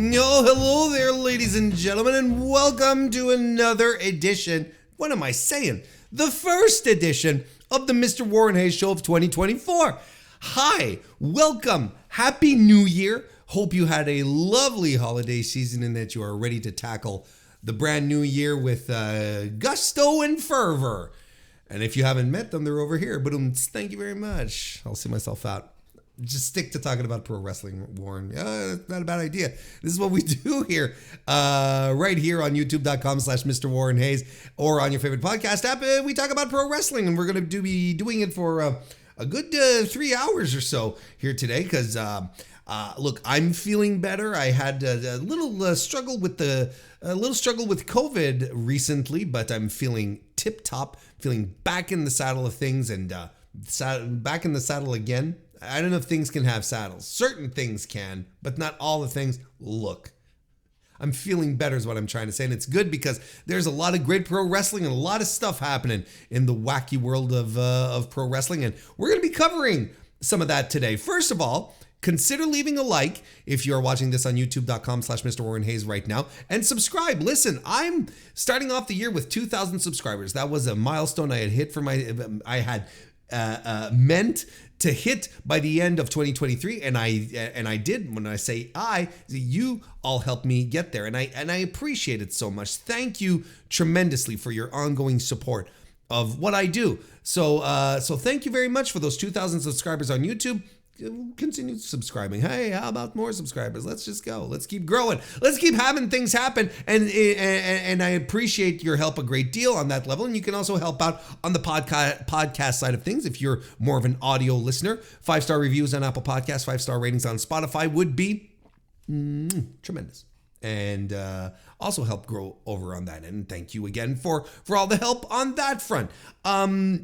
Oh, hello there, ladies and gentlemen, and welcome to another edition. What am I saying? The first edition of the Mr. Warren Hayes Show of 2024. Hi, welcome, happy New Year. Hope you had a lovely holiday season and that you are ready to tackle the brand new year with gusto and fervor. And if you haven't met them, they're over here. But thank you very much. I'll see myself out. Just stick to talking about pro wrestling, Warren. Not a bad idea. This is what we do here, right here on youtube.com/Mr. Warren Hayes, or on your favorite podcast app. We talk about pro wrestling, and we're going to be doing it for a good 3 hours or so here today. Because look, I'm feeling better. I had a little struggle with COVID recently, but I'm feeling tip top, feeling back in the saddle of things, and back in the saddle again. I don't know if things can have saddles. Certain things can, but not all the things. Look, I'm feeling better is what I'm trying to say. And it's good because there's a lot of great pro wrestling and a lot of stuff happening in the wacky world of pro wrestling. And we're going to be covering some of that today. First of all, consider leaving a like if you are watching this on youtube.com/Mr. Warren Hayes right now, and subscribe. Listen, I'm starting off the year with 2,000 subscribers. That was a milestone I had hit for I had meant to hit by the end of 2023, and I did. When I say you all helped me get there, and I appreciate it so much. Thank you tremendously for your ongoing support of what I do. So thank you very much for those 2,000 subscribers on YouTube. Continue subscribing. Hey, how about more subscribers? Let's just go. Let's keep growing. Let's keep having things happen. And I appreciate your help a great deal on that level. And you can also help out on the podcast side of things if you're more of an audio listener. 5-star reviews on Apple Podcasts, 5-star ratings on Spotify would be tremendous. And also help grow over on that. And thank you again for all the help on that front.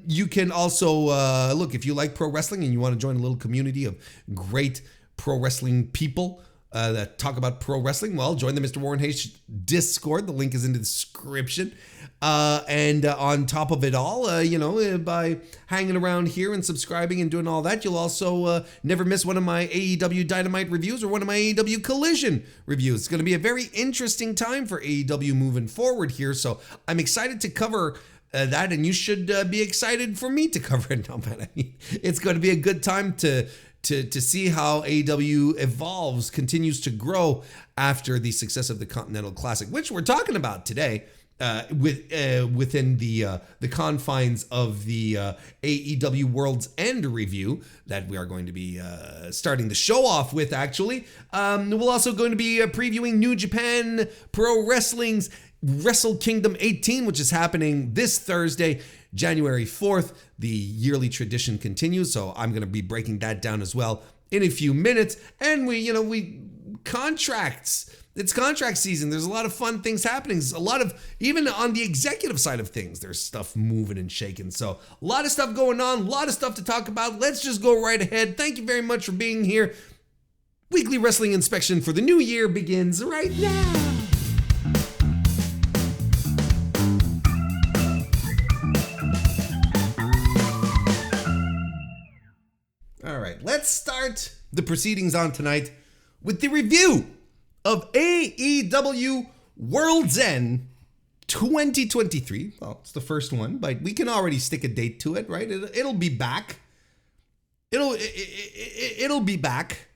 You can also, look, if you like pro wrestling and you want to join a little community of great pro wrestling people that talk about pro wrestling, well, join the Mr. Warren Hayes Discord. The link is in the description. And on top of it all, by hanging around here and subscribing and doing all that, you'll also never miss one of my AEW Dynamite reviews or one of my AEW Collision reviews. It's going to be a very interesting time for AEW moving forward here. So I'm excited to cover that, and you should be excited for me to cover it. No, man, I mean, it's going to be a good time to see how AEW evolves, continues to grow after the success of the Continental Classic, which we're talking about today. Within the confines of the AEW World's End review that we are going to be starting the show off with, actually. We're also going to be previewing New Japan Pro Wrestling's Wrestle Kingdom 18, which is happening this Thursday, January 4th. The yearly tradition continues, so I'm going to be breaking that down as well in a few minutes. And we contracts. It's contract season. There's a lot of fun things happening. A lot of, even on the executive side of things, there's stuff moving and shaking. So a lot of stuff going on, a lot of stuff to talk about. Let's just go right ahead. Thank you very much for being here. Weekly Wrestling Inspection for the new year begins right now. All right, let's start the proceedings on tonight with the review of AEW World's End 2023. Well, it's the first one, but we can already stick a date to it, right? It'll be back. It'll be back.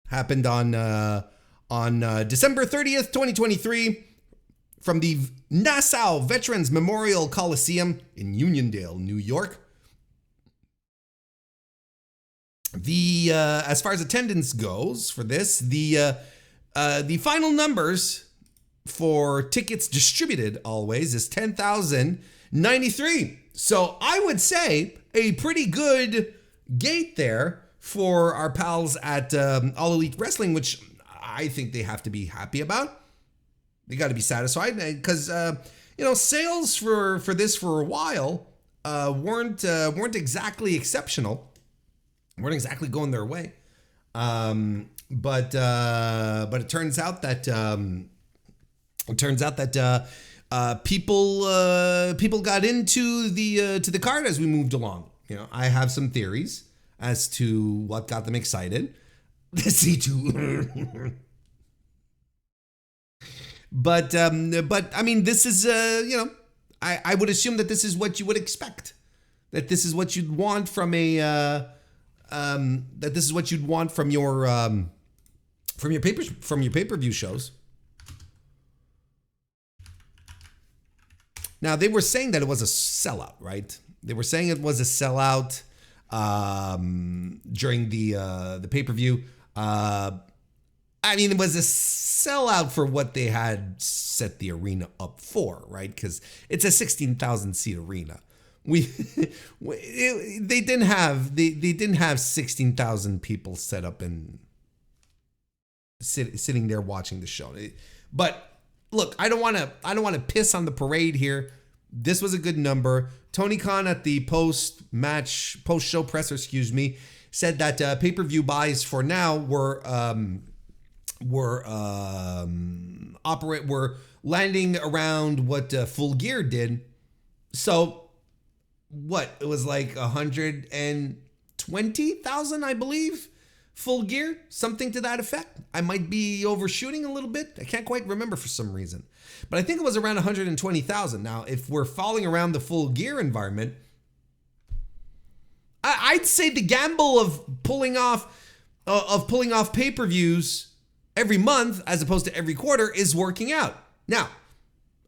Happened on December 30th, 2023, from the Nassau Veterans Memorial Coliseum in Uniondale, New York. The as far as attendance goes for this, the final numbers for tickets distributed always is 10,093. So I would say a pretty good gate there for our pals at All Elite Wrestling, which I think they have to be happy about. They got to be satisfied because sales for this for a while weren't exactly exceptional. Weren't exactly going their way, but it turns out that people got into the card as we moved along. I have some theories as to what got them excited. The C2 But I mean, this is I would assume that this is what you would expect, that this is what you'd want from a that this is what you'd want from your pay-per-view shows. Now, they were saying that it was a sellout, right? They were saying it was a sellout during the pay-per-view. I mean, it was a sellout for what they had set the arena up for, right? Because it's a 16,000 seat arena. They didn't have 16,000 people set up and sitting there watching the show. But look, I don't want to piss on the parade here. This was a good number. Tony Khan at the post-show presser, said that pay-per-view buys for now were landing around what Full Gear did. So what? It was like 120,000, I believe. Full Gear, something to that effect. I might be overshooting a little bit. I can't quite remember for some reason. But I think it was around 120,000. Now, if we're falling around the Full Gear environment, I'd say the gamble of pulling off pay-per-views every month as opposed to every quarter is working out. Now,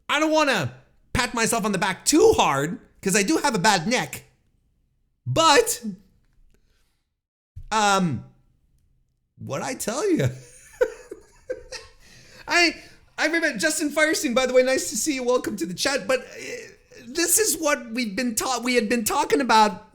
I don't want to pat myself on the back too hard because I do have a bad neck. But what I tell you, I remember Justin Firestein, by the way, nice to see you. Welcome to the chat. But this is what we had been talking about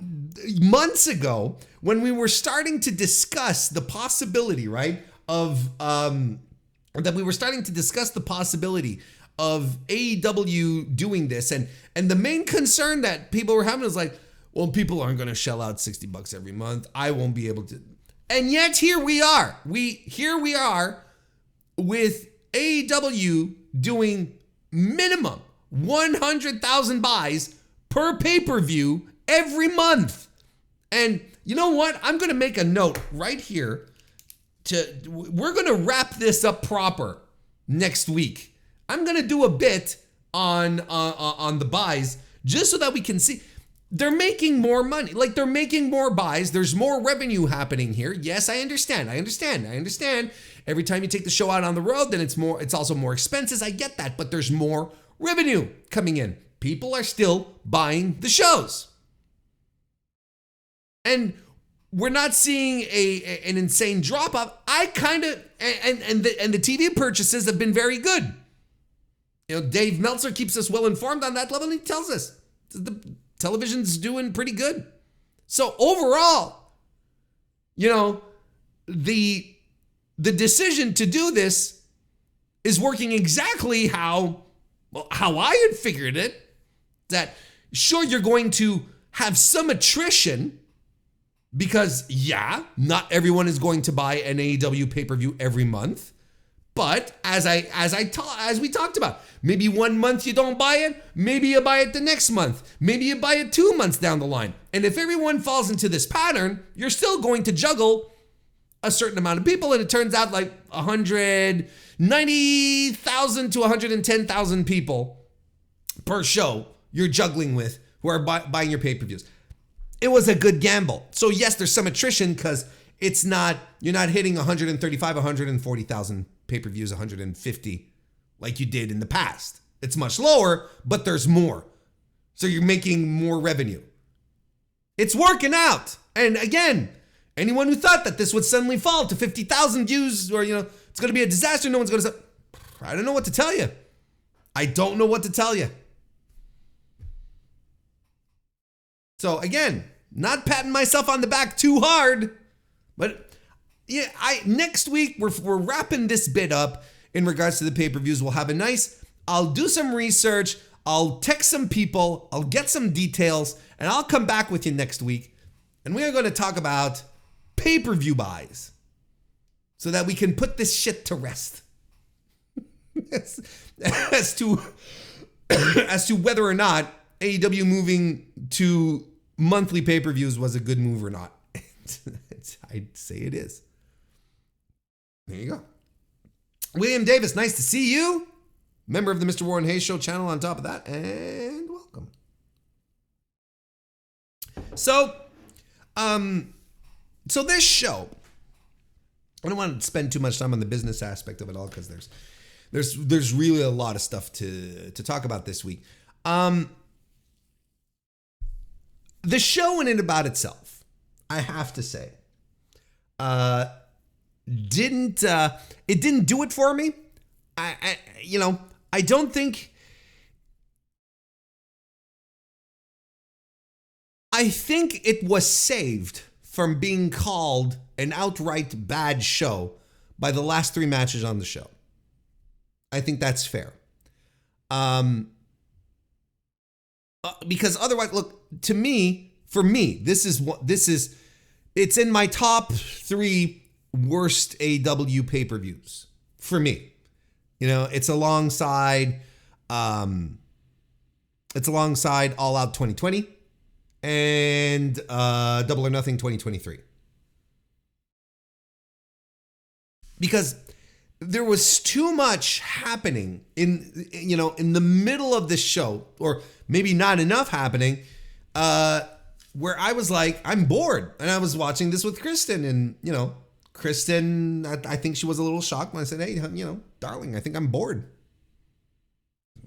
months ago when we were starting to discuss the possibility, right, of that we were starting to discuss the possibility of AEW doing this, and the main concern that people were having is like, well, people aren't going to shell out $60 every month. I won't be able to. And yet here we are. Here we are with AEW doing minimum 100,000 buys per pay-per-view every month. And you know what? I'm going to make a note right here. We're going to wrap this up proper next week. I'm going to do a bit on the buys just so that we can see. They're making more money. Like, they're making more buys. There's more revenue happening here. Yes, I understand. Every time you take the show out on the road, then it's also more expenses. I get that, but there's more revenue coming in. People are still buying the shows. And we're not seeing an insane drop off. I kind of, and the TV purchases have been very good. You know, Dave Meltzer keeps us well informed on that level, and he tells us the television's doing pretty good. So overall, you know, the decision to do this is working exactly how I had figured it. That sure, you're going to have some attrition because not everyone is going to buy an AEW pay-per-view every month. But as we talked about, maybe 1 month you don't buy it, maybe you buy it the next month, maybe you buy it 2 months down the line. And if everyone falls into this pattern, you're still going to juggle a certain amount of people, and it turns out like 190,000 to 110,000 people per show you're juggling with who are buying your pay-per-views. It was a good gamble. So yes, there's some attrition because you're not hitting 135, 140,000 pay-per-views, 150 like you did in the past. It's much lower, but there's more. So you're making more revenue. It's working out. And again, anyone who thought that this would suddenly fall to 50,000 views or, it's going to be a disaster, no one's going to say, I don't know what to tell you. So again, not patting myself on the back too hard, but yeah, next week we're wrapping this bit up in regards to the pay-per-views. We'll have I'll do some research, I'll text some people, I'll get some details, and I'll come back with you next week. And we are going to talk about pay-per-view buys so that we can put this shit to rest. as to whether or not AEW moving to monthly pay-per-views was a good move or not. I'd say it is. There you go. William Davis, nice to see you. member of the Mr. Warren Hayes Show channel on top of that, and welcome. So this show, I don't want to spend too much time on the business aspect of it all because there's really a lot of stuff to talk about this week. The show in and about itself, I have to say, didn't do it for me. I don't think. I think it was saved from being called an outright bad show by the last 3 matches on the show. I think that's fair. Because otherwise, look, for me, it's in my top 3 worst AEW pay-per-views for me. It's alongside All Out 2020 and Double or Nothing 2023. Because there was too much happening in the middle of the show, or maybe not enough happening, where I was like, I'm bored. And I was watching this with Kristen, and, Kristen, I think she was a little shocked when I said, hey, darling, I think I'm bored.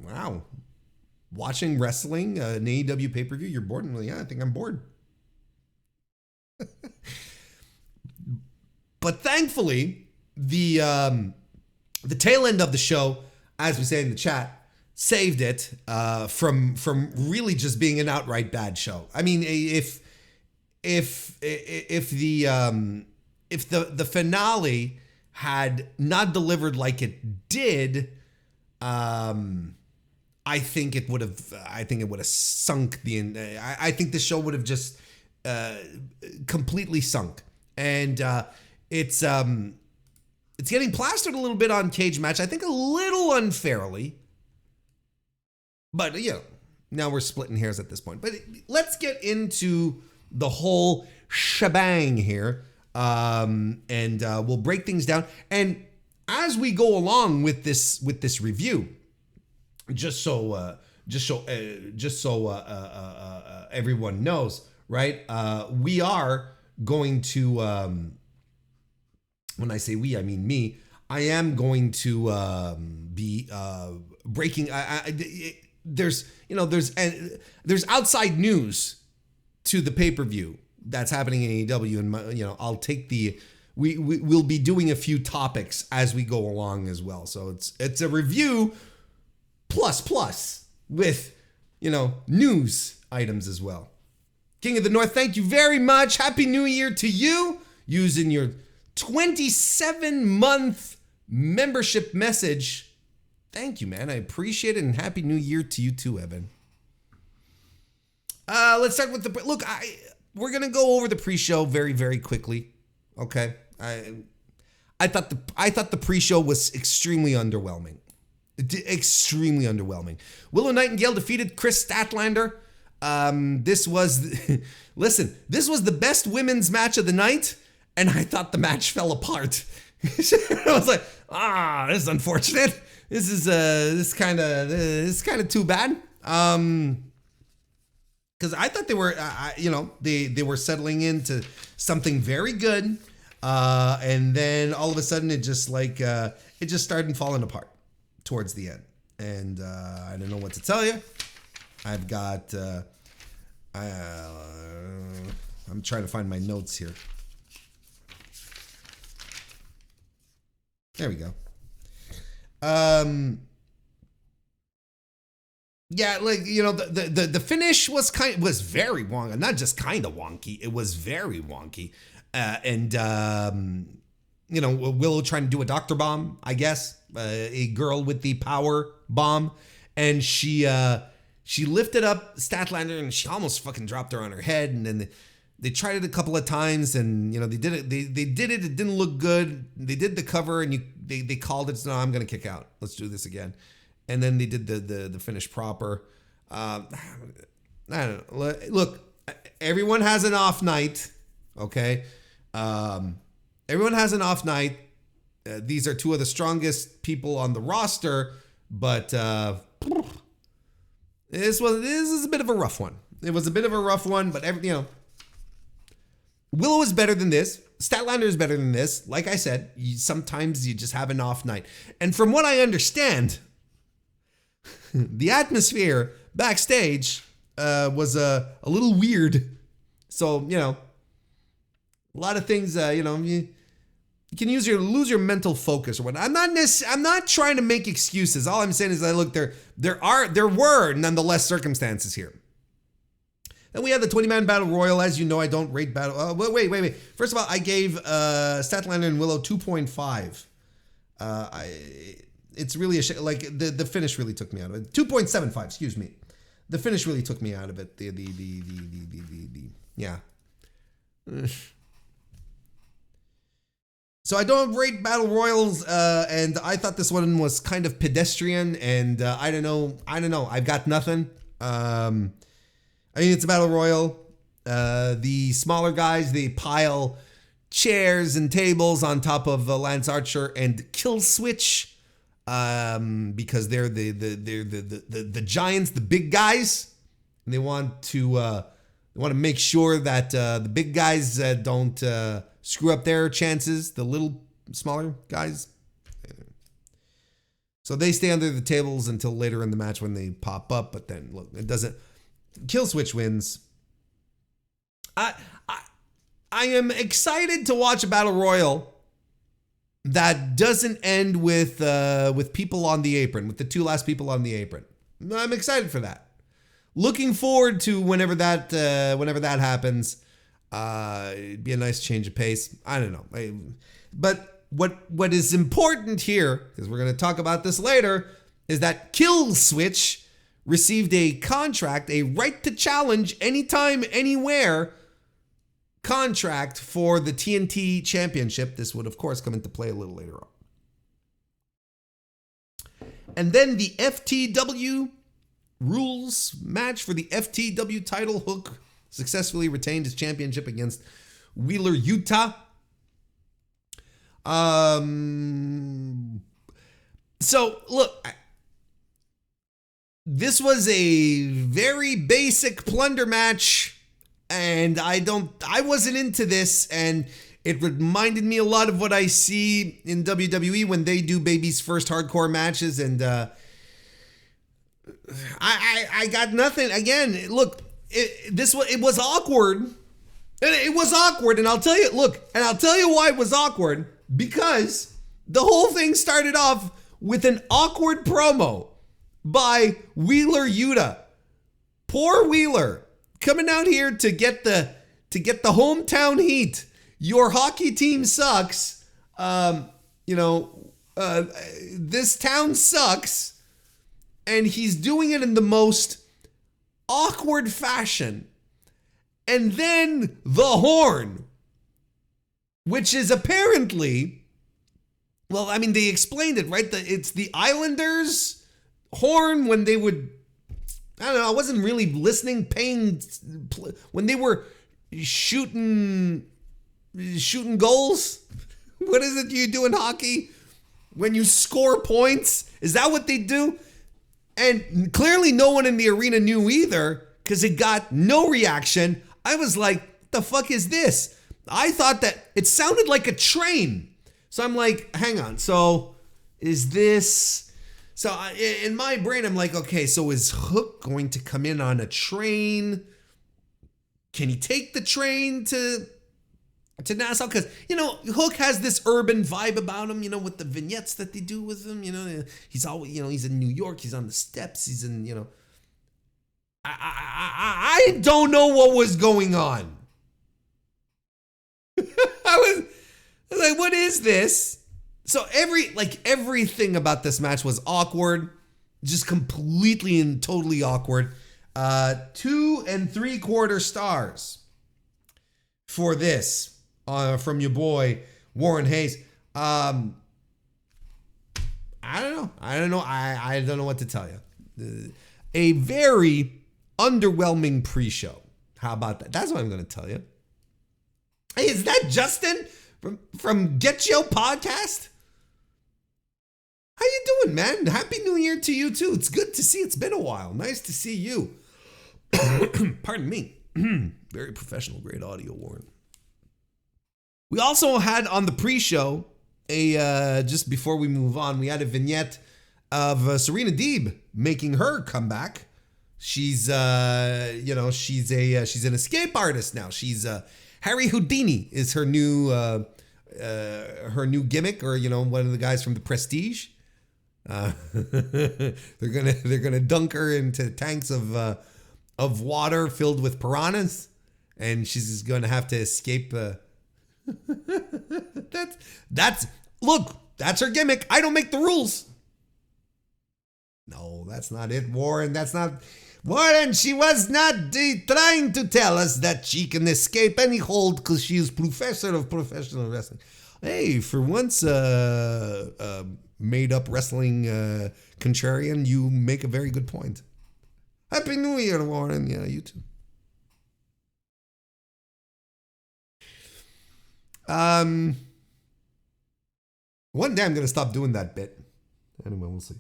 Wow. Watching wrestling, an AEW pay-per-view, you're bored? And I'm like, yeah, I think I'm bored. But thankfully, the tail end of the show, as we say in the chat, saved it from really just being an outright bad show. I mean, if the finale had not delivered like it did, I think it would have sunk I think the show would have just completely sunk. And it's getting plastered a little bit on Cage Match. I think a little unfairly. But, now we're splitting hairs at this point. But let's get into the whole shebang here. And we'll break things down. And as we go along with this review, just so everyone knows, right? We are going to, when I say we, I mean me. I am going to be breaking. There's outside news to the pay-per-view that's happening in AEW, and I'll take we'll be doing a few topics as we go along as well. So it's a review plus with news items as well. King of the North, thank you very much. Happy New Year to you, using your 27-month membership message. Thank you, man. I appreciate it, and Happy New Year to you too, Evan. Let's start with we're gonna go over the pre-show very, very quickly. Okay, I thought the pre-show was extremely underwhelming. Extremely underwhelming. Willow Nightingale defeated Chris Statlander. This was the best women's match of the night, and I thought the match fell apart. I was like, this is unfortunate. This is kind of too bad. Because I thought they were, they were settling into something very good, and then all of a sudden it just started falling apart towards the end, and I don't know what to tell you. I've got, I'm trying to find my notes here. There we go. Yeah, the finish was very wonky. Not just kind of wonky, it was very wonky. Willow trying to do a doctor bomb, I guess, a girl with the power bomb, and she lifted up Statlander and she almost fucking dropped her on her head, and then they tried it a couple of times, and they did it. They did it. It didn't look good. They did the cover, and they called it. No, I'm gonna kick out. Let's do this again. And then they did the finish proper. I don't know. Look, everyone has an off night. Okay, everyone has an off night. These are two of the strongest people on the roster. But this is a bit of a rough one. It was a bit of a rough one, but Willow is better than this. Statlander is better than this. Like I said, sometimes you just have an off night. And from what I understand, the atmosphere backstage was a little weird. So, a lot of things, you can lose your mental focus or whatnot. I'm not trying to make excuses. All I'm saying is that, look, there were nonetheless circumstances here. Then we had the 20-man battle royal. As you know, I don't rate battle. Wait. First of all, I gave Statlander and Willow 2.5. It's really a shame. Like the finish really took me out of it. 2.75. Excuse me. The finish really took me out of it. Yeah. So I don't rate battle royals, and I thought this one was kind of pedestrian. And I don't know. I've got nothing. It's a battle royal. The smaller guys, they pile chairs and tables on top of Lance Archer and Kill Switch, because they're the giants, the big guys, and they want to make sure that the big guys don't screw up their chances. The little smaller guys. So they stay under the tables until later in the match when they pop up. But then look, it doesn't. Kill Switch wins. I am excited to watch a battle royal that doesn't end with people on the apron, with the two last people on the apron. I'm excited for that. Looking forward to whenever that happens. It'd be a nice change of pace. I don't know. But what is important here, because we're going to talk about this later, is that Kill Switch received a contract, a right to challenge anytime, anywhere contract for the TNT Championship. This would, of course, come into play a little later on. And then the FTW rules match for the FTW title. Hook successfully retained his championship against Wheeler Yuta. So, look, this was a very basic plunder match, and I wasn't into this, and it reminded me a lot of what I see in WWE when they do baby's first hardcore matches, and I got nothing. Again, look, it was awkward. It was awkward, and I'll tell you why it was awkward, because the whole thing started off with an awkward promo by Wheeler Yuta. Poor Wheeler, coming out here to get the hometown heat. Your hockey team sucks. This town sucks. And he's doing it in the most awkward fashion. And then the horn, which is apparently, well, I mean, they explained it, right? It's the Islanders' horn when they would, I don't know, I wasn't really listening, when they were shooting goals. What is it you do in hockey when you score points? Is that what they do? And clearly no one in the arena knew either, because it got no reaction. I was like, what the fuck is this? I thought that it sounded like a train. So I'm like, hang on. So is this... So in my brain, I'm like, okay, so is Hook going to come in on a train? Can he take the train to Nassau? Because, Hook has this urban vibe about him, with the vignettes that they do with him. He's always, he's in New York. He's on the steps. He's in, I don't know what was going on. I was like, what is this? So everything about this match was awkward, just completely and totally awkward. 2 3/4 stars for this from your boy Warren Hayes. I don't know. I don't know what to tell you. A very underwhelming pre-show. How about that? That's what I'm going to tell you. Hey, is that Justin from Get Yo Podcast? How you doing, man? Happy New Year to you too. It's good to see. It's been a while. Nice to see you. Pardon me. Very professional, great audio, Warren. We also had on the pre-show just before we move on, we had a vignette of Serena Deeb making her comeback. She's she's an escape artist now. She's Harry Houdini is her new gimmick, or one of the guys from the Prestige. They're gonna dunk her into tanks of water filled with piranhas, and she's just gonna have to escape. That's her gimmick. I don't make the rules. No, that's not it, Warren. That's not Warren. She was not trying to tell us that she can escape any hold because she is professor of professional wrestling. Hey, for once, made up wrestling contrarian, you make a very good point. Happy New Year, Warren. Yeah, you too. One day I'm gonna stop doing that bit. Anyway, we'll see.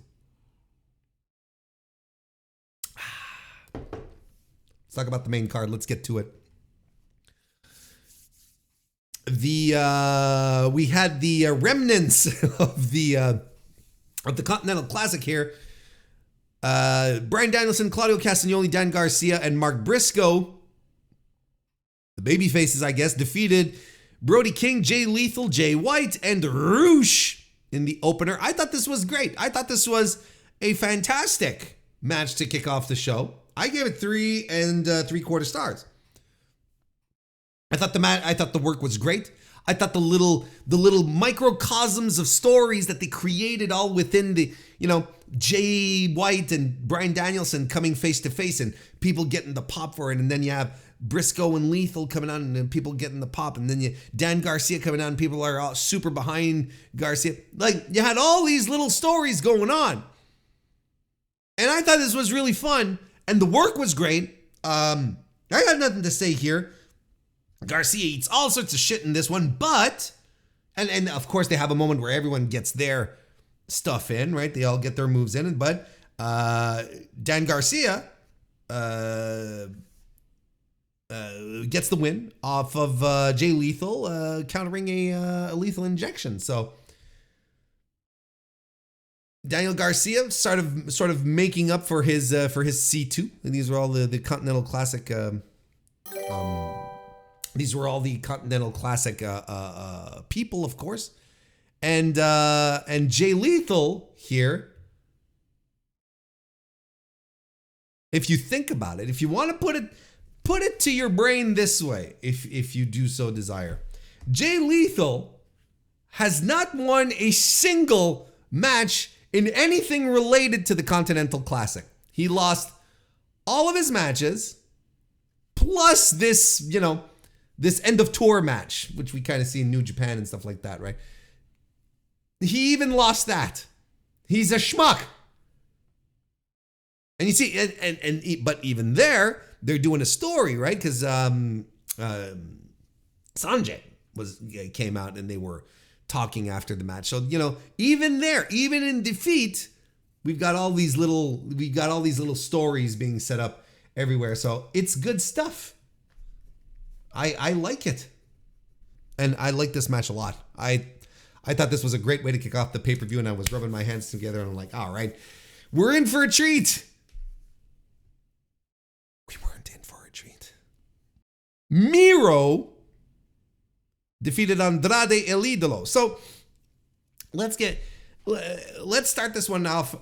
Let's talk about the main card. Let's get to it. We had the remnants of the Continental Classic here. Bryan Danielson, Claudio Castagnoli, Dan Garcia, and Mark Briscoe, the baby faces, I guess, defeated Brody King, Jay Lethal, Jay white, and Roosh in the opener. I thought this was great. I thought this was a fantastic match to kick off the show. I gave it 3 3/4 stars. I thought the work was great. I thought the little microcosms of stories that they created all within the, Jay White and Bryan Danielson coming face to face and people getting the pop for it. And then you have Briscoe and Lethal coming on and people getting the pop. And then Dan Garcia coming on and people are all super behind Garcia. Like, you had all these little stories going on. And I thought this was really fun. And the work was great. I got nothing to say here. Garcia eats all sorts of shit in this one, but, and of course they have a moment where everyone gets their stuff in, right? They all get their moves in, but Dan Garcia gets the win off of Jay Lethal, countering a lethal injection. So Daniel Garcia sort of making up for his C2, and these were all the Continental Classic. These were all the Continental Classic people, of course, and Jay Lethal here. If you think about it, if you want to put it to your brain this way, if you do so desire, Jay Lethal has not won a single match in anything related to the Continental Classic. He lost all of his matches, plus this, this end of tour match, which we kind of see in New Japan and stuff like that, right? He even lost that. He's a schmuck. And you see, but even there, they're doing a story, right? Because Sanjay came out and they were talking after the match. So, even there, even in defeat, we've got all these little stories being set up everywhere. So it's good stuff. I like it. And I like this match a lot. I thought this was a great way to kick off the pay-per-view, and I was rubbing my hands together and I'm like, all right, we're in for a treat. We weren't in for a treat. Miro defeated Andrade El Idolo. So let's start this one off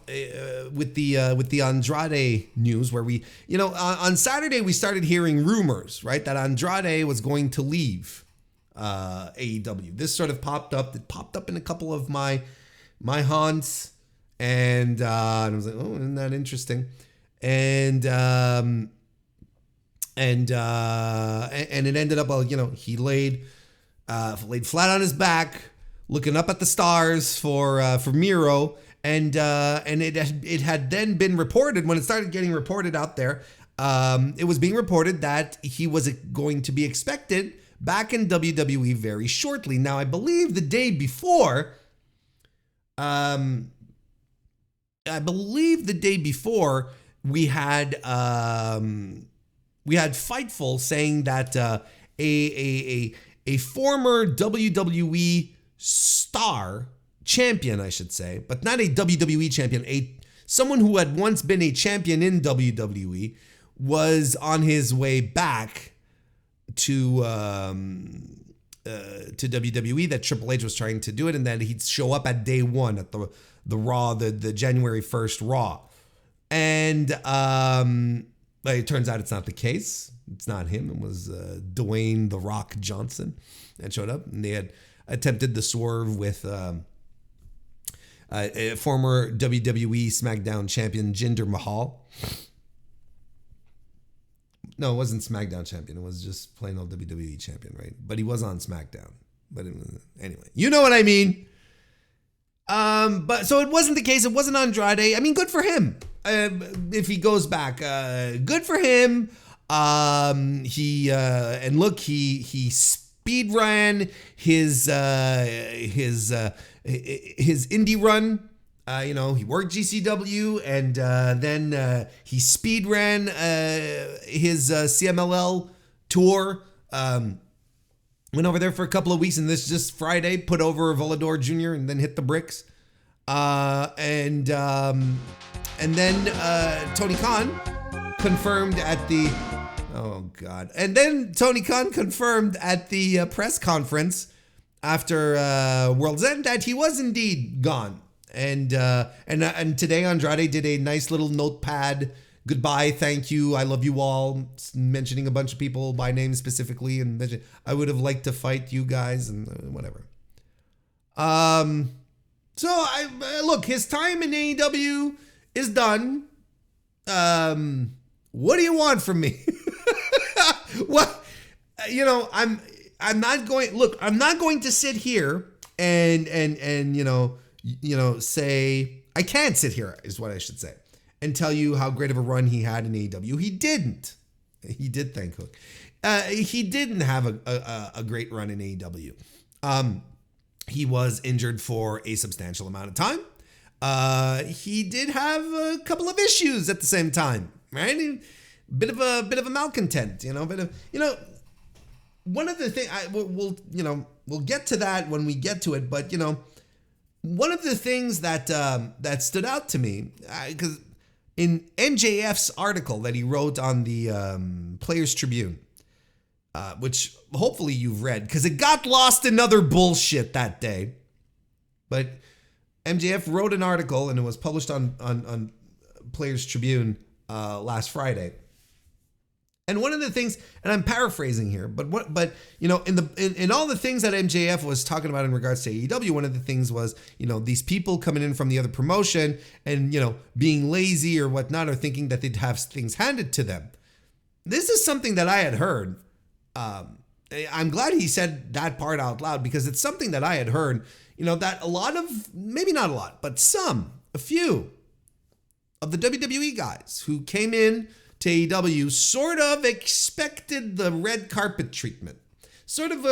with the Andrade news, where we, on Saturday we started hearing rumors, right, that Andrade was going to leave AEW. This sort of popped up. It popped up in a couple of my haunts, and I was like, oh, isn't that interesting? And it ended up, he laid flat on his back, looking up at the stars for Miro, and it had then been reported, when it started getting reported out there, it was being reported that he was going to be expected back in WWE very shortly. Now, I believe the day before, I believe the day before we had Fightful saying that a former WWE star champion, I should say, but not a WWE champion, someone who had once been a champion in WWE, was on his way back to WWE, that Triple H was trying to do it, and that he'd show up at day one at the Raw, the January 1st Raw. And it turns out it's not the case. It's not him. It was Dwayne "The Rock" Johnson that showed up, and they had attempted the swerve with a former WWE SmackDown champion Jinder Mahal. No, it wasn't SmackDown champion. It was just plain old WWE champion, right? But he was on SmackDown. But anyway, you know what I mean. But so it wasn't the case. It wasn't Andrade. I mean, good for him. If he goes back, good for him. He speed ran his indie run. He worked GCW, and then he speed ran his CMLL tour. Went over there for a couple of weeks, and this just Friday put over Volador Jr. and then hit the bricks. And then Tony Khan confirmed at the press conference after World's End that he was indeed gone. And today Andrade did a nice little notepad, goodbye, thank you, I love you all, mentioning a bunch of people by name specifically, and I would have liked to fight you guys and whatever. So look, his time in AEW is done. What do you want from me? What? I'm not going to sit here and say, I can't sit here is what I should say, and tell you how great of a run he had in AEW. He didn't. He did, thank Hook. He didn't have a great run in AEW. He was injured for a substantial amount of time. He did have a couple of issues at the same time, right? Bit of a malcontent, one of the things we'll get to that when we get to it, but one of the things that stood out to me, because in MJF's article that he wrote on the Players Tribune, which hopefully you've read, because it got lost in other bullshit that day, but MJF wrote an article and it was published on Players Tribune last Friday. And one of the things, and I'm paraphrasing here, but in all the things that MJF was talking about in regards to AEW, one of the things was, these people coming in from the other promotion and, being lazy or whatnot, or thinking that they'd have things handed to them. This is something that I had heard. I'm glad he said that part out loud, because it's something that I had heard, that a lot of, maybe not a lot, but a few of the WWE guys who came in to AEW sort of expected the red carpet treatment. Sort of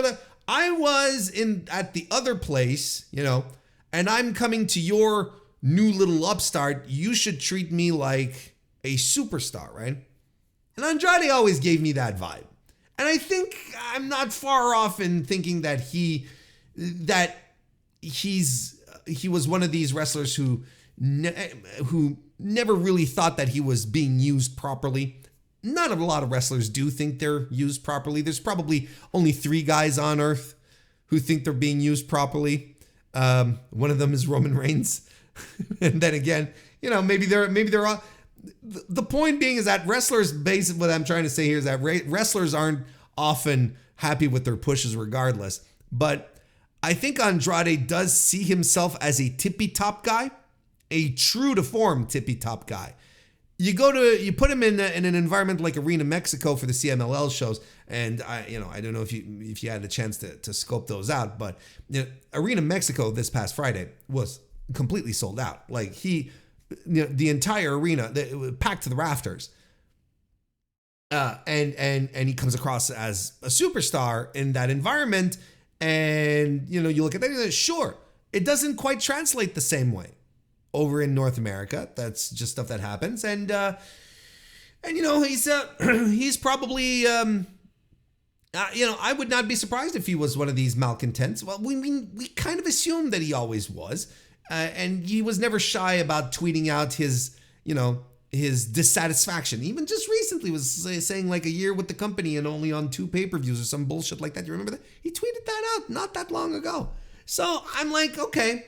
I was at the other place, and I'm coming to your new little upstart. You should treat me like a superstar, right? And Andrade always gave me that vibe. And I think I'm not far off in thinking that he was one of these wrestlers who never really thought that he was being used properly. Not a lot of wrestlers do think they're used properly. There's probably only 3 guys on earth who think they're being used properly. One of them is Roman Reigns. And then again, maybe they're all. The point being is that wrestlers, basically what I'm trying to say here is that wrestlers aren't often happy with their pushes regardless. But I think Andrade does see himself as a tippy top guy. A true to form tippy top guy. You put him in an environment like Arena Mexico for the CMLL shows, and I don't know if you had a chance to scope those out, but Arena Mexico this past Friday was completely sold out. Like the entire arena, it was packed to the rafters. And he comes across as a superstar in that environment, and you look at that, sure, it doesn't quite translate the same way over in North America. That's just stuff that happens. And you know, he's probably, you know, I would not be surprised if he was one of these malcontents. Well, we kind of assumed that he always was. And he was never shy about tweeting out his, you know, his dissatisfaction. Even just recently was saying like a year with the company and only on 2 pay-per-views or some bullshit like that. You remember that? He tweeted that out not that long ago. So I'm like, okay,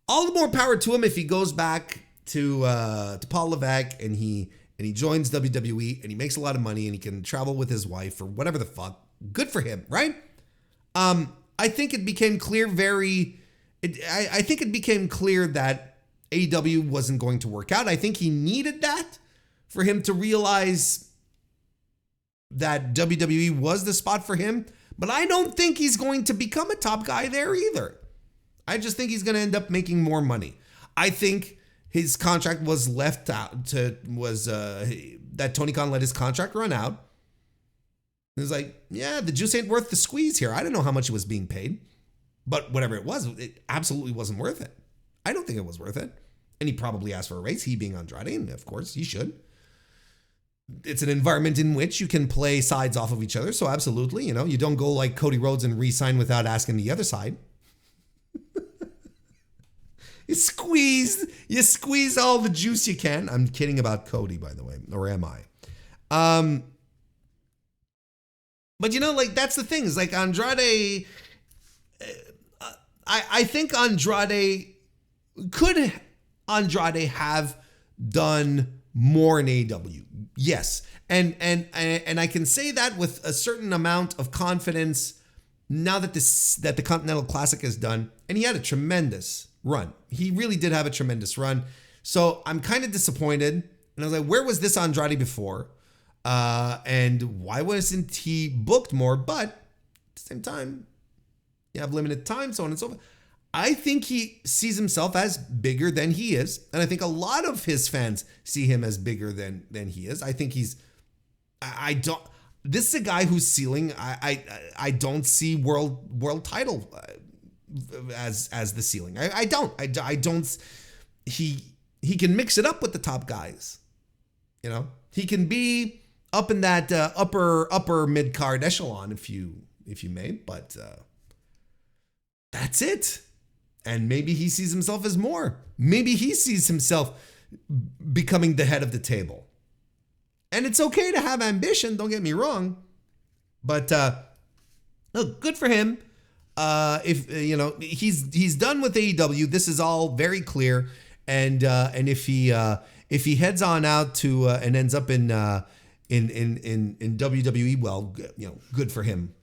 all the more power to him if he goes back to Paul Levesque and he joins WWE and he makes a lot of money and he can travel with his wife or whatever the fuck. Good for him, right? I think it became clear I think it became clear that AEW wasn't going to work out. I think he needed that for him to realize that WWE was the spot for him. But I don't think he's going to become a top guy there either. I just think he's going to end up making more money. I think his contract was left out that Tony Khan let his contract run out. It was like, yeah, the juice ain't worth the squeeze here. I don't know how much it was being paid, but whatever it was, it absolutely wasn't worth it. I don't think it was worth it. And he probably asked for a raise, he being Andrade, and of course he should. It's an environment in which you can play sides off of each other. So absolutely, you know, you don't go like Cody Rhodes and re-sign without asking the other side. You squeeze all the juice you can. I'm kidding about Cody, by the way, or am I? But you know, like that's the thing. Is like Andrade. I think Andrade have done more in AEW? Yes. And I can say that with a certain amount of confidence now that the Continental Classic is done. And he had a tremendous run. He really did have a tremendous run. So I'm kind of disappointed. And I was like, where was this Andrade before? And why wasn't he booked more? But at the same time, you have limited time, so on and so forth. I think he sees himself as bigger than he is. And I think a lot of his fans see him as bigger than he is. I think this is a guy whose ceiling, I don't see world title as the ceiling. I don't, he can mix it up with the top guys. You know, he can be up in that upper mid card echelon if you may, but that's it. And maybe he sees himself as more. Maybe he sees himself becoming the head of the table. And it's okay to have ambition, don't get me wrong. But look, good for him. If you know, he's done with AEW. This is all very clear. And if he heads on out to and ends up in WWE, well, you know, good for him.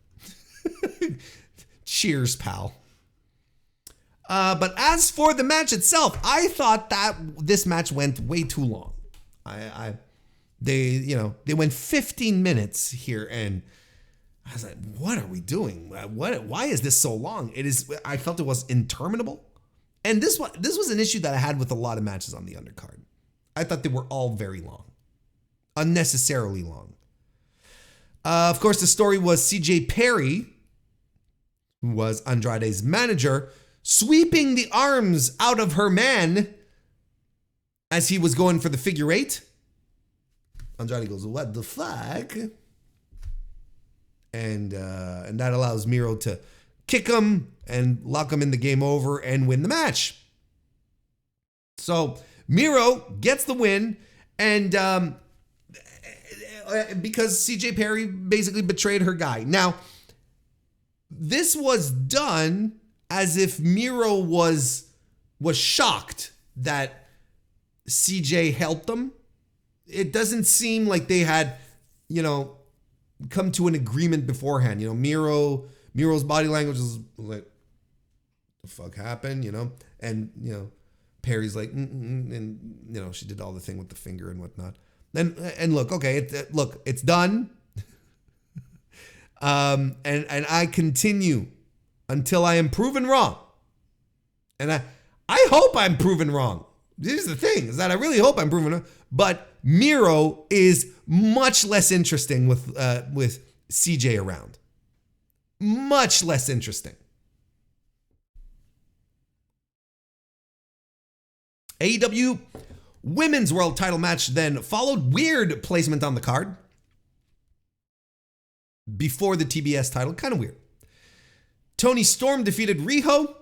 Cheers, pal. But as for the match itself, I thought that this match went way too long. They went 15 minutes here, and I was like, what are we doing? Why is this so long? I felt it was interminable. And this was an issue that I had with a lot of matches on the undercard. I thought they were all very long. Unnecessarily long. Of course, the story was CJ Perry, who was Andrade's manager, sweeping the arms out of her man as he was going for the figure 8. Andrade goes, what the fuck? And that allows Miro to kick him and lock him in the game over and win the match. So Miro gets the win, and because CJ Perry basically betrayed her guy. Now, this was done as if Miro was shocked that CJ helped them. It doesn't seem like they had, you know, come to an agreement beforehand. You know, Miro's body language was like, the fuck happened, you know? And, you know, Perry's like, and, you know, she did all the thing with the finger and whatnot. And look, okay, it's done. And I continue until I am proven wrong. And I hope I'm proven wrong. This is the thing, is that I really hope I'm proven wrong. But Miro is much less interesting with CJ around. Much less interesting. AEW Women's World Title match then followed. Weird placement on the card before the TBS title. Kind of weird. Toni Storm defeated Riho.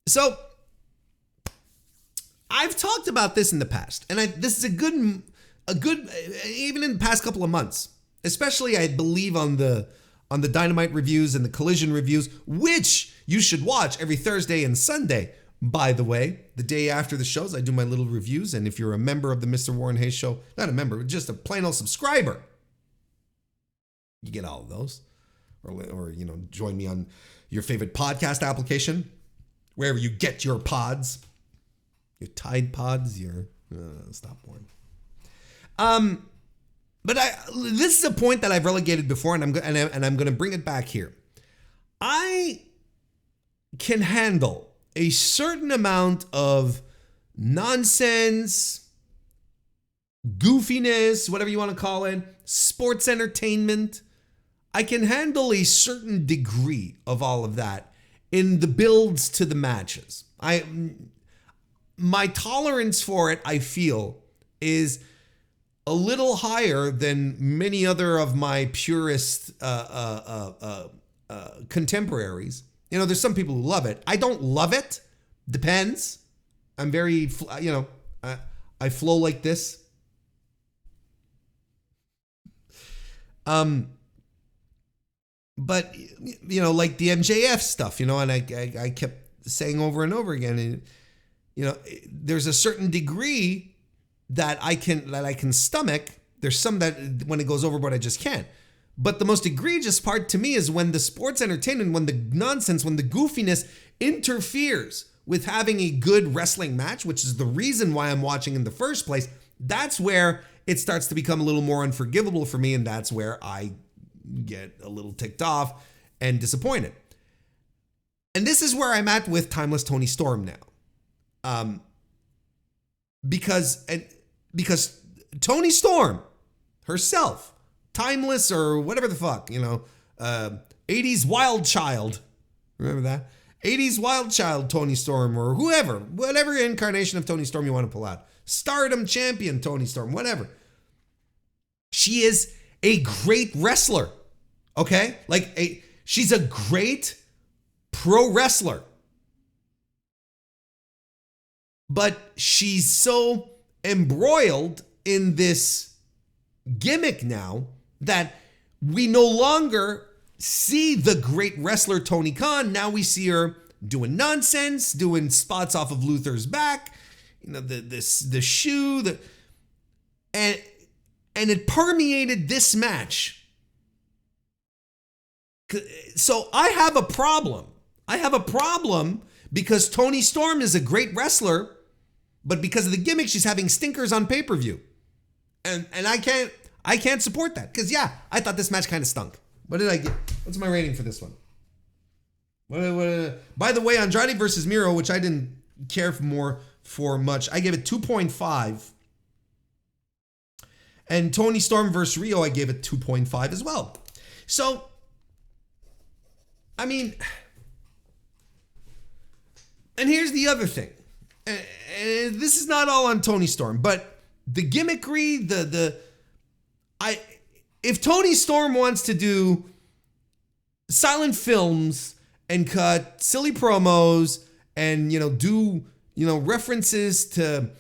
So, I've talked about this in the past, and this is a good, even in the past couple of months, especially I believe on the Dynamite reviews and the Collision reviews, which you should watch every Thursday and Sunday. By the way, the day after the shows, I do my little reviews, and if you're a member of the Mr. Warren Hayes Show, not a member, just a plain old subscriber, you get all of those, or join me on your favorite podcast application, wherever you get your pods. Your Tide Pods, stop boring. But this is a point that I've relegated before, and I'm going to bring it back here. I can handle a certain amount of nonsense, goofiness, whatever you want to call it, sports entertainment. I can handle a certain degree of all of that in the builds to the matches. My tolerance for it, I feel, is a little higher than many other of my purist contemporaries. There's some people who love it. I don't love it. Depends. I'm very, I flow like this. But, like the MJF stuff, and I kept saying over and over again, there's a certain degree that I can stomach. There's some that when it goes overboard, I just can't. But the most egregious part to me is when the sports entertainment, when the nonsense, when the goofiness interferes with having a good wrestling match, which is the reason why I'm watching in the first place. That's where it starts to become a little more unforgivable for me, and that's where I get a little ticked off and disappointed. And this is where I'm at with Timeless Toni Storm now. Because Toni Storm herself, timeless or whatever the fuck, 80s wild child, remember that? 80s wild child Toni Storm, or whatever incarnation of Toni Storm you want to pull out. Stardom champion Toni Storm, whatever. She is a great wrestler, okay? She's a great pro wrestler. But she's so embroiled in this gimmick now that we no longer see the great wrestler Tony Khan. Now we see her doing nonsense, doing spots off of Luther's back, the shoe, and it permeated this match. So I have a problem. Because Toni Storm is a great wrestler, but because of the gimmick, she's having stinkers on pay-per-view. And I can't support that. Because I thought this match kind of stunk. What did I get? What's my rating for this one? By the way, Andrade versus Miro, which I didn't care for much, I gave it 2.5. And Toni Storm versus Rio, I gave it 2.5 as well. So, I mean, and here's the other thing. And this is not all on Toni Storm, but the gimmickry, if Toni Storm wants to do silent films and cut silly promos and do references to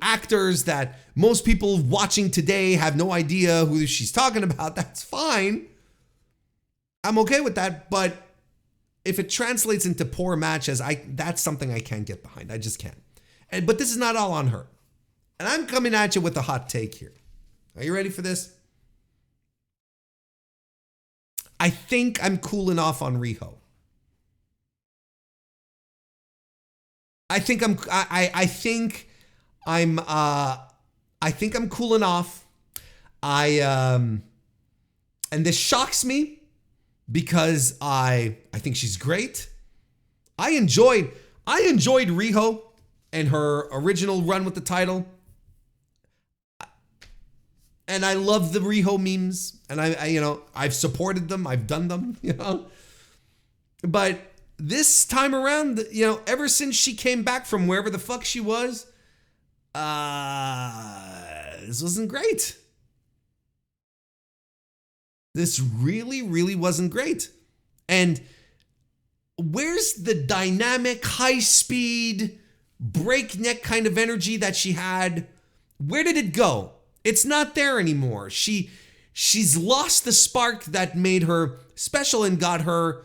actors that most people watching today have no idea who she's talking about, that's fine. I'm okay with that, but if it translates into poor matches, that's something I can't get behind. I just can't. But this is not all on her. And I'm coming at you with a hot take here. Are you ready for this? I think I'm cooling off on Riho. I think I'm cooling off. And this shocks me because I think she's great. I enjoyed Riho and her original run with the title. And I love the Riho memes, and I've supported them, I've done them, But this time around, ever since she came back from wherever the fuck she was, this wasn't great. This really, really wasn't great. And where's the dynamic, high-speed, breakneck kind of energy that she had? Where did it go? It's not there anymore. She's lost the spark that made her special and got her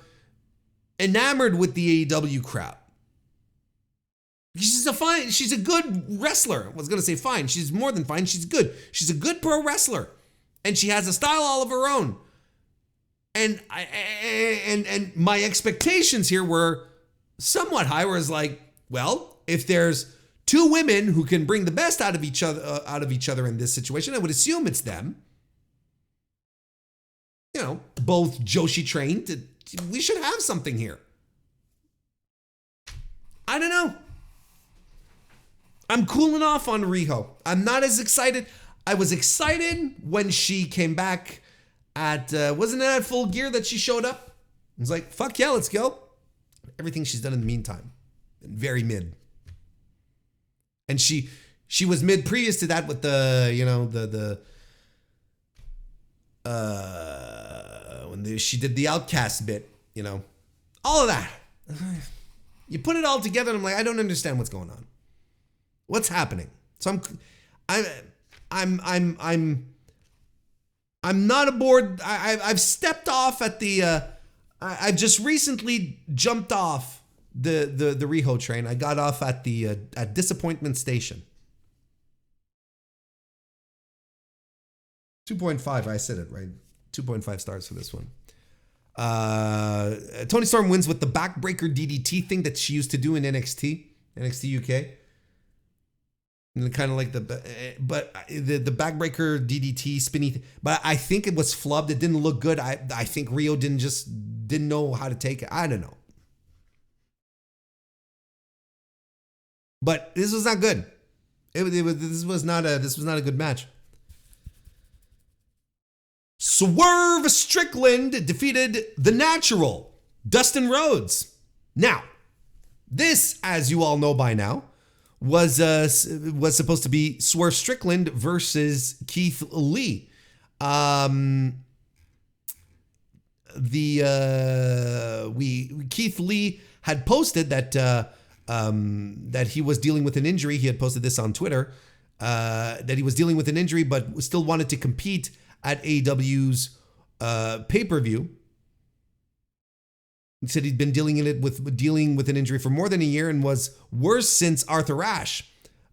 enamored with the AEW crowd. She's a good wrestler. I was going to say fine. She's more than fine. She's good. She's a good pro wrestler. And she has a style all of her own. And my expectations here were somewhat high, where it's like, well, if there's two women who can bring the best out of each other in this situation, I would assume it's them. Both Joshi trained. We should have something here. I don't know. I'm cooling off on Riho. I'm not as excited. I was excited when she came back at, wasn't it at Full Gear that she showed up? I was like, fuck yeah, let's go. Everything she's done in the meantime, very mid. And she was mid previous to that with when she did the Outcast bit, all of that. You put it all together and I'm like, I don't understand what's going on. What's happening? So I'm not aboard. I've stepped off at the I've just recently jumped off the Riho train. I got off at the at Disappointment Station. 2.5, I said it right. 2.5 stars for this one. Toni Storm wins with the backbreaker DDT thing that she used to do in NXT UK. And kind of like the backbreaker DDT spinny, but I think it was flubbed. It didn't look good. I think Rio didn't know how to take it. I don't know. But this was not good. This was not a good match. Swerve Strickland defeated The Natural, Dustin Rhodes. Now, this, as you all know by now, was supposed to be Swerve Strickland versus Keith Lee. Keith Lee had posted that that he was dealing with an injury. He had posted this on Twitter that he was dealing with an injury, but still wanted to compete at AEW's pay-per-view. He said he'd been dealing with an injury for more than a year and was worse since Arthur Ashe.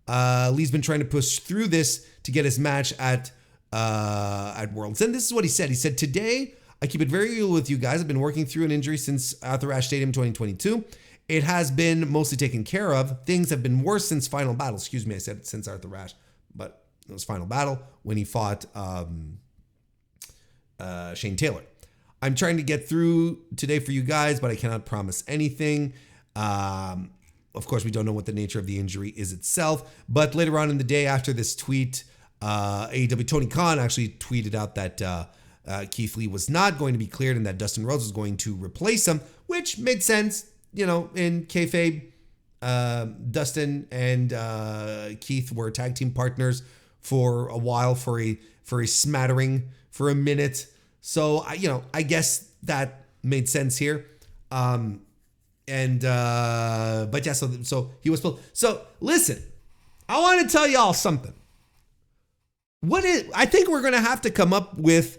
Lee's been trying to push through this to get his match at Worlds. And this is what he said. He said, "Today, I keep it very real with you guys. I've been working through an injury since Arthur Ashe Stadium 2022. It has been mostly taken care of. Things have been worse since Final Battle." Excuse me, I said since Arthur Ashe, but it was Final Battle when he fought Shane Taylor. "I'm trying to get through today for you guys, but I cannot promise anything." Of course, we don't know what the nature of the injury is itself. But later on in the day after this tweet, AEW Tony Khan actually tweeted out that Keith Lee was not going to be cleared and that Dustin Rhodes was going to replace him, which made sense, in kayfabe. Dustin and Keith were tag team partners for a while, for a smattering, for a minute. So, I guess that made sense here. But yeah, so he was supposed. So listen, I want to tell y'all something. I think we're going to have to come up with,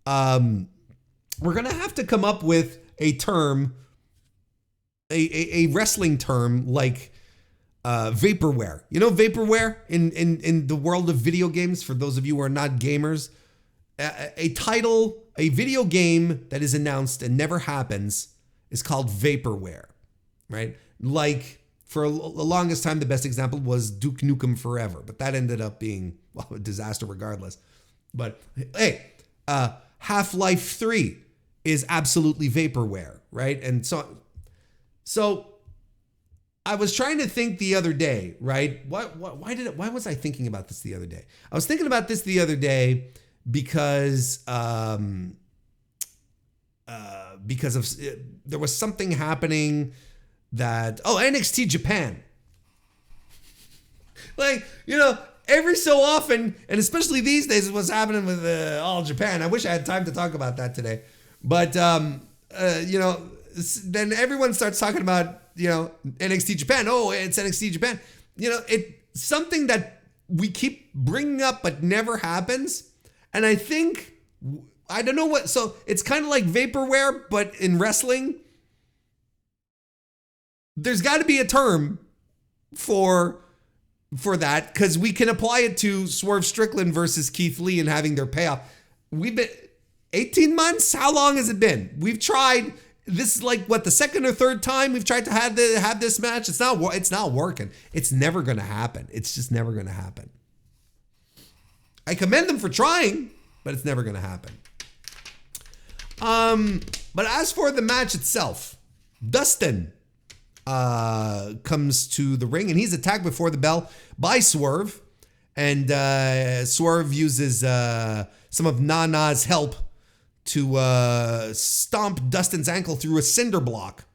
a term, a wrestling term like, vaporware. Vaporware in the world of video games, for those of you who are not gamers. A video game that is announced and never happens is called vaporware, right? Like, for the longest time, the best example was Duke Nukem Forever, but that ended up being, a disaster regardless. But hey, Half-Life 3 is absolutely vaporware, right? And so I was trying to think the other day, right? Why was I thinking about this the other day? I was thinking about this the other day because because of there was something happening that NXT Japan. Like, every so often, and especially these days, is what's happening with All Japan. I wish I had time to talk about that today. But, then everyone starts talking about, NXT Japan. Oh, it's NXT Japan. It's something that we keep bringing up but never happens. And I think, I don't know what, so it's kind of like vaporware, but in wrestling, there's got to be a term for that, because we can apply it to Swerve Strickland versus Keith Lee and having their payoff. We've been 18 months. How long has it been? We've tried. This is like the second or third time we've tried to have this match. It's not working. It's never going to happen. It's just never going to happen. I commend them for trying, but it's never going to happen. But as for the match itself, Dustin comes to the ring, and he's attacked before the bell by Swerve, and Swerve uses some of Nana's help to stomp Dustin's ankle through a cinder block,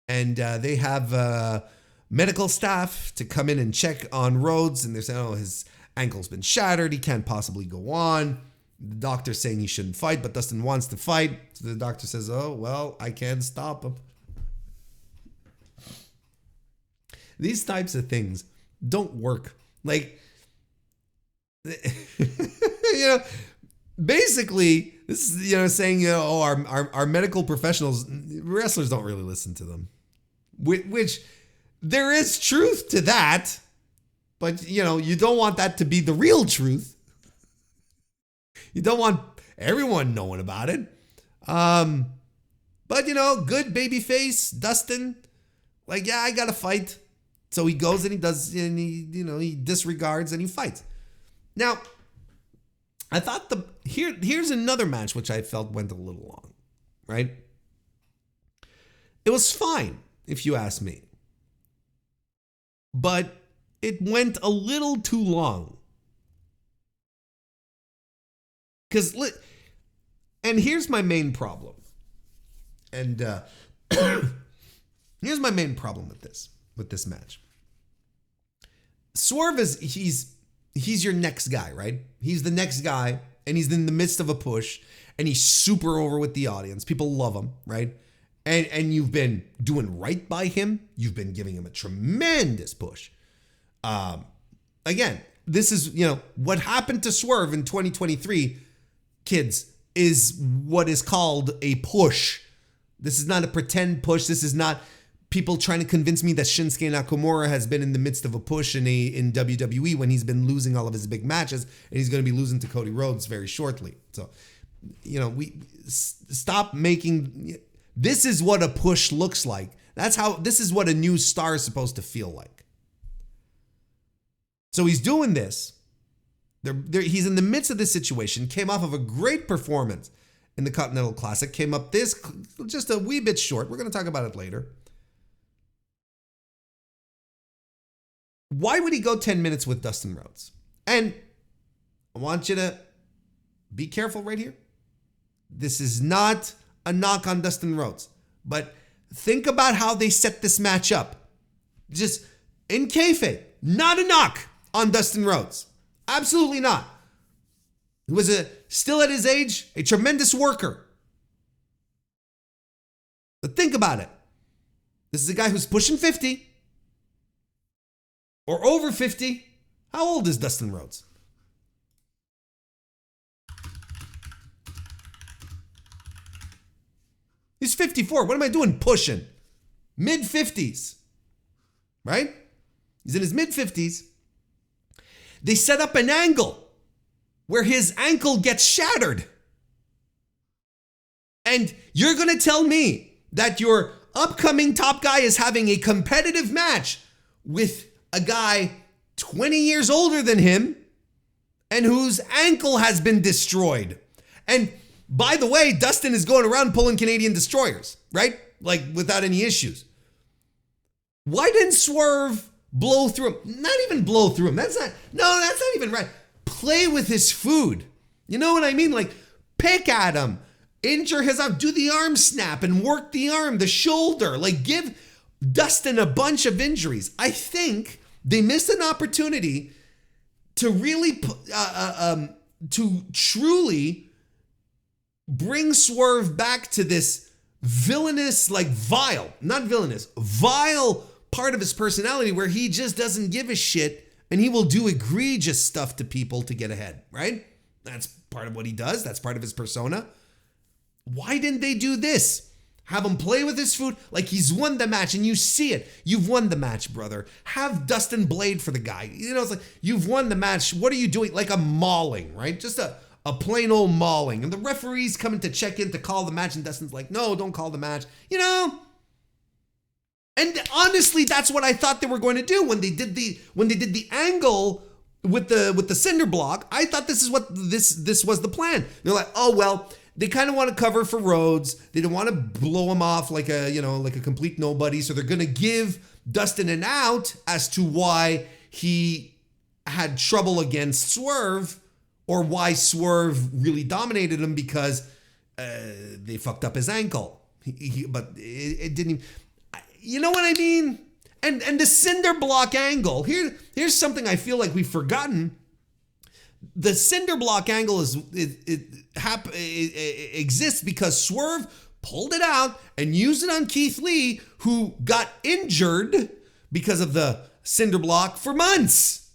and they have medical staff to come in and check on Rhodes, and they're saying, his ankle's been shattered, he can't possibly go on. The doctor's saying he shouldn't fight, but Dustin wants to fight, so the doctor says, I can't stop him. These types of things don't work. Like, basically, this is, saying, our medical professionals, wrestlers don't really listen to them. Which there is truth to that, but, you don't want that to be the real truth. You don't want everyone knowing about it. But, good baby face, Dustin, like, yeah, I gotta fight. So he goes and he does, and he disregards and he fights. Now, I thought here's another match which I felt went a little long, right? It was fine, if you ask me. But it went a little too long. And here's my main problem. And here's my main problem with this match. Swerve he's your next guy, right? He's the next guy, and he's in the midst of a push, and he's super over with the audience. People love him, right? And you've been doing right by him. You've been giving him a tremendous push. Again, this is, what happened to Swerve in 2023, kids, is what is called a push. This is not a pretend push. This is not people trying to convince me that Shinsuke Nakamura has been in the midst of a push in WWE when he's been losing all of his big matches, and he's going to be losing to Cody Rhodes very shortly. So, we stop making. This is what a push looks like. This is what a new star is supposed to feel like. So he's doing this. He's in the midst of this situation, came off of a great performance in the Continental Classic, came up this just a wee bit short. We're going to talk about it later. Why would he go 10 minutes with Dustin Rhodes? And I want you to be careful right here. This is not a knock on Dustin Rhodes, but think about how they set this match up. Just in kayfabe, not a knock on Dustin Rhodes. Absolutely not. He was still at his age, a tremendous worker. But think about it. This is a guy who's pushing 50 or over 50. How old is Dustin Rhodes? He's 54. What am I doing pushing? Mid-50s. Right? He's in his mid-50s. They set up an angle where his ankle gets shattered. And you're going to tell me that your upcoming top guy is having a competitive match with a guy 20 years older than him and whose ankle has been destroyed. And by the way, Dustin is going around pulling Canadian destroyers, right? Like without any issues. Why didn't Swerve blow through him? Not even blow through him. That's not even right. Play with his food. You know what I mean? Like pick at him. injure his arm, do the arm snap and work the arm, the shoulder, like give Dustin a bunch of injuries. I think they missed an opportunity to really, to truly bring Swerve back to this villainous, like vile part of his personality where he just doesn't give a shit and he will do egregious stuff to people to get ahead, right? That's part of what he does. That's part of his persona. Why didn't they do this? Have him play with his food like he's won the match and you see it. You've won the match, brother. Have Dustin blade for the guy. You know, it's like, you've won the match. What are you doing? Like a mauling, right? Just a plain old mauling. And the referee's coming to check in to call the match and Dustin's like, no, don't call the match. You know? And honestly, that's what I thought they were going to do when they did the angle with the cinder block. I thought this was the plan. They're like, oh, well, they kind of want to cover for Rhodes. They don't want to blow him off like a complete nobody. So they're going to give Dustin an out as to why he had trouble against Swerve or why Swerve really dominated him because they fucked up his ankle. But it didn't even, you know what I mean? And the cinder block angle, here's something I feel like we've forgotten. The cinder block angle exists because Swerve pulled it out and used it on Keith Lee, who got injured because of the cinder block for months.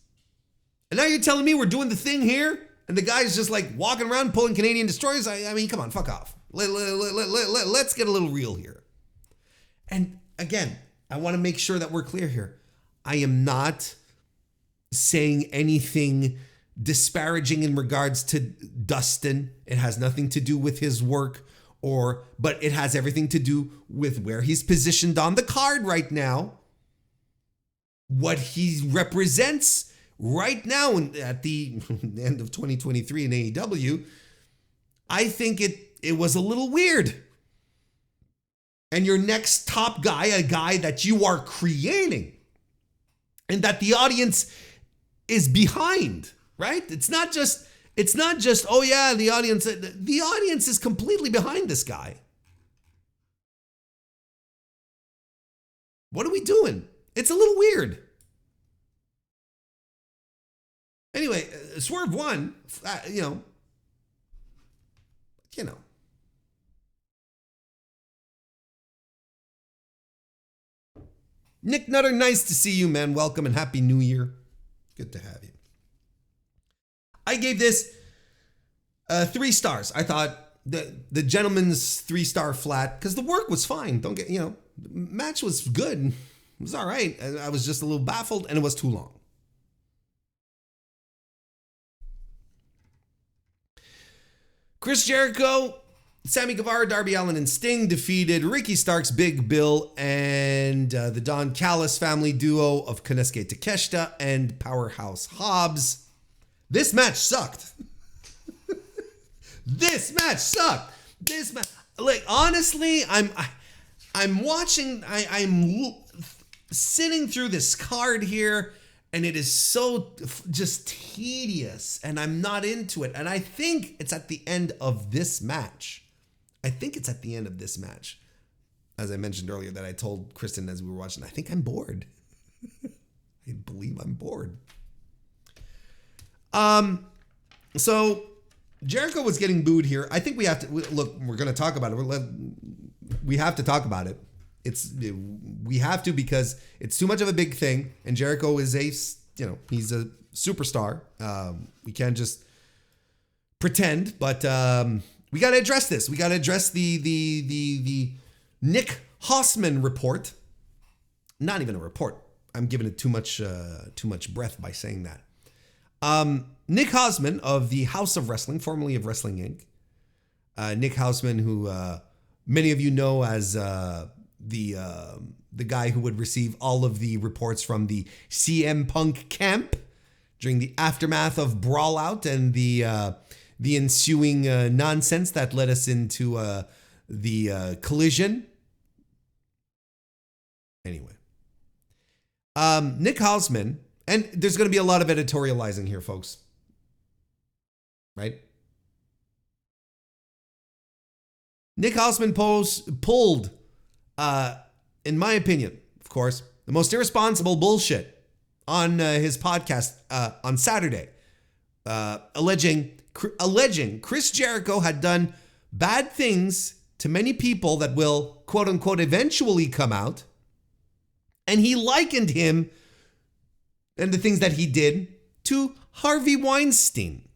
And now you're telling me we're doing the thing here and the guy's just like walking around pulling Canadian destroyers? I mean, come on, fuck off. Let's get a little real here. And again, I want to make sure that we're clear here. I am not saying anything disparaging in regards to Dustin. It has nothing to do with his work but it has everything to do with where he's positioned on the card right now. What he represents right now at the end of 2023 in AEW. I think it was a little weird. And your next top guy, a guy that you are creating and that the audience is behind, right? It's not just, oh yeah, the audience is completely behind this guy. What are we doing? It's a little weird. Anyway, Swerve won, you know. Nick Nutter, nice to see you, man. Welcome and Happy New Year. Good to have you. I gave this 3 stars. I thought the gentleman's 3-star flat, because the work was fine. The match was good. It was all right. I was just a little baffled and it was too long. Chris Jericho, Sammy Guevara, Darby Allin, and Sting defeated Ricky Starks, Big Bill, and the Don Callis family duo of Konosuke Takeshita and Powerhouse Hobbs. This match sucked. This match sucked. Like, honestly, I'm watching, I'm sitting through this card here, and it is so just tedious, and I'm not into it. And I think it's at the end of this match. As I mentioned earlier, that I told Kristen as we were watching, I think I'm bored. I believe I'm bored. So Jericho was getting booed here. I think we have to look. We're going to talk about it. We have to talk about it. We have to, because it's too much of a big thing. And Jericho is he's a superstar. We can't just pretend, but we got to address this. We got to address the Nick Hausman report. Not even a report. I'm giving it too much breath by saying that. Nick Hausman of the House of Wrestling, formerly of Wrestling Inc. Nick Hausman, who many of you know as the guy who would receive all of the reports from the CM Punk camp during the aftermath of Brawl Out and the ensuing nonsense that led us into the Collision. Anyway, Nick Hausman, and there's going to be a lot of editorializing here, folks. Right? Nick Hausman pulled, in my opinion, of course, the most irresponsible bullshit on his podcast on Saturday, alleging Chris Jericho had done bad things to many people that will, quote unquote, eventually come out. And he likened him and the things that he did to Harvey Weinstein.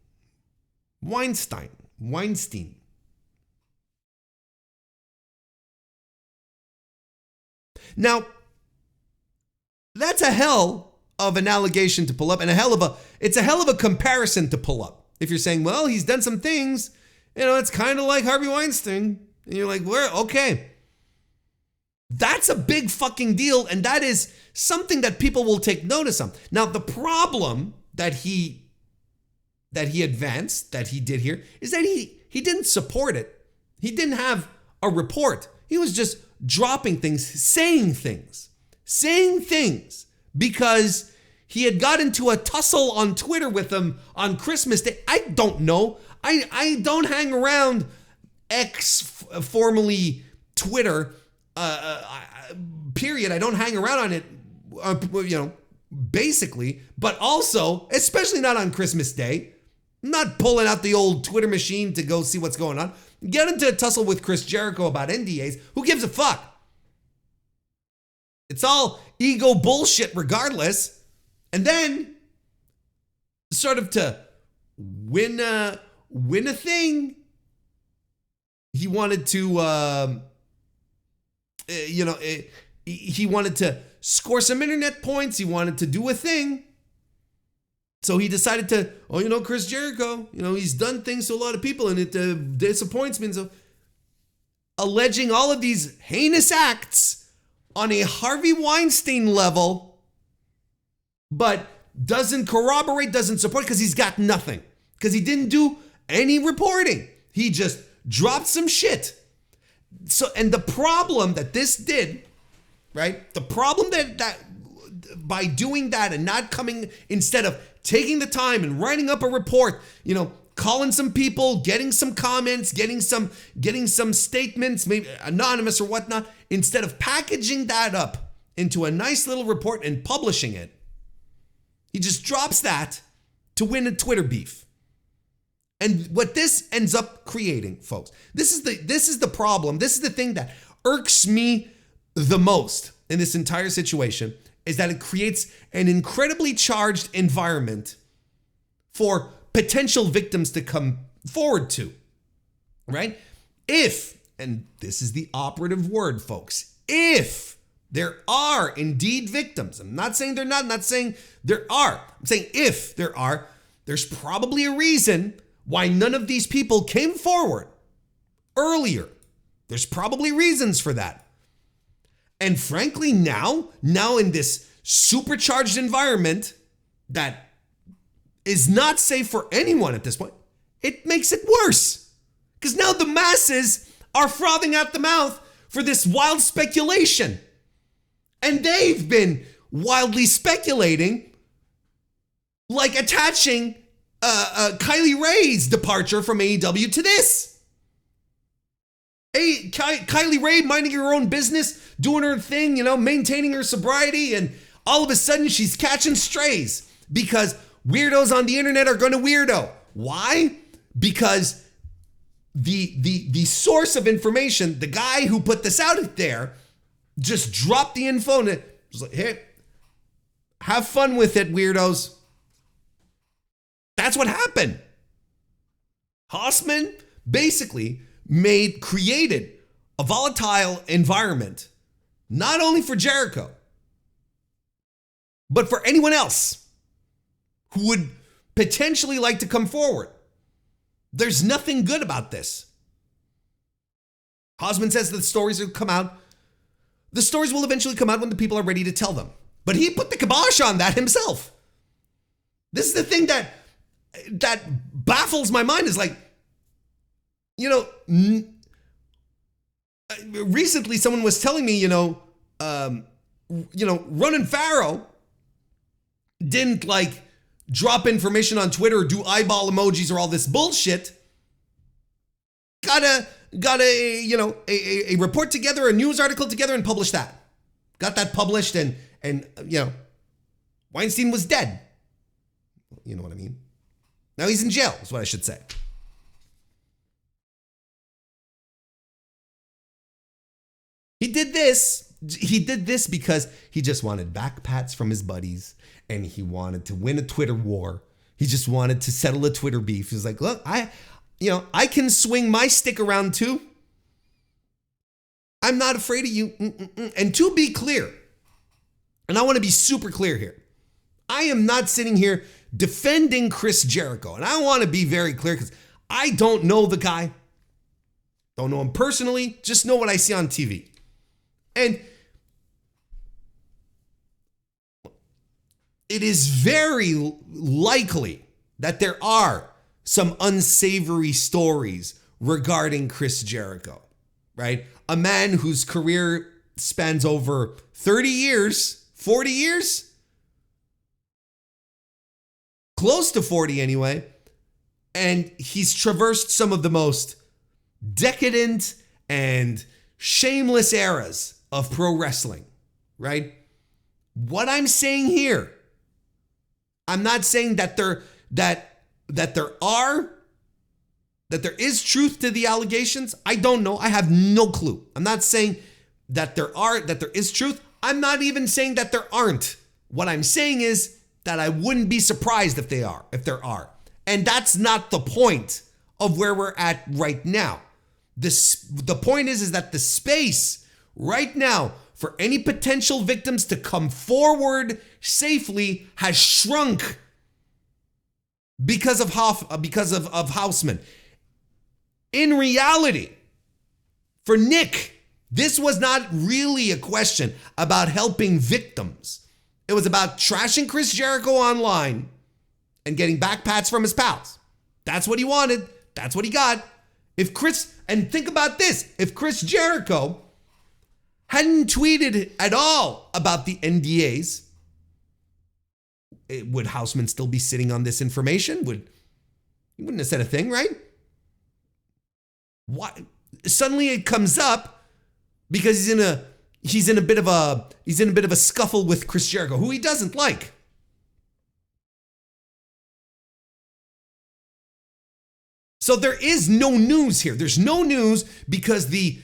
Weinstein. Now, that's a hell of an allegation to pull up, and it's a hell of a comparison to pull up. If you're saying, well, he's done some things, it's kind of like Harvey Weinstein. And you're like, where? Okay. That's a big fucking deal, and that is something that people will take notice of. Now, the problem that he advanced, that he did here, is that he didn't support it. He didn't have a report. He was just dropping things, saying things, because he had got into a tussle on Twitter with him on Christmas Day. I don't know. I don't hang around X, formerly Twitter, period. I don't hang around on it, basically, but also, especially not on Christmas Day. I'm not pulling out the old Twitter machine to go see what's going on. Get into a tussle with Chris Jericho about NDAs. Who gives a fuck? It's all ego bullshit regardless. And then, sort of to win a thing, he wanted to, he wanted to score some internet points. He wanted to do a thing. So he decided to, Chris Jericho, he's done things to a lot of people and it disappoints me. And so, alleging all of these heinous acts on a Harvey Weinstein level, but doesn't corroborate, doesn't support, because he's got nothing. Because he didn't do any reporting. He just dropped some shit. So, and the problem that this did, right? The problem that by doing that and not coming, instead of taking the time and writing up a report, calling some people, getting some comments, getting some statements, maybe anonymous or whatnot, instead of packaging that up into a nice little report and publishing it, he just drops that to win a Twitter beef. And what this ends up creating, folks, this is the problem. This is the thing that irks me the most in this entire situation, is that it creates an incredibly charged environment for potential victims to come forward to, right? If, and this is the operative word, folks, if there are indeed victims, I'm not saying they're not, I'm not saying there are, I'm saying if there are, there's probably a reason why none of these people came forward earlier. There's probably reasons for that. And frankly, now in this supercharged environment that is not safe for anyone at this point, it makes it worse. Because now the masses are frothing at the mouth for this wild speculation. And they've been wildly speculating, like attaching Kylie Ray's departure from AEW to this. Kylie Ray minding her own business, doing her thing, maintaining her sobriety, and all of a sudden she's catching strays because weirdos on the internet are going to weirdo. Why? Because the source of information, the guy who put this out there, just dropped the info and it was like, hey, have fun with it, weirdos. That's what happened. Hausman basically created a volatile environment, not only for Jericho, but for anyone else who would potentially like to come forward. There's nothing good about this. Hausman says that the stories will come out. The stories will eventually come out when the people are ready to tell them. But he put the kibosh on that himself. This is the thing that baffles my mind, is like, recently someone was telling me, Ronan Farrow didn't drop information on Twitter or do eyeball emojis or all this bullshit. Got a report together, a news article together, and published that. Got that published, and Weinstein was dead. You know what I mean? Now he's in jail, is what I should say. He did this because he just wanted back pats from his buddies, and he wanted to win a Twitter war. He just wanted to settle a Twitter beef. He was like, look, I can swing my stick around too. I'm not afraid of you. And to be clear, and I want to be super clear here, I am not sitting here defending Chris Jericho. And I want to be very clear because I don't know the guy. Don't know him personally, just know what I see on TV. And it is very likely that there are some unsavory stories regarding Chris Jericho, right? A man whose career spans over 30 years, 40 years, close to 40 anyway, and he's traversed some of the most decadent and shameless eras of pro wrestling, right? What I'm saying here, I'm not saying that there is truth to the allegations. I don't know. I have no clue. I'm not saying that there is truth. I'm not even saying that there aren't. What I'm saying is that I wouldn't be surprised if there are. And that's not the point of where we're at right now. The point is that the space right now for any potential victims to come forward safely has shrunk because of Houseman. In reality, for Nick, this was not really a question about helping victims. It was about trashing Chris Jericho online and getting back pats from his pals. That's what he wanted. That's what he got. And think about this, if Chris Jericho hadn't tweeted at all about the NDAs, would Houseman still be sitting on this information? He wouldn't have said a thing, right? Why? Suddenly it comes up because he's in a bit of a scuffle with Chris Jericho, who he doesn't like. So there is no news here. There's no news because the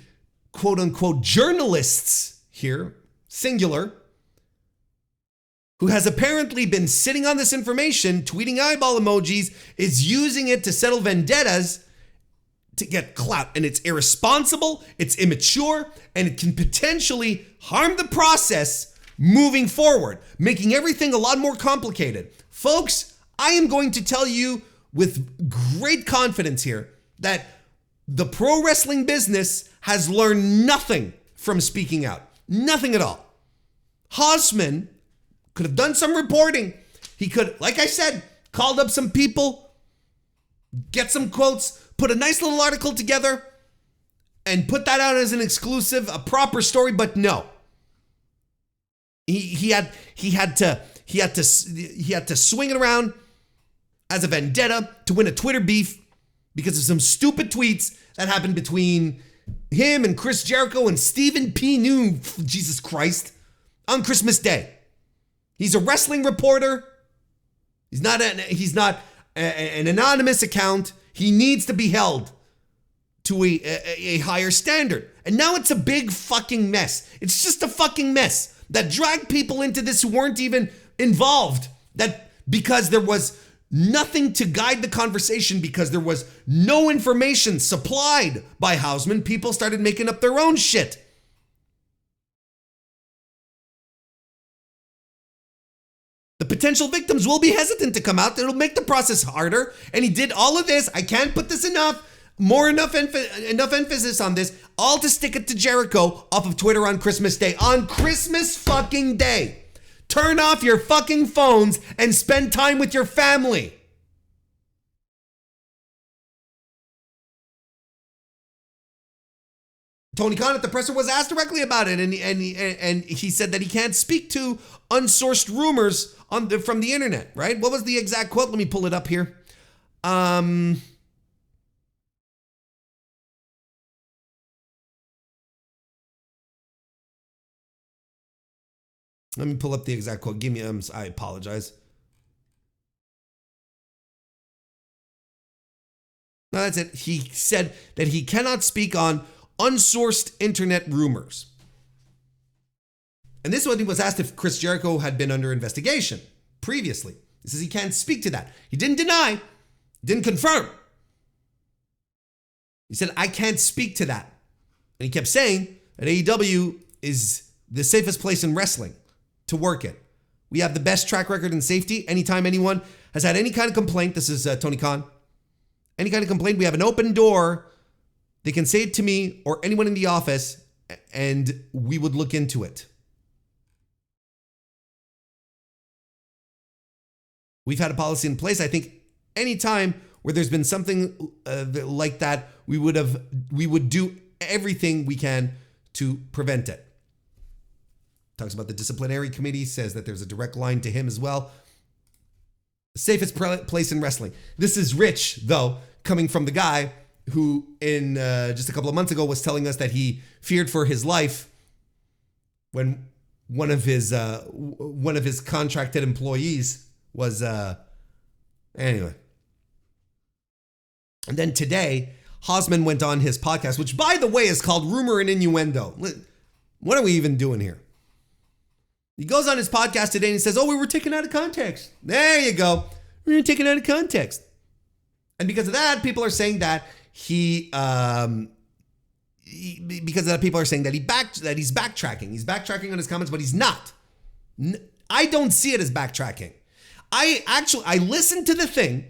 quote unquote journalists here, singular, who has apparently been sitting on this information, tweeting eyeball emojis, is using it to settle vendettas to get clout. And it's irresponsible, it's immature, and it can potentially harm the process moving forward, making everything a lot more complicated. Folks, I am going to tell you with great confidence here that the pro wrestling business has learned nothing from speaking out. Nothing at all. Houseman could have done some reporting. He could, like I said, called up some people, get some quotes, put a nice little article together, and put that out as an exclusive, a proper story, but no. He had to swing it around as a vendetta to win a Twitter beef because of some stupid tweets that happened between him and Chris Jericho and Stephen P. New, Jesus Christ, on Christmas Day. He's a wrestling reporter. He's not an anonymous account. He needs to be held to a higher standard. And now it's a big fucking mess. It's just a fucking mess that dragged people into this who weren't even involved. That because there was nothing to guide the conversation, because there was no information supplied by Houseman, people started making up their own shit. The potential victims will be hesitant to come out. It'll make the process harder. And he did all of this. I can't put this enough emphasis on this, all to stick it to Jericho off of Twitter on Christmas Day. On Christmas fucking Day. Turn off your fucking phones and spend time with your family. Tony Khan at the presser was asked directly about it, and he said that he can't speak to unsourced rumors from the internet, right? What was the exact quote? Let me pull it up here. Let me pull up the exact quote. Give me, I apologize. No, that's it. He said that he cannot speak on unsourced internet rumors. And this is when he was asked if Chris Jericho had been under investigation previously. He says he can't speak to that. He didn't deny, didn't confirm. He said, I can't speak to that. And he kept saying that AEW is the safest place in wrestling to work in. We have the best track record in safety. Anytime anyone has had any kind of complaint, this is Tony Khan, any kind of complaint, we have an open door. They can say it to me or anyone in the office, and we would look into it. We've had a policy in place. I think anytime where there's been something like that, we would do everything we can to prevent it. Talks about the disciplinary committee, says that there's a direct line to him as well. The safest place in wrestling. This is rich, though, coming from the guy who in just a couple of months ago was telling us that he feared for his life when one of his contracted employees was anyway. And then today, Hausman went on his podcast, which by the way is called Rumor and Innuendo. What are we even doing here? He goes on his podcast today and he says, oh, we were taken out of context. There you go. We were taken out of context. And because of that, people are saying that he's backtracking. He's backtracking on his comments, but he's not. I don't see it as backtracking. I listened to the thing,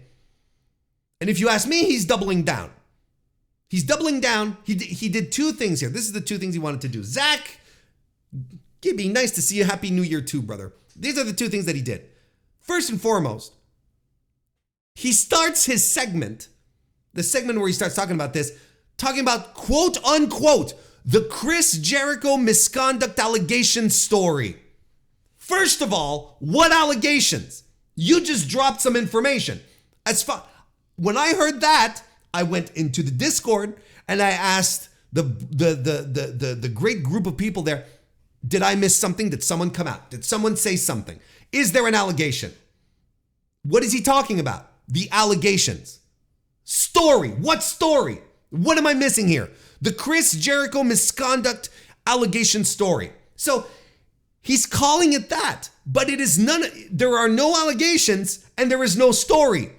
and if you ask me, he's doubling down. He's doubling down. He did two things here. This is the two things he wanted to do. Zach, Gibby, nice to see you. Happy New Year too, brother. These are the two things that he did. First and foremost, he starts his segment, the segment where he starts talking about this, talking about quote unquote, the Chris Jericho misconduct allegation story. First of all, what allegations? You just dropped some information. When I heard that, I went into the Discord and I asked the great group of people there, did I miss something? Did someone come out? Did someone say something? Is there an allegation? What is he talking about? The allegations. Story. What story? What am I missing here? The Chris Jericho misconduct allegation story. So he's calling it that, but it is there are no allegations and there is no story,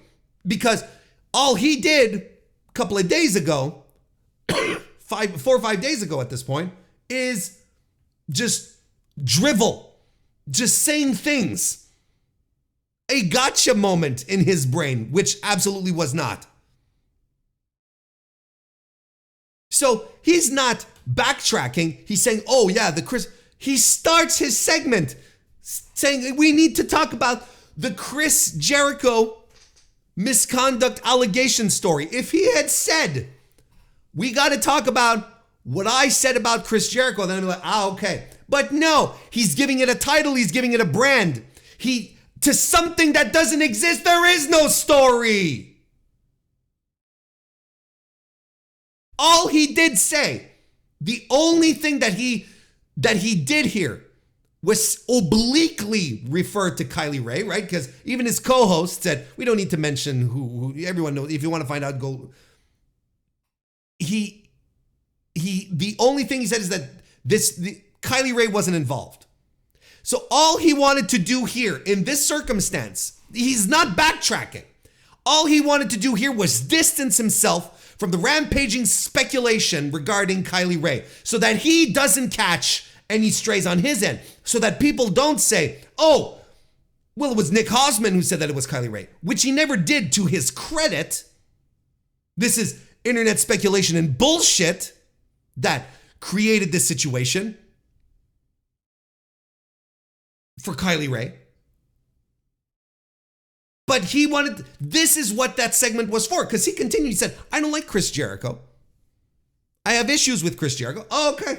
because all he did a couple of days ago, 4 or 5 days ago at this point, is just drivel, just saying things. A gotcha moment in his brain, which absolutely was not. So he's not backtracking. He's saying, oh yeah, he starts his segment saying we need to talk about the Chris Jericho misconduct allegation story. If he had said, we got to talk about what I said about Chris Jericho, then I'd be like, okay. But no, he's giving it a title. He's giving it a brand. To something that doesn't exist, there is no story. All he did say, the only thing that he did here was obliquely refer to Kylie Ray, right? Because even his co-host said, we don't need to mention who everyone knows. If you want to find out, go. The only thing he said is that Kylie Ray wasn't involved. So all he wanted to do here in this circumstance, he's not backtracking. All he wanted to do here was distance himself from the rampaging speculation regarding Kylie Ray so that he doesn't catch any strays on his end, so that people don't say, oh, well, it was Nick Hausman who said that it was Kylie Ray, which he never did to his credit. This is internet speculation and bullshit that created this situation for Kylie Ray. But this is what that segment was for, because he continued, he said, I don't like Chris Jericho. I have issues with Chris Jericho. Oh, okay.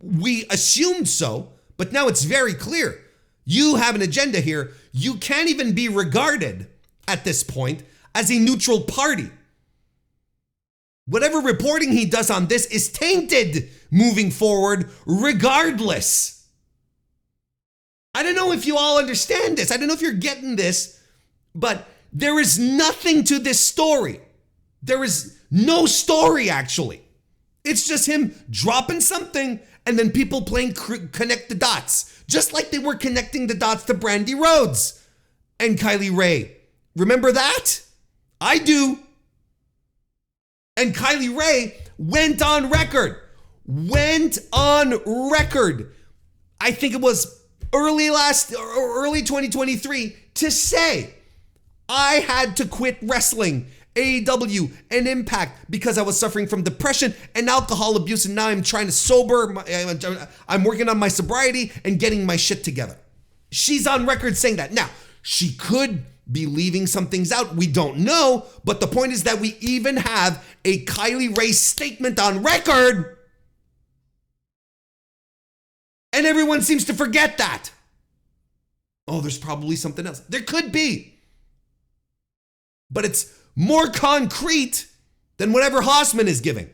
We assumed so, but now it's very clear. You have an agenda here. You can't even be regarded at this point as a neutral party. Whatever reporting he does on this is tainted moving forward regardless. I don't know if you all understand this. I don't know if you're getting this, but there is nothing to this story. There is no story, actually. It's just him dropping something and then people playing connect the dots, just like they were connecting the dots to Brandy Rhodes and Kylie Rae. Remember that? I do. And Kylie Rae went on record. I think it was early 2023 to say, I had to quit wrestling, AEW, and Impact because I was suffering from depression and alcohol abuse, and now I'm trying to sober. I'm working on my sobriety and getting my shit together. She's on record saying that. Now, she could be leaving some things out. We don't know, but the point is that we even have a Kylie Rae statement on record, and everyone seems to forget that. Oh, there's probably something else. There could be. But it's more concrete than whatever Hausman is giving.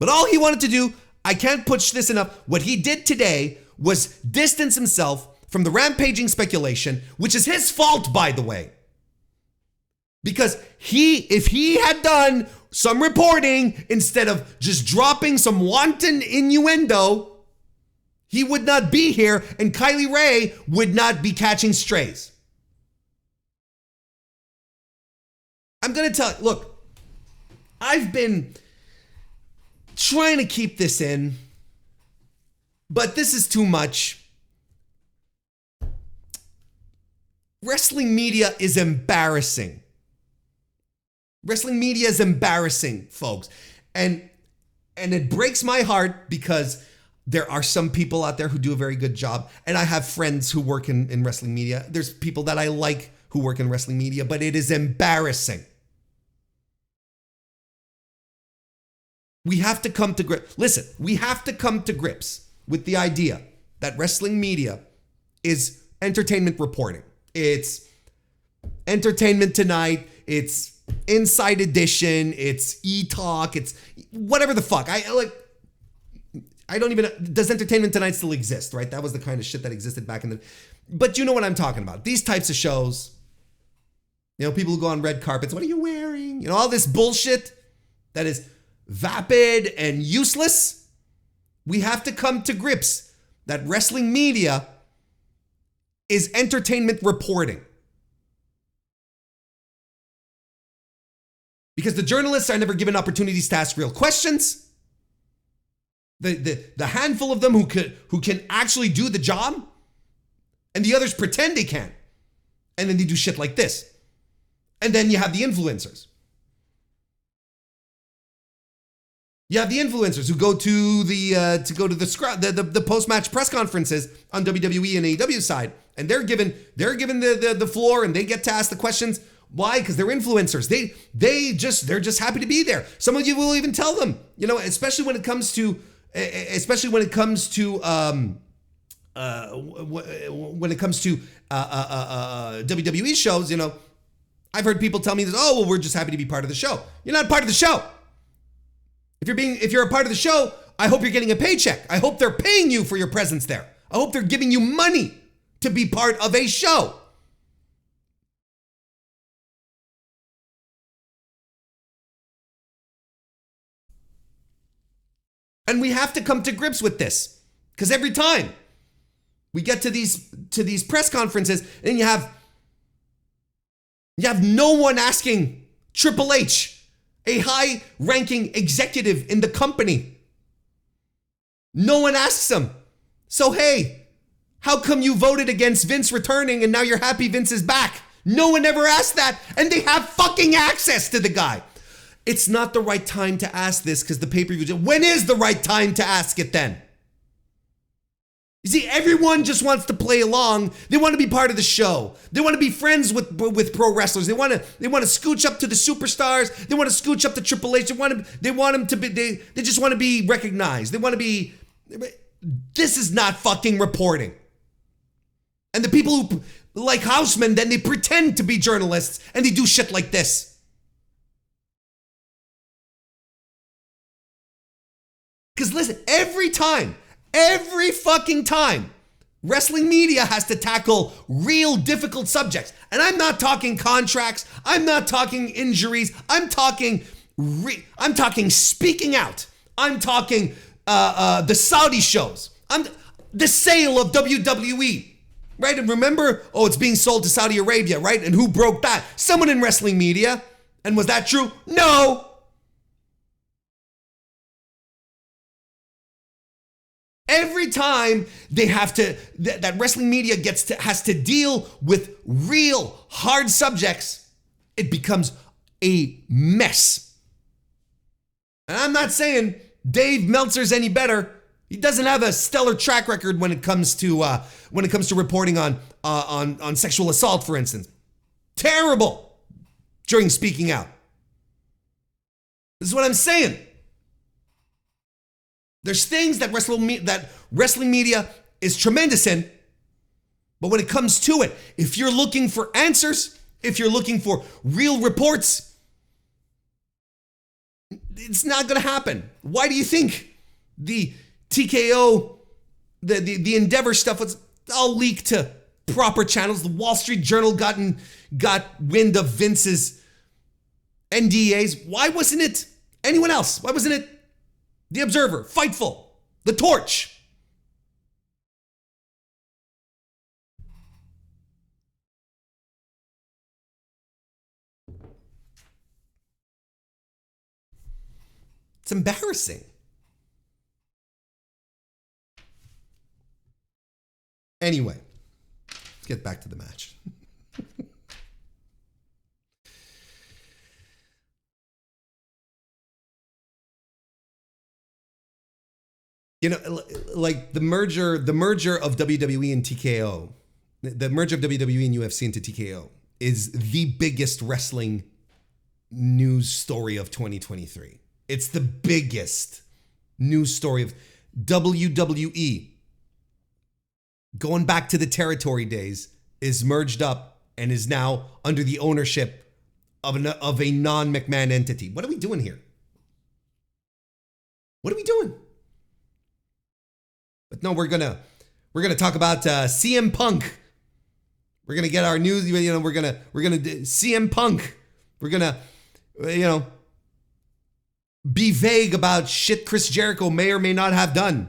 But all he wanted to do, I can't push this enough, what he did today was distance himself from the rampaging speculation, which is his fault, by the way. Because if he had done some reporting instead of just dropping some wanton innuendo, he would not be here and Kylie Rae would not be catching strays. I'm going to tell you, look, I've been trying to keep this in, but this is too much. Wrestling media is embarrassing. Wrestling media is embarrassing, folks. And it breaks my heart because there are some people out there who do a very good job. And I have friends who work in wrestling media. There's people that I like who work in wrestling media, but it is embarrassing. We have to come to grips. Listen, we have to come to grips with the idea that wrestling media is entertainment reporting. It's Entertainment Tonight. It's Inside Edition. It's E-Talk. It's whatever the fuck. Does Entertainment Tonight still exist, right? That was the kind of shit that existed back in the, but you know what I'm talking about. These types of shows, people who go on red carpets, what are you wearing? All this bullshit that is vapid and useless. We have to come to grips that wrestling media is entertainment reporting. Because the journalists are never given opportunities to ask real questions. The handful of them who can actually do the job, and the others pretend they can. And then they do shit like this. And then you have the influencers. You have the influencers who go to the post-match press conferences on WWE and AEW side, and they're given the floor and they get to ask the questions. Why? Because they're influencers. They're just happy to be there. Some of you will even tell them, especially when it comes to WWE shows. I've heard people tell me this. Oh, well, we're just happy to be part of the show. You're not part of the show. If you're a part of the show, I hope you're getting a paycheck. I hope they're paying you for your presence there. I hope they're giving you money to be part of a show. And we have to come to grips with this, because every time we get to these press conferences, and you have no one asking Triple H, a high-ranking executive in the company. No one asks him, so hey, how come you voted against Vince returning and now you're happy Vince is back? No one ever asked that, and they have fucking access to the guy. It's not the right time to ask this because the pay-per-view. When is the right time to ask it then? You see, everyone just wants to play along. They want to be part of the show. They want to be friends with pro wrestlers. They want to scooch up to the superstars. They want to scooch up to Triple H. They want them to be. They just want to be recognized. They want to be. This is not fucking reporting. And the people who like Hausman, then they pretend to be journalists and they do shit like this. Because listen, every fucking time, wrestling media has to tackle real difficult subjects. And I'm not talking contracts. I'm not talking injuries. I'm talking speaking out. I'm talking the Saudi shows. The sale of WWE, right? And remember, it's being sold to Saudi Arabia, right? And who broke that? Someone in wrestling media. And was that true? No. Every time they have to, that wrestling media has to deal with real hard subjects, it becomes a mess. And I'm not saying Dave Meltzer's any better. He doesn't have a stellar track record when it comes to reporting on sexual assault, for instance. Terrible during speaking out. This is what I'm saying. There's things that wrestling media is tremendous in, but when it comes to it, if you're looking for answers, if you're looking for real reports, it's not going to happen. Why do you think the TKO, the Endeavor stuff was all leaked to proper channels? The Wall Street Journal got wind of Vince's NDAs. Why wasn't it anyone else? Why wasn't it The Observer, Fightful, The Torch? It's embarrassing. Anyway, let's get back to the match. You know, like the merger of WWE and TKO, the merger of WWE and UFC into TKO is the biggest wrestling news story of 2023. It's the biggest news story of WWE. Going back to the territory days, is merged up and is now under the ownership of a non-McMahon entity. What are we doing here? What are we doing? But no, we're gonna talk about CM Punk. We're gonna get our news. You know, we're gonna CM Punk. We're gonna, be vague about shit Chris Jericho may or may not have done.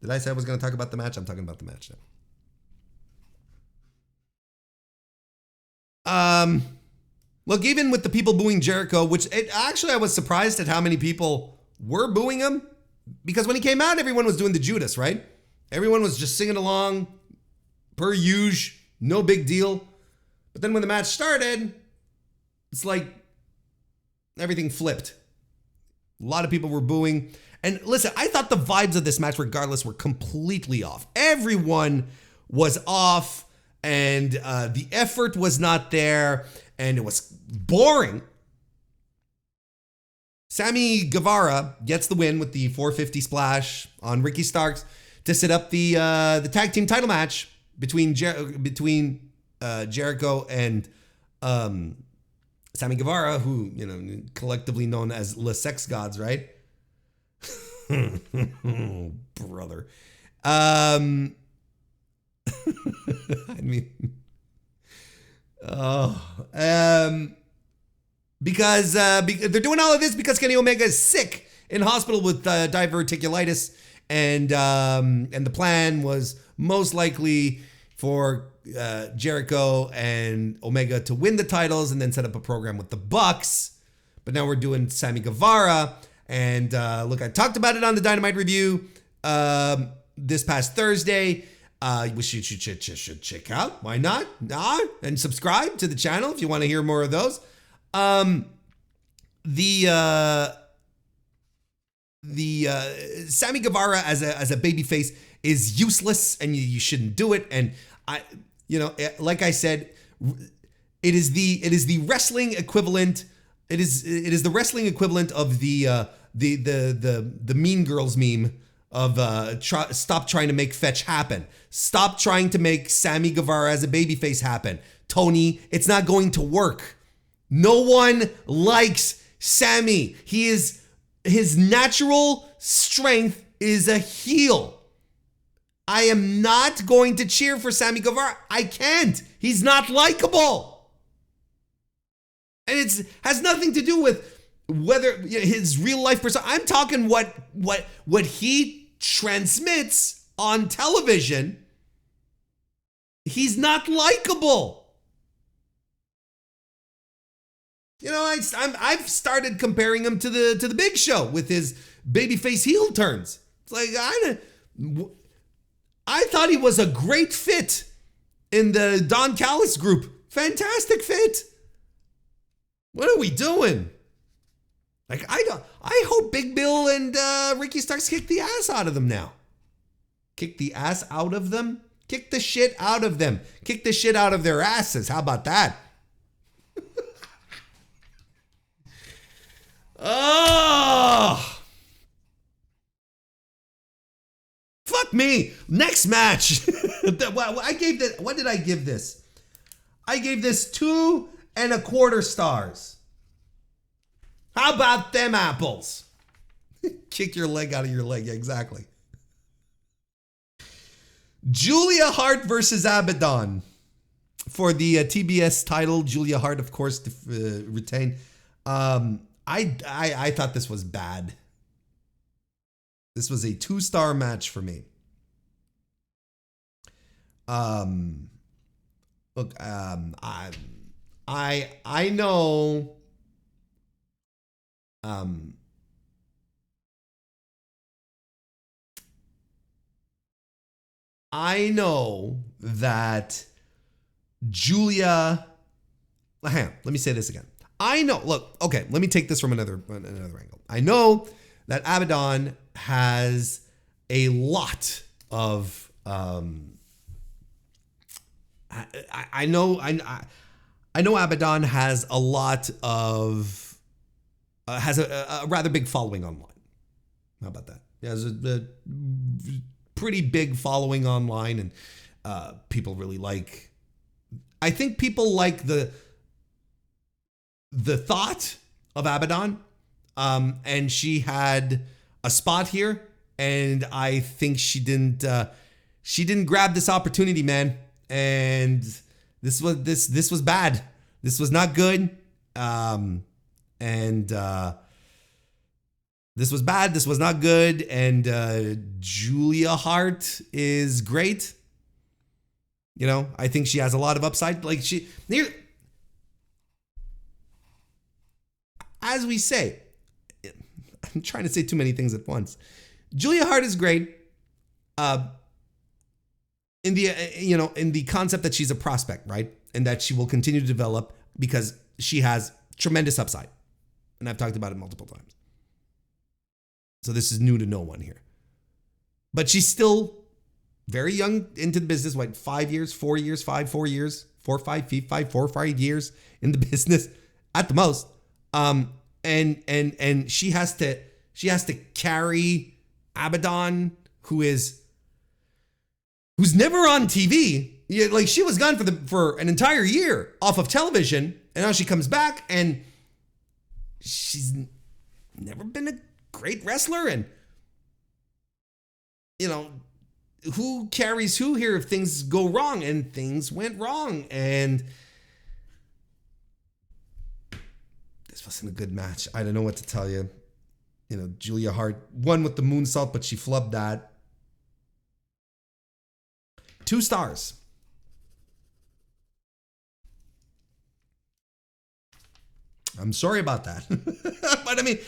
Did I say I was gonna talk about the match? I'm talking about the match now. Look, even with the people booing Jericho, I was surprised at how many people were booing him, because when he came out, everyone was doing the Judas, right? Everyone was just singing along, per usual, no big deal. But then when the match started, it's like everything flipped. A lot of people were booing. And listen, I thought the vibes of this match, regardless, were completely off. Everyone was off, and the effort was not there, and it was boring. Sammy Guevara gets the win with the 450 splash on Ricky Starks to set up the tag team title match between Jericho and Sammy Guevara, who, collectively known as Le Sex Gods, right? Brother. I mean, because they're doing all of this because Kenny Omega is sick in hospital with diverticulitis, and the plan was most likely for Jericho and Omega to win the titles and then set up a program with the Bucks. But now we're doing Sammy Guevara. And look, I talked about it on the Dynamite review this past Thursday. You should check out. Why not? And subscribe to the channel if you want to hear more of those. The Sammy Guevara as a babyface is useless, and you shouldn't do it. And like I said, it is the wrestling equivalent. It is the wrestling equivalent of the Mean Girls meme of stop trying to make fetch happen. Stop trying to make Sammy Guevara as a babyface happen. Tony, it's not going to work. No one likes Sammy. His natural strength is a heel. I am not going to cheer for Sammy Guevara. I can't. He's not likable. And it has nothing to do with whether his real life persona. I'm talking what he transmits on television. He's not likable. You know, I've started comparing him to the Big Show with his babyface heel turns. It's like I thought he was a great fit in the Don Callis group. Fantastic fit. What are we doing? Like I hope Big Bill and Ricky Starks kick the ass out of them now. Kick the ass out of them? Kick the shit out of them. Kick the shit out of their asses. How about that? Oh, fuck me. Next match. I gave this. What did I give this? I gave this 2.25 stars. How about them apples? Kick your leg out of your leg. Yeah, exactly. Julia Hart versus Abaddon for the TBS title. Julia Hart, of course, retained. I thought this was bad. This was a 2-star match for me. Look, I know. I know that Julia. Hang on, let me say this again. I know. Look, okay. Let me take this from another angle. I know that Abaddon has a lot of. I know Abaddon has a lot of. Has a rather big following online. How about that? He has a pretty big following online, and people really like. I think people like the thought of Abaddon, and she had a spot here, and I think she didn't grab this opportunity, man. And this was bad. This was not good. This was bad. This was not good. And Julia Hart is great. You know, I think she has a lot of upside. Like as we say, I'm trying to say too many things at once. Julia Hart is great. In the concept that she's a prospect, right? And that she will continue to develop because she has tremendous upside. And I've talked about it multiple times. So this is new to no one here. But she's still very young into the business. What, 5 years, 4 years, 4 years, 4 or 5 years in the business at the most. And she has to carry Abaddon, who's never on TV. Yeah, like she was gone for an entire year off of television, and now she comes back, and she's never been a great wrestler. And you know, who carries who here if things go wrong? And things went wrong, and this wasn't a good match. I don't know what to tell you. You know, Julia Hart won with the moonsault, but she flubbed that. 2 stars. I'm sorry about that. But I mean,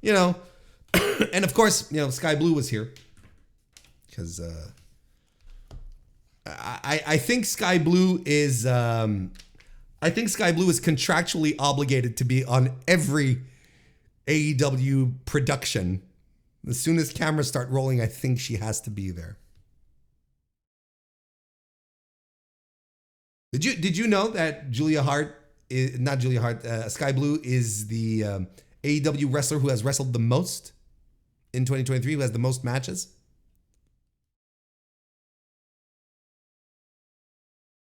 you know, and of course, you know, Sky Blue was here because I think Sky Blue is contractually obligated to be on every AEW production. As soon as cameras start rolling, I think she has to be there. Did you know that Sky Blue is the AEW wrestler who has wrestled the most in 2023, who has the most matches?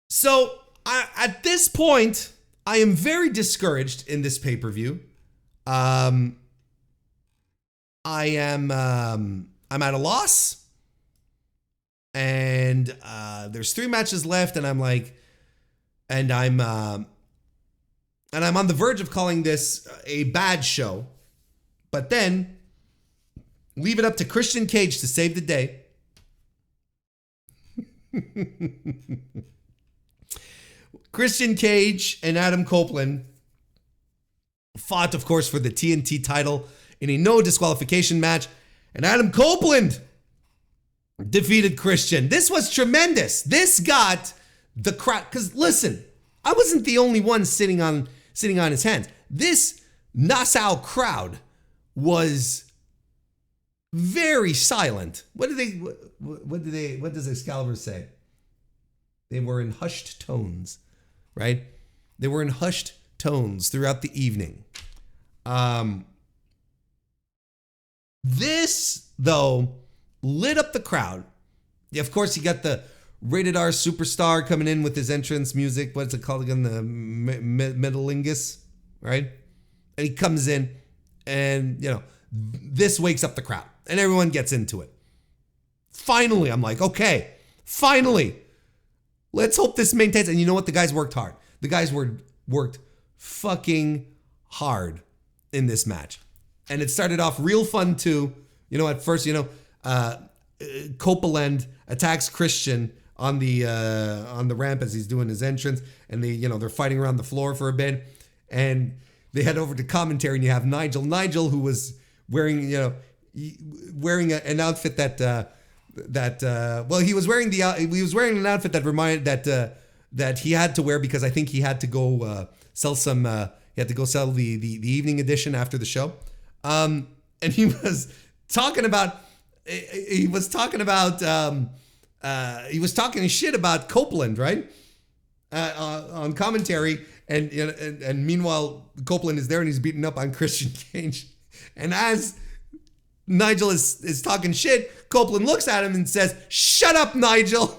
So at this point, I am very discouraged in this pay-per-view. I'm at a loss, and there's 3 matches left, and I'm on the verge of calling this a bad show, but then leave it up to Christian Cage to save the day. Christian Cage and Adam Copeland fought, of course, for the TNT title in a no disqualification match, and Adam Copeland defeated Christian. This was tremendous. This got the crowd, because listen, I wasn't the only one sitting on his hands. This Nassau crowd was very silent. What does Excalibur say? They were in hushed tones, right? They were in hushed tones throughout the evening. This, though, lit up the crowd. Of course, you got the rated R superstar coming in with his entrance music. What's it called again? The Metalingus, right? And he comes in, and, this wakes up the crowd, and everyone gets into it. Finally, I'm like, okay, finally. Let's hope this maintains. And you know what? The guys worked hard. The guys worked fucking hard in this match. And it started off real fun too. At first, Copeland attacks Christian on the ramp as he's doing his entrance, and they're fighting around the floor for a bit, and they head over to commentary, and you have Nigel, who was wearing an outfit he was wearing an outfit that reminded that he had to wear because I think he had to go sell the evening edition after the show. And he was talking shit about Copeland, right? On commentary, and meanwhile Copeland is there and he's beating up on Christian Cage, and as Nigel is talking shit, Copeland looks at him and says, "Shut up, Nigel."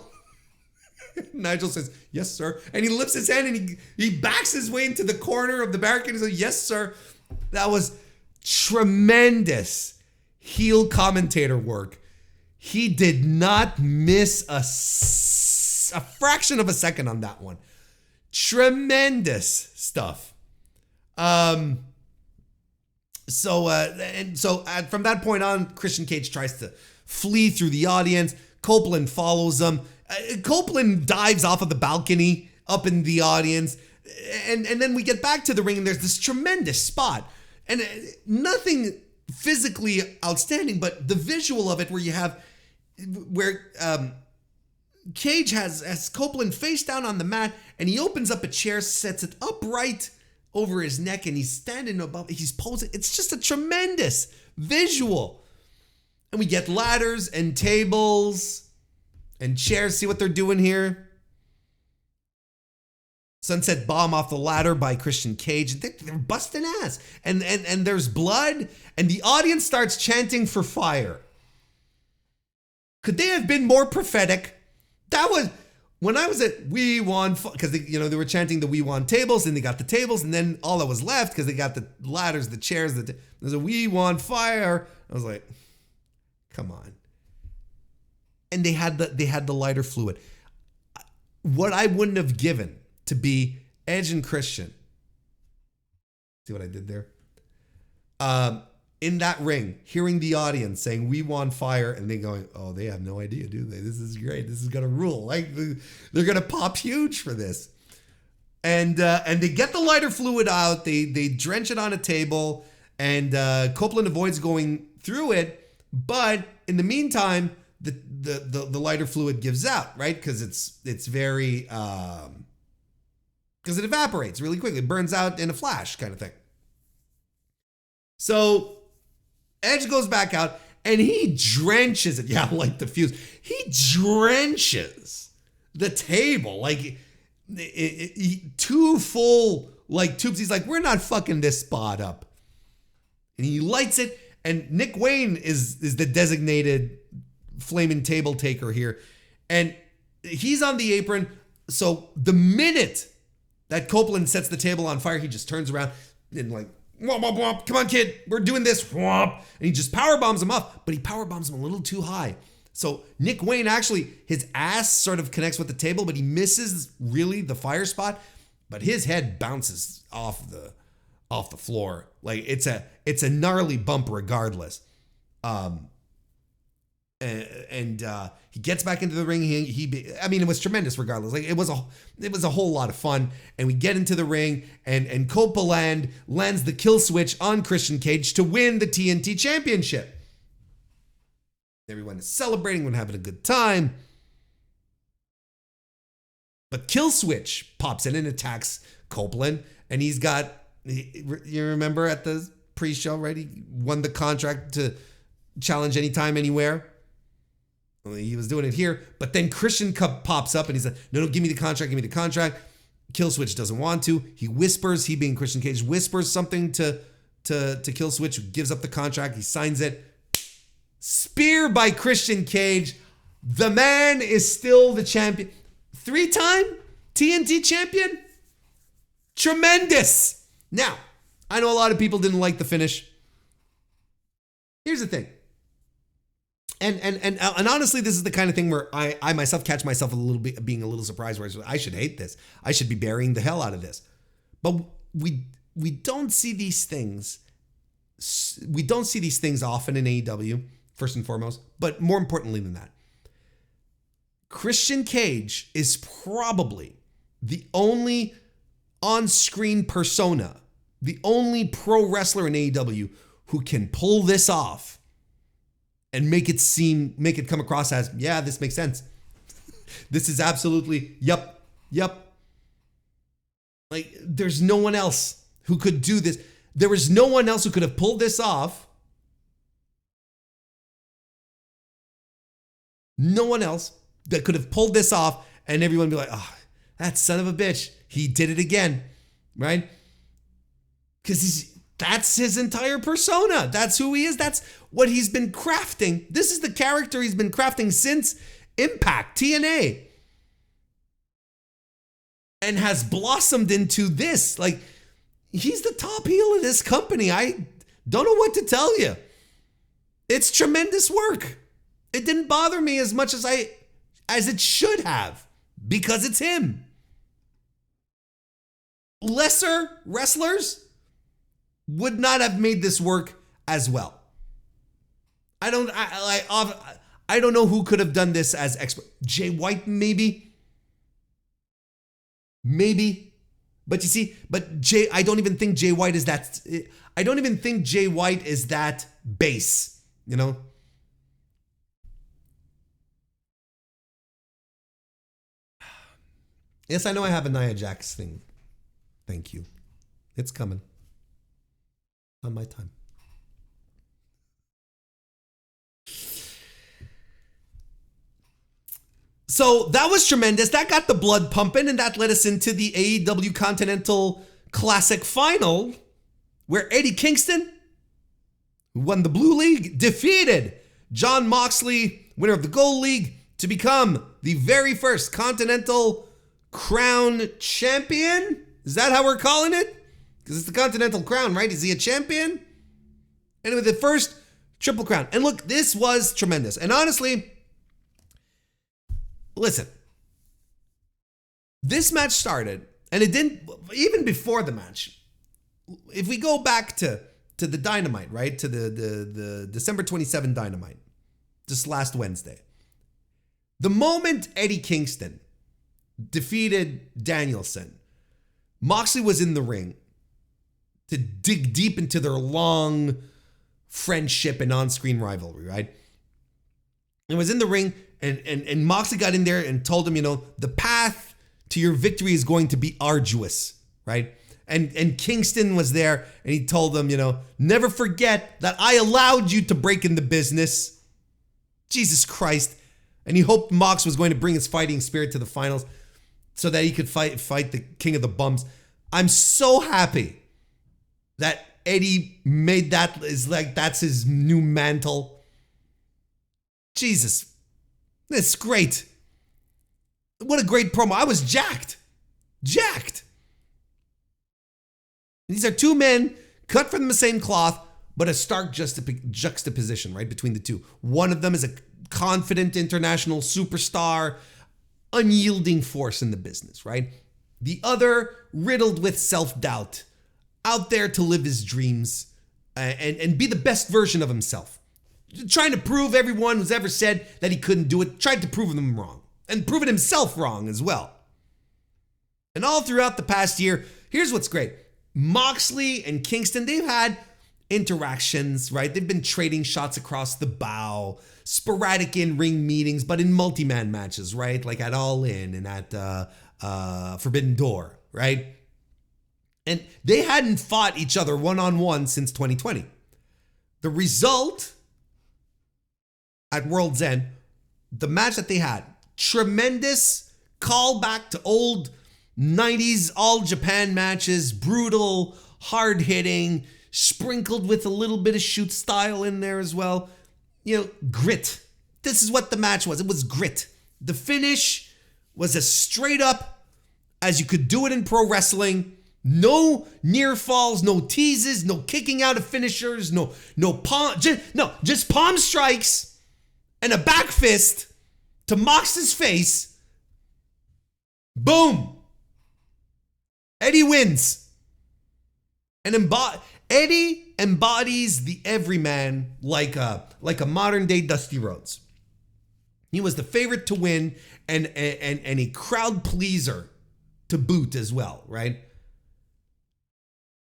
Nigel says, "Yes, sir." And he lifts his hand and he backs his way into the corner of the barricade and says, "Yes, sir." That was tremendous heel commentator work. He did not miss a fraction of a second on that one. Tremendous stuff. So from that point on, Christian Cage tries to flee through the audience. Copeland follows him. Copeland dives off of the balcony up in the audience. And then we get back to the ring and there's this tremendous spot. And nothing physically outstanding, but the visual of it where Cage has Copeland face down on the mat, and he opens up a chair, sets it upright over his neck, and he's standing above, he's posing. It's just a tremendous visual. And we get ladders and tables and chairs. See what they're doing here? Sunset bomb off the ladder by Christian Cage. They're busting ass. And there's blood, and the audience starts chanting for fire. Could they have been more prophetic? That was when I was at We Want, because they were chanting the We Want tables, and they got the tables, and then all that was left, because they got the ladders, the chairs, there's a We Want fire. I was like, come on. And they had the lighter fluid. What I wouldn't have given to be Edge and Christian. See what I did there? In that ring, hearing the audience saying, "We want fire," and they going, "Oh, they have no idea, do they? This is great. This is going to rule. Like, they're going to pop huge for this." And they get the lighter fluid out. They drench it on a table, and Copeland avoids going through it. But in the meantime, the lighter fluid gives out, right? Because it's very because it evaporates really quickly. It burns out in a flash kind of thing. So Edge goes back out and he drenches it. Yeah, like the fuse. He drenches the table. Like two full like tubes. He's like, "We're not fucking this spot up." And he lights it. And Nick Wayne is the designated flaming table taker here. And he's on the apron. So the minute that Copeland sets the table on fire. He just turns around and like, womp, womp, womp. Come on, kid. We're doing this. Womp. And he just power bombs him up, but he power bombs him a little too high. So Nick Wayne actually, his ass sort of connects with the table, but he misses really the fire spot. But his head bounces off the floor. Like it's a gnarly bump regardless. He gets back into the ring. It was tremendous regardless. Like it was a whole lot of fun. And we get into the ring and Copeland lands the kill switch on Christian Cage to win the TNT Championship. Everyone is celebrating, everyone having a good time. But Kill Switch pops in and attacks Copeland. And he's got, you remember at the pre-show, right? He won the contract to challenge anytime, anywhere. Well, he was doing it here. But then Christian pops up and he's like, no, give me the contract. Kill Switch doesn't want to. He whispers, he being Christian Cage, whispers something to Kill Switch, who gives up the contract. He signs it. Spear by Christian Cage. The man is still the champion. 3-time TNT champion. Tremendous. Now, I know a lot of people didn't like the finish. Here's the thing. And honestly, this is the kind of thing where I myself catch myself a little bit being a little surprised where I should hate this. I should be burying the hell out of this. But we don't see these things. We don't see these things often in AEW, first and foremost. But more importantly than that, Christian Cage is probably the only on-screen persona, the only pro wrestler in AEW who can pull this off and make it come across as, yeah, this makes sense. This is absolutely, yep. Like, there's no one else who could do this. There was no one else who could have pulled this off. No one else that could have pulled this off and everyone be like, oh, that son of a bitch, he did it again, right? Because that's his entire persona. That's who he is. That's what he's been crafting. This is the character he's been crafting since Impact, TNA. And has blossomed into this. Like, he's the top heel of this company. I don't know what to tell you. It's tremendous work. It didn't bother me as much as it should have, because it's him. Lesser wrestlers would not have made this work as well. I don't know who could have done this as expert. Jay White, maybe. But you see, I don't even think Jay White is that. I don't even think Jay White is that base, you know? Yes, I know I have a Nia Jax thing. Thank you. It's coming. On my time. So that was tremendous. That got the blood pumping, and that led us into the AEW Continental Classic Final, where Eddie Kingston, who won the Blue League, defeated Jon Moxley, winner of the Gold League, to become the very first Continental Crown Champion. Is that how we're calling it? Because it's the Continental Crown, right? Is he a champion? Anyway, the first Triple Crown. And look, this was tremendous. And honestly, listen, this match started, and it didn't, even before the match, if we go back to the Dynamite, right? To the December 27 Dynamite, just last Wednesday. The moment Eddie Kingston defeated Danielson, Moxley was in the ring to dig deep into their long friendship and on-screen rivalry, right? It was in the ring, and Moxley got in there and told him, you know, the path to your victory is going to be arduous, right? And Kingston was there, and he told them, you know, never forget that I allowed you to break in the business. Jesus Christ. And he hoped Mox was going to bring his fighting spirit to the finals so that he could fight the king of the bums. I'm so happy that Eddie made that's his new mantle. Jesus. That's great. What a great promo. I was jacked. These are two men cut from the same cloth, but a stark juxtaposition, right, between the two. One of them is a confident international superstar, unyielding force in the business, right? The other riddled with self-doubt, out there to live his dreams and be the best version of himself. Trying to prove everyone who's ever said that he couldn't do it, tried to prove them wrong and proven himself wrong as well. And all throughout the past year, here's what's great. Moxley and Kingston, they've had interactions, right? They've been trading shots across the bow, sporadic in-ring meetings, but in multi-man matches, right? Like at All In and at Forbidden Door, right? And they hadn't fought each other one-on-one since 2020. The result at World's End, the match that they had, tremendous callback to old 90s All Japan matches, brutal, hard-hitting, sprinkled with a little bit of shoot style in there as well. You know, grit. This is what the match was. It was grit. The finish was as straight up as you could do it in pro wrestling. No near falls, no teases, no kicking out of finishers, just palm strikes and a back fist to Mox's face. Boom. Eddie wins. And Eddie embodies the everyman like a modern day Dusty Rhodes. He was the favorite to win and a crowd pleaser to boot as well, right?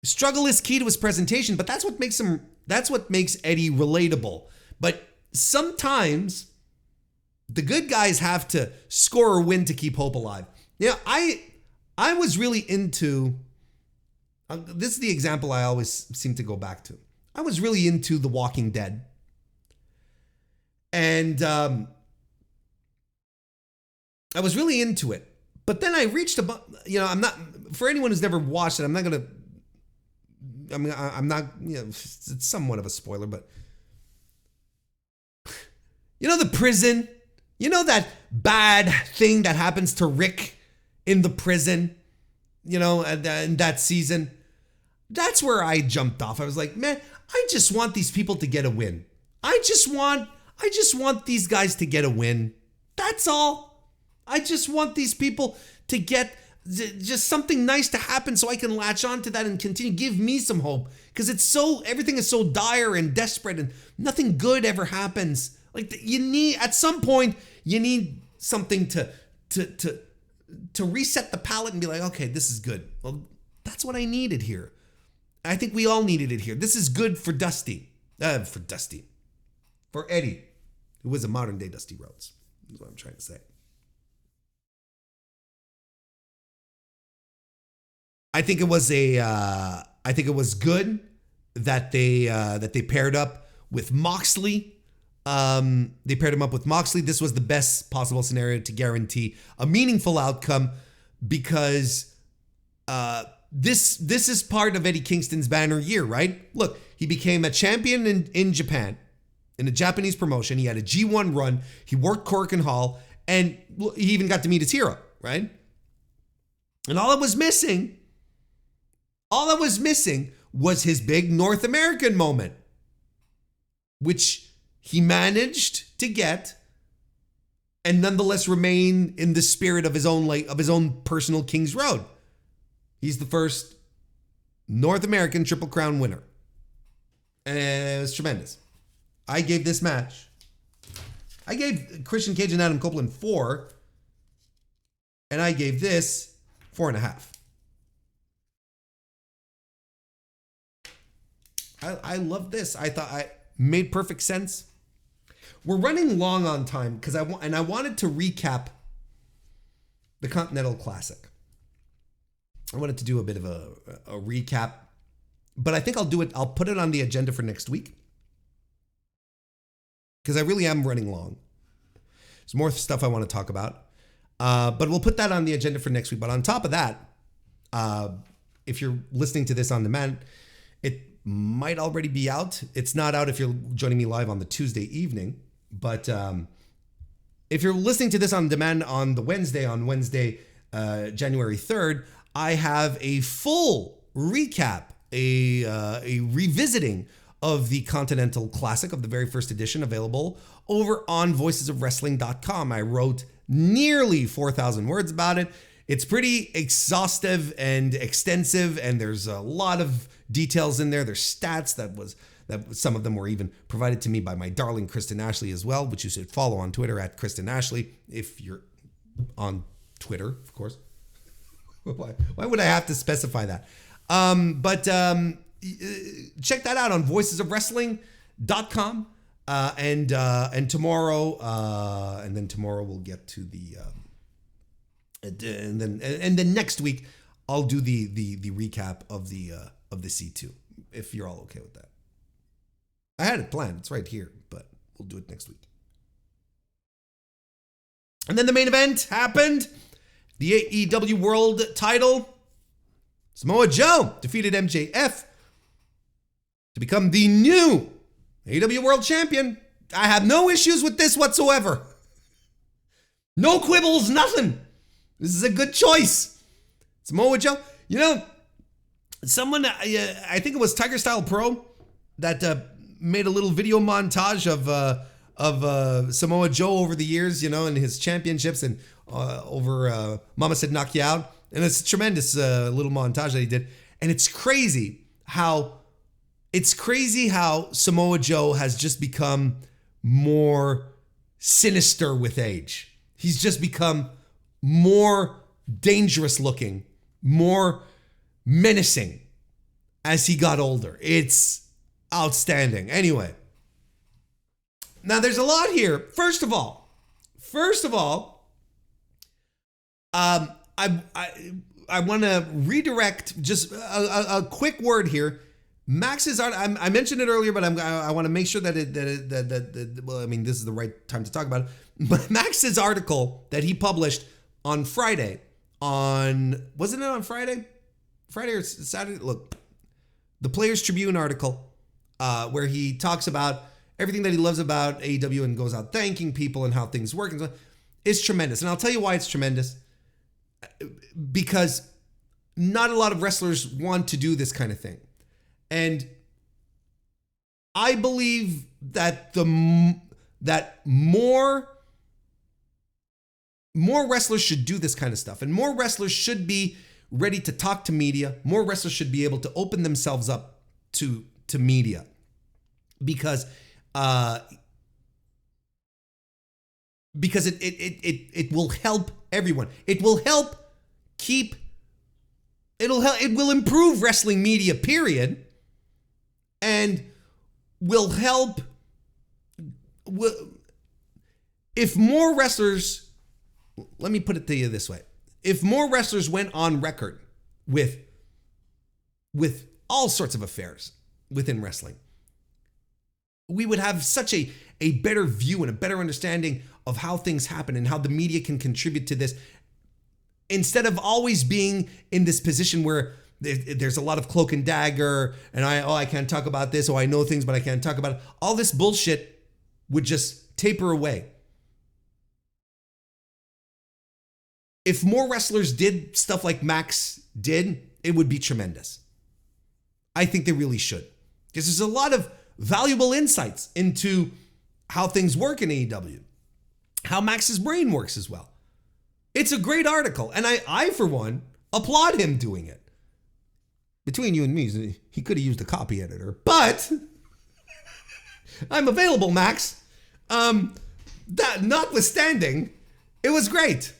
Struggle is key to his presentation, but that's what makes Eddie relatable. But sometimes the good guys have to score or win to keep hope alive. Yeah, I was really into, this is the example I always seem to go back to. I was really into The Walking Dead. And I was really into it. But then I reached I'm not, for anyone who's never watched it, I'm not, it's somewhat of a spoiler, but you know the prison? You know that bad thing that happens to Rick in the prison, you know, in that season? That's where I jumped off. I was like, man, I just want these people to get a win. I just want these guys to get a win. That's all. I just want these people to get just something nice to happen so I can latch on to that and continue. Give me some hope, because everything is so dire and desperate and nothing good ever happens. Like at some point you need something to reset the palate and be like, okay, this is good. Well, that's what I needed here. I think we all needed it here. This is good for for Eddie, who was a modern day Dusty Rhodes. Is what I'm trying to say. I think it was good that they paired up with Moxley. They paired him up with Moxley. This was the best possible scenario to guarantee a meaningful outcome, because this is part of Eddie Kingston's banner year, right? Look, he became a champion in Japan, in a Japanese promotion. He had a G1 run. He worked Cork and Hall, and he even got to meet his hero, right? And all that was missing was his big North American moment, which he managed to get, and nonetheless remain in the spirit of his own personal King's Road. He's the first North American Triple Crown winner. And it was tremendous. I gave this match, I gave Christian Cage and Adam Copeland 4, and I gave this 4.5. I love this. I thought I made perfect sense. We're running long on time because I wanted to recap the Continental Classic. I wanted to do a bit of a recap, but I think I'll do it. I'll put it on the agenda for next week, because I really am running long. There's more stuff I want to talk about, but we'll put that on the agenda for next week. But on top of that, if you're listening to this on demand, it might already be out. It's not out if you're joining me live on the Tuesday evening, but if you're listening to this on demand on Wednesday, January 3rd, I have a full recap, a revisiting of the Continental Classic of the very first edition, available over on voicesofwrestling.com. I wrote nearly 4,000 words about it. It's pretty exhaustive and extensive, and there's a lot of details in there. There's stats that some of them were even provided to me by my darling Kristen Ashley as well, which you should follow on Twitter at Kristen Ashley, if you're on Twitter, of course. Why would I have to specify that? But check that out on voicesofwrestling.com. And tomorrow, and then tomorrow we'll get to the, and then next week I'll do the recap of the C2, if you're all okay with that. I had it planned. It's right here, but we'll do it next week. And then the main event happened. The AEW World Title. Samoa Joe defeated MJF to become the new AEW World Champion. I have no issues with this whatsoever. No quibbles, nothing. This is a good choice. Samoa Joe. You know, someone, I think it was Tiger Style Pro, that made a little video montage of Samoa Joe over the years, you know, and his championships, and over Mama Said Knock You Out. And it's a tremendous little montage that he did. And it's crazy how Samoa Joe has just become more sinister with age. He's just become more dangerous looking, more menacing as he got older. It's outstanding. Anyway, now there's a lot here. First of all, I want to redirect just a quick word here. Max's art. I mentioned it earlier, but I want to make sure that well, I mean, this is the right time to talk about it. But Max's article that he published on Friday, wasn't it on Friday? Friday or Saturday? Look, the Players Tribune article, where he talks about everything that he loves about AEW and goes out thanking people and how things work and so on, is tremendous. And I'll tell you why it's tremendous. Because not a lot of wrestlers want to do this kind of thing. And I believe that more wrestlers should do this kind of stuff, and more wrestlers should be ready to talk to media. More wrestlers should be able to open themselves up to media, because it will help everyone. It will improve wrestling media, period. And will help if more wrestlers, let me put it to you this way. If more wrestlers went on record with all sorts of affairs within wrestling, we would have such a better view and a better understanding of how things happen and how the media can contribute to this, instead of always being in this position where there's a lot of cloak and dagger, and I can't talk about this, I know things, but I can't talk about it. All this bullshit would just taper away. If more wrestlers did stuff like Max did, it would be tremendous. I think they really should. Because there's a lot of valuable insights into how things work in AEW, how Max's brain works as well. It's a great article, and I for one, applaud him doing it. Between you and me, he could have used a copy editor, but I'm available, Max. That notwithstanding, it was great.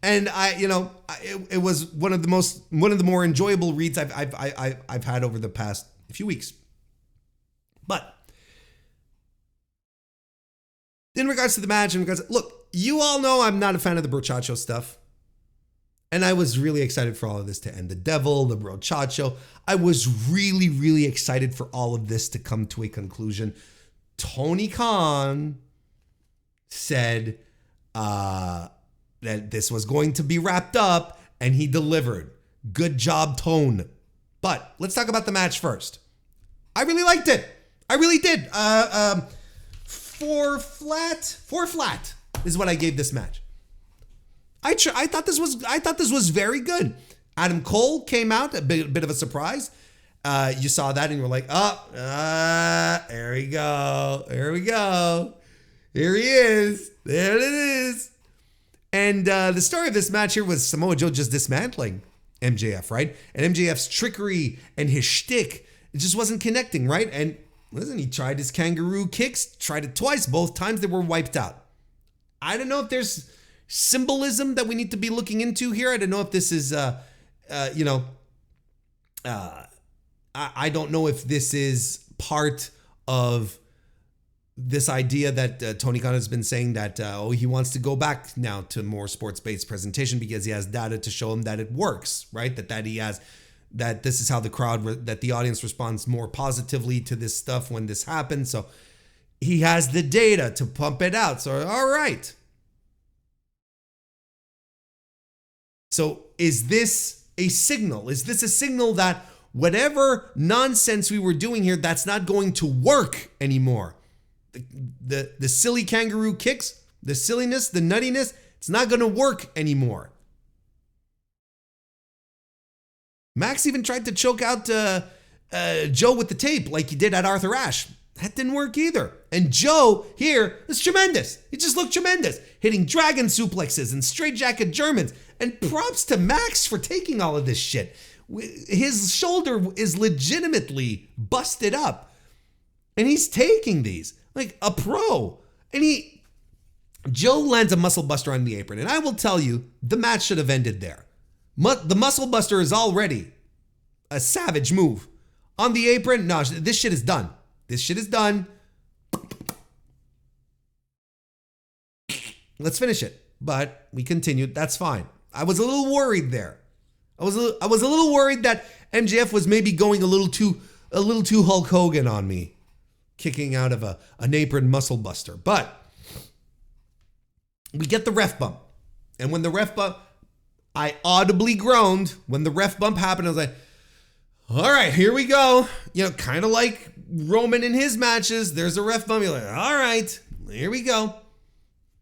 And it was one of the more enjoyable reads I've had over the past few weeks. But in regards to the match, look, you all know I'm not a fan of the brochacho stuff. And I was really excited for all of this to end. The devil, the brochacho. I was really, really excited for all of this to come to a conclusion. Tony Khan said that this was going to be wrapped up, and he delivered. Good job, Tone. But let's talk about the match first. I really liked it. I really did. 4 flat is what I gave this match. I thought this was very good. Adam Cole came out, a bit of a surprise. You saw that and you were like, there we go. There we go. Here he is. There it is. And the story of this match here was Samoa Joe just dismantling MJF, right? And MJF's trickery and his shtick, it just wasn't connecting, right? And listen, he tried his kangaroo kicks, tried it twice. Both times they were wiped out. I don't know if there's symbolism that we need to be looking into here. I don't know if this is, I don't know if this is part of this idea that Tony Khan has been saying that, he wants to go back now to more sports-based presentation because he has data to show him that it works, right? That this is how that the audience responds more positively to this stuff when this happens. So he has the data to pump it out. So, all right. So is this a signal? Is this a signal that whatever nonsense we were doing here, that's not going to work anymore? The silly kangaroo kicks, the silliness, the nuttiness, it's not going to work anymore. Max even tried to choke out Joe with the tape like he did at Arthur Ashe. That didn't work either. And Joe here is tremendous. He just looked tremendous, hitting dragon suplexes and straightjacket Germans. And props to Max for taking all of this shit. His shoulder is legitimately busted up. And he's taking these like a pro. And Joe lands a muscle buster on the apron. And I will tell you, the match should have ended there. The muscle buster is already a savage move. On the apron, no, this shit is done. This shit is done. Let's finish it. But we continued. That's fine. I was a little worried there. I was a little worried that MJF was maybe going a little too Hulk Hogan on me, kicking out of an apron muscle buster. But we get the ref bump. And when the ref bump, I audibly groaned. When the ref bump happened, I was like, all right, here we go. You know, kind of like Roman in his matches. There's a ref bump. You're like, all right, here we go.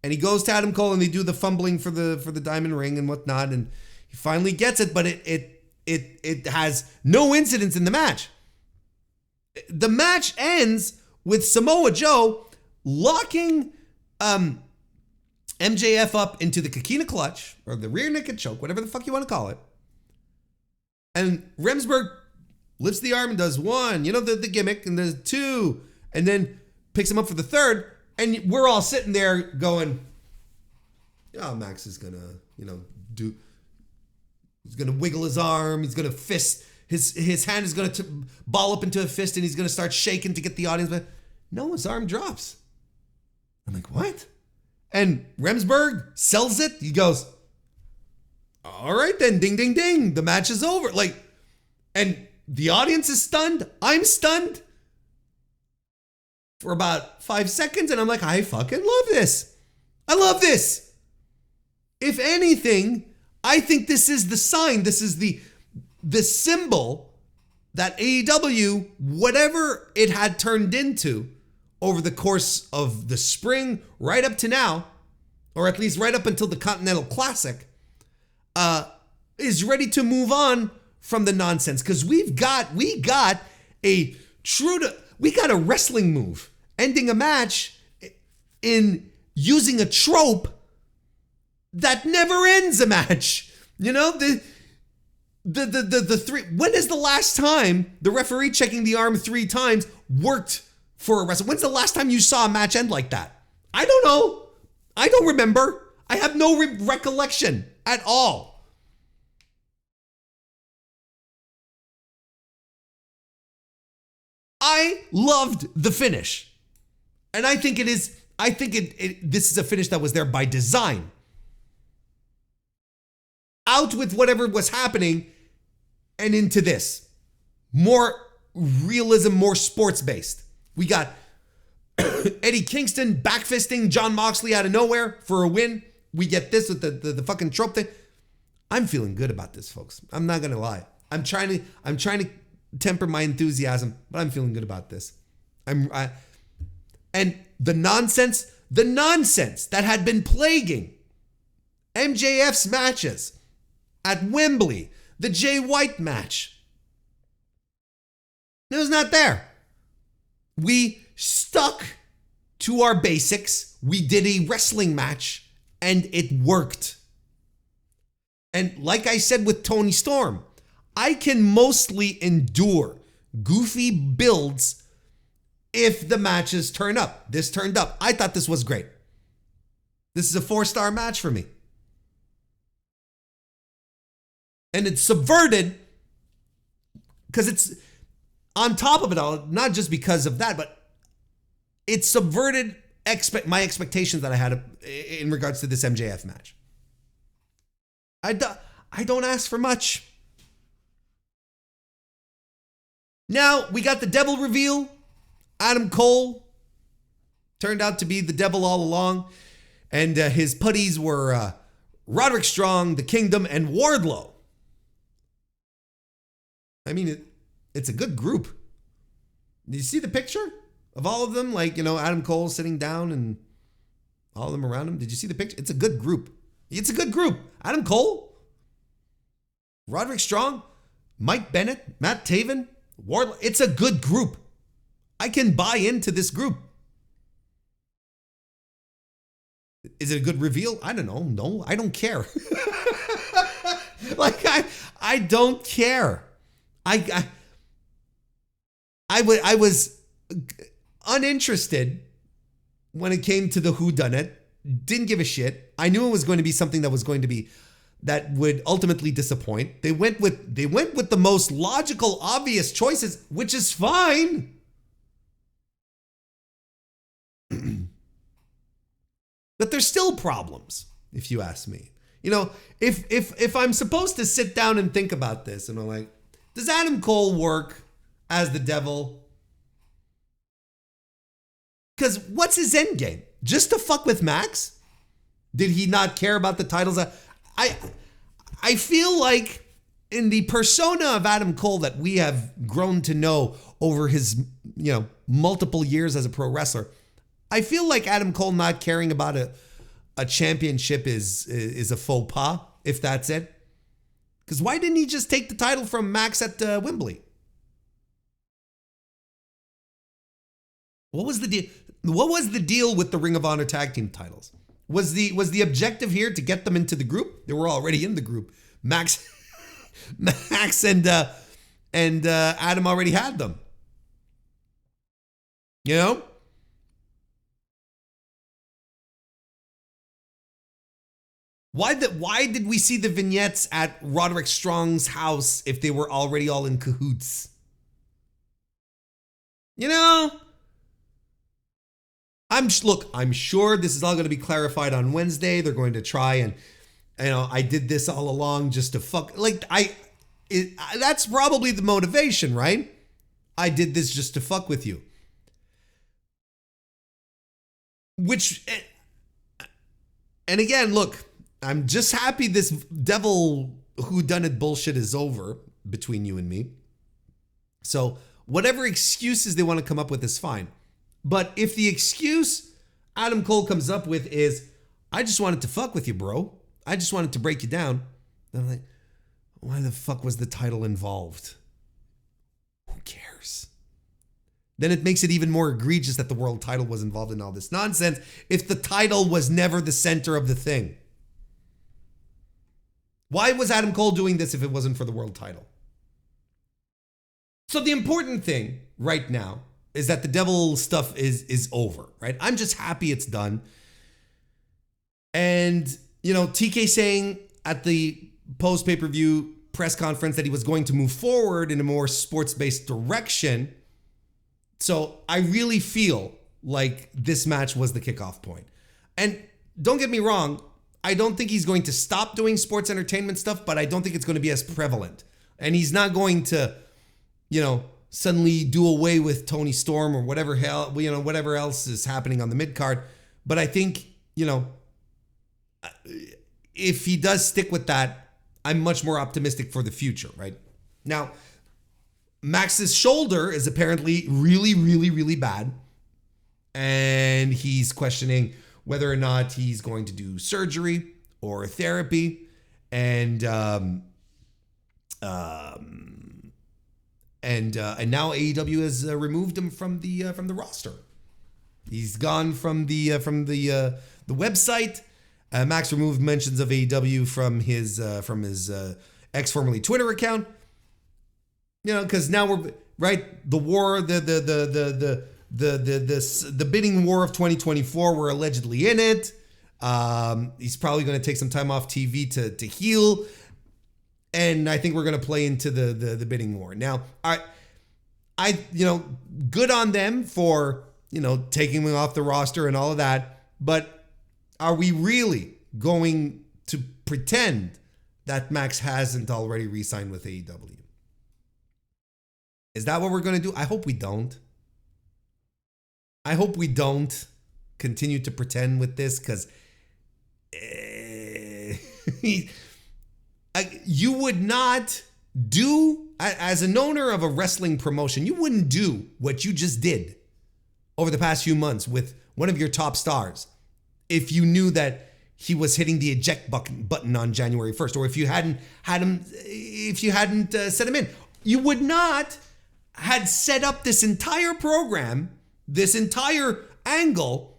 And he goes to Adam Cole and they do the fumbling for the diamond ring and whatnot. And he finally gets it, but it has no incidents in the match. The match ends with Samoa Joe locking MJF up into the Coquina Clutch or the rear naked choke, whatever the fuck you want to call it. And Remsburg lifts the arm and does one, the gimmick, and does two, and then picks him up for the third. And we're all sitting there going, oh, Max is going to, he's going to wiggle his arm. He's going to fist. His hand is going to ball up into a fist and he's going to start shaking to get the audience. But no, his arm drops. I'm like, what? And Remsburg sells it. He goes, all right then, ding, ding, ding. The match is over. And the audience is stunned. I'm stunned for about 5 seconds. And I'm like, I fucking love this. I love this. If anything, I think this is the sign. This is the symbol that AEW, whatever it had turned into over the course of the spring right up to now, or at least right up until the Continental Classic, is ready to move on from the nonsense. Because we got a wrestling move ending a match in using a trope that never ends a match. The three. When is the last time the referee checking the arm 3 times worked for a wrestler? When's the last time you saw a match end like that? I don't know. I don't remember. I have no recollection at all. I loved the finish. And I think this is a finish that was there by design. Out with whatever was happening and into this. More realism, more sports-based. We got Eddie Kingston backfisting John Moxley out of nowhere for a win. We get this with the fucking trope thing. I'm feeling good about this, folks. I'm not gonna lie. I'm trying to temper my enthusiasm, but I'm feeling good about this. And the nonsense that had been plaguing MJF's matches at Wembley, The Jay White match. It was not there. We stuck to our basics. We did a wrestling match and it worked. And like I said with Toni Storm, I can mostly endure goofy builds if the matches turn up. This turned up. I thought this was great. This is a 4-star match for me. And it's subverted because it's on top of it all, not just because of that, but it subverted my expectations that I had in regards to this MJF match. I don't ask for much. Now, we got the devil reveal. Adam Cole turned out to be the devil all along. And his putties were Roderick Strong, The Kingdom, and Wardlow. I mean, it's a good group. Did you see the picture of all of them? Like, Adam Cole sitting down and all of them around him. Did you see the picture? It's a good group. It's a good group. Adam Cole, Roderick Strong, Mike Bennett, Matt Taven, Wardlow. It's a good group. I can buy into this group. Is it a good reveal? I don't know. No, I don't care. I don't care. I was uninterested when it came to the whodunit. Didn't give a shit. I knew it was going to be something that would ultimately disappoint. They went with the most logical, obvious choices, which is fine. But there's still problems, if you ask me. If I'm supposed to sit down and think about this, and I'm like, does Adam Cole work as the devil? Because what's his end game? Just to fuck with Max? Did he not care about the titles? I feel like in the persona of Adam Cole that we have grown to know over his, multiple years as a pro wrestler, I feel like Adam Cole not caring about a championship is a faux pas, if that's it. Because why didn't he just take the title from Max at Wembley? What was the deal? What was the deal with the Ring of Honor tag team titles? Was the objective here to get them into the group? They were already in the group. Max and Adam already had them. Why did we see the vignettes at Roderick Strong's house if they were already all in cahoots? I'm sure this is all going to be clarified on Wednesday. They're going to try and, I did this all along just to fuck. That's probably the motivation, right? I did this just to fuck with you. And again, look, I'm just happy this devil whodunit bullshit is over between you and me. So whatever excuses they want to come up with is fine. But if the excuse Adam Cole comes up with is, I just wanted to fuck with you, bro. I just wanted to break you down. Then I'm like, why the fuck was the title involved? Who cares? Then it makes it even more egregious that the world title was involved in all this nonsense if the title was never the center of the thing. Why was Adam Cole doing this if it wasn't for the world title? So the important thing right now is that the devil stuff is over, right? I'm just happy it's done. And, TK saying at the post-pay-per-view press conference that he was going to move forward in a more sports-based direction. So I really feel like this match was the kickoff point. And don't get me wrong, I don't think he's going to stop doing sports entertainment stuff, but I don't think it's going to be as prevalent. And he's not going to, suddenly do away with Toni Storm or whatever else is happening on the mid card. But I think, if he does stick with that, I'm much more optimistic for the future, right? Now, Max's shoulder is apparently really, really, really bad. And he's questioning whether or not he's going to do surgery or therapy. And And now AEW has removed him from the roster. He's gone from the website. Max removed mentions of AEW from his ex formerly Twitter account. You know, because now we're right. The war, the bidding war of 2024. We're allegedly in it. He's probably going to take some time off TV to heal. And I think we're going to play into the bidding war. Now, I good on them for, taking him off the roster and all of that. But are we really going to pretend that Max hasn't already re-signed with AEW? Is that what we're going to do? I hope we don't. I hope we don't continue to pretend with this, because you would not do, as an owner of a wrestling promotion, you wouldn't do what you just did over the past few months with one of your top stars if you knew that he was hitting the eject button on January 1st, or if you hadn't set him in. You would not had set up this entire program, this entire angle,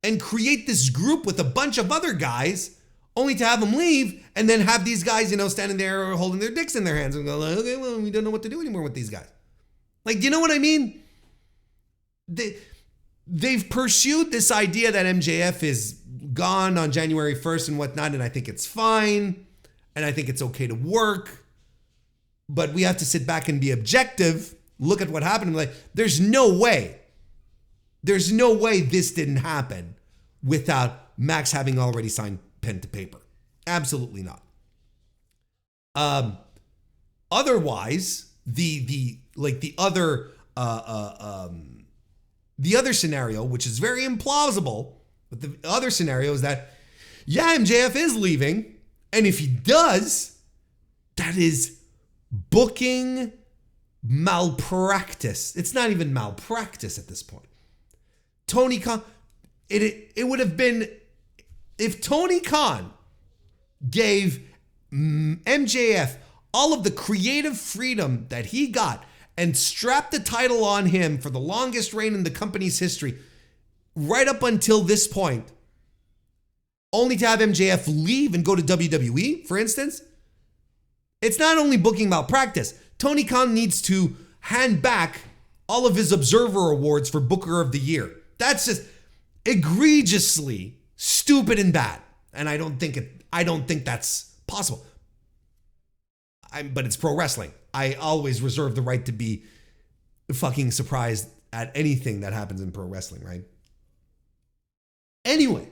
and create this group with a bunch of other guys, only to have them leave and then have these guys, standing there holding their dicks in their hands and go, like, okay, well, we don't know what to do anymore with these guys. Like, do you know what I mean? They've pursued this idea that MJF is gone on January 1st and whatnot, and I think it's fine, and I think it's okay to work, but we have to sit back and be objective, look at what happened, and be like, there's no way this didn't happen without Max having already signed pen to paper. Absolutely not. Otherwise, the other scenario, which is very implausible, but the other scenario is that, MJF is leaving, and if he does, that is booking malpractice. It's not even malpractice at this point. Tony Khan, it would have been, if Tony Khan gave MJF all of the creative freedom that he got and strapped the title on him for the longest reign in the company's history, right up until this point, only to have MJF leave and go to WWE, for instance, it's not only booking malpractice. Tony Khan needs to hand back all of his Observer Awards for Booker of the Year. That's just egregiously stupid and bad. And I don't think that's possible. But it's pro wrestling. I always reserve the right to be fucking surprised at anything that happens in pro wrestling, right? Anyway,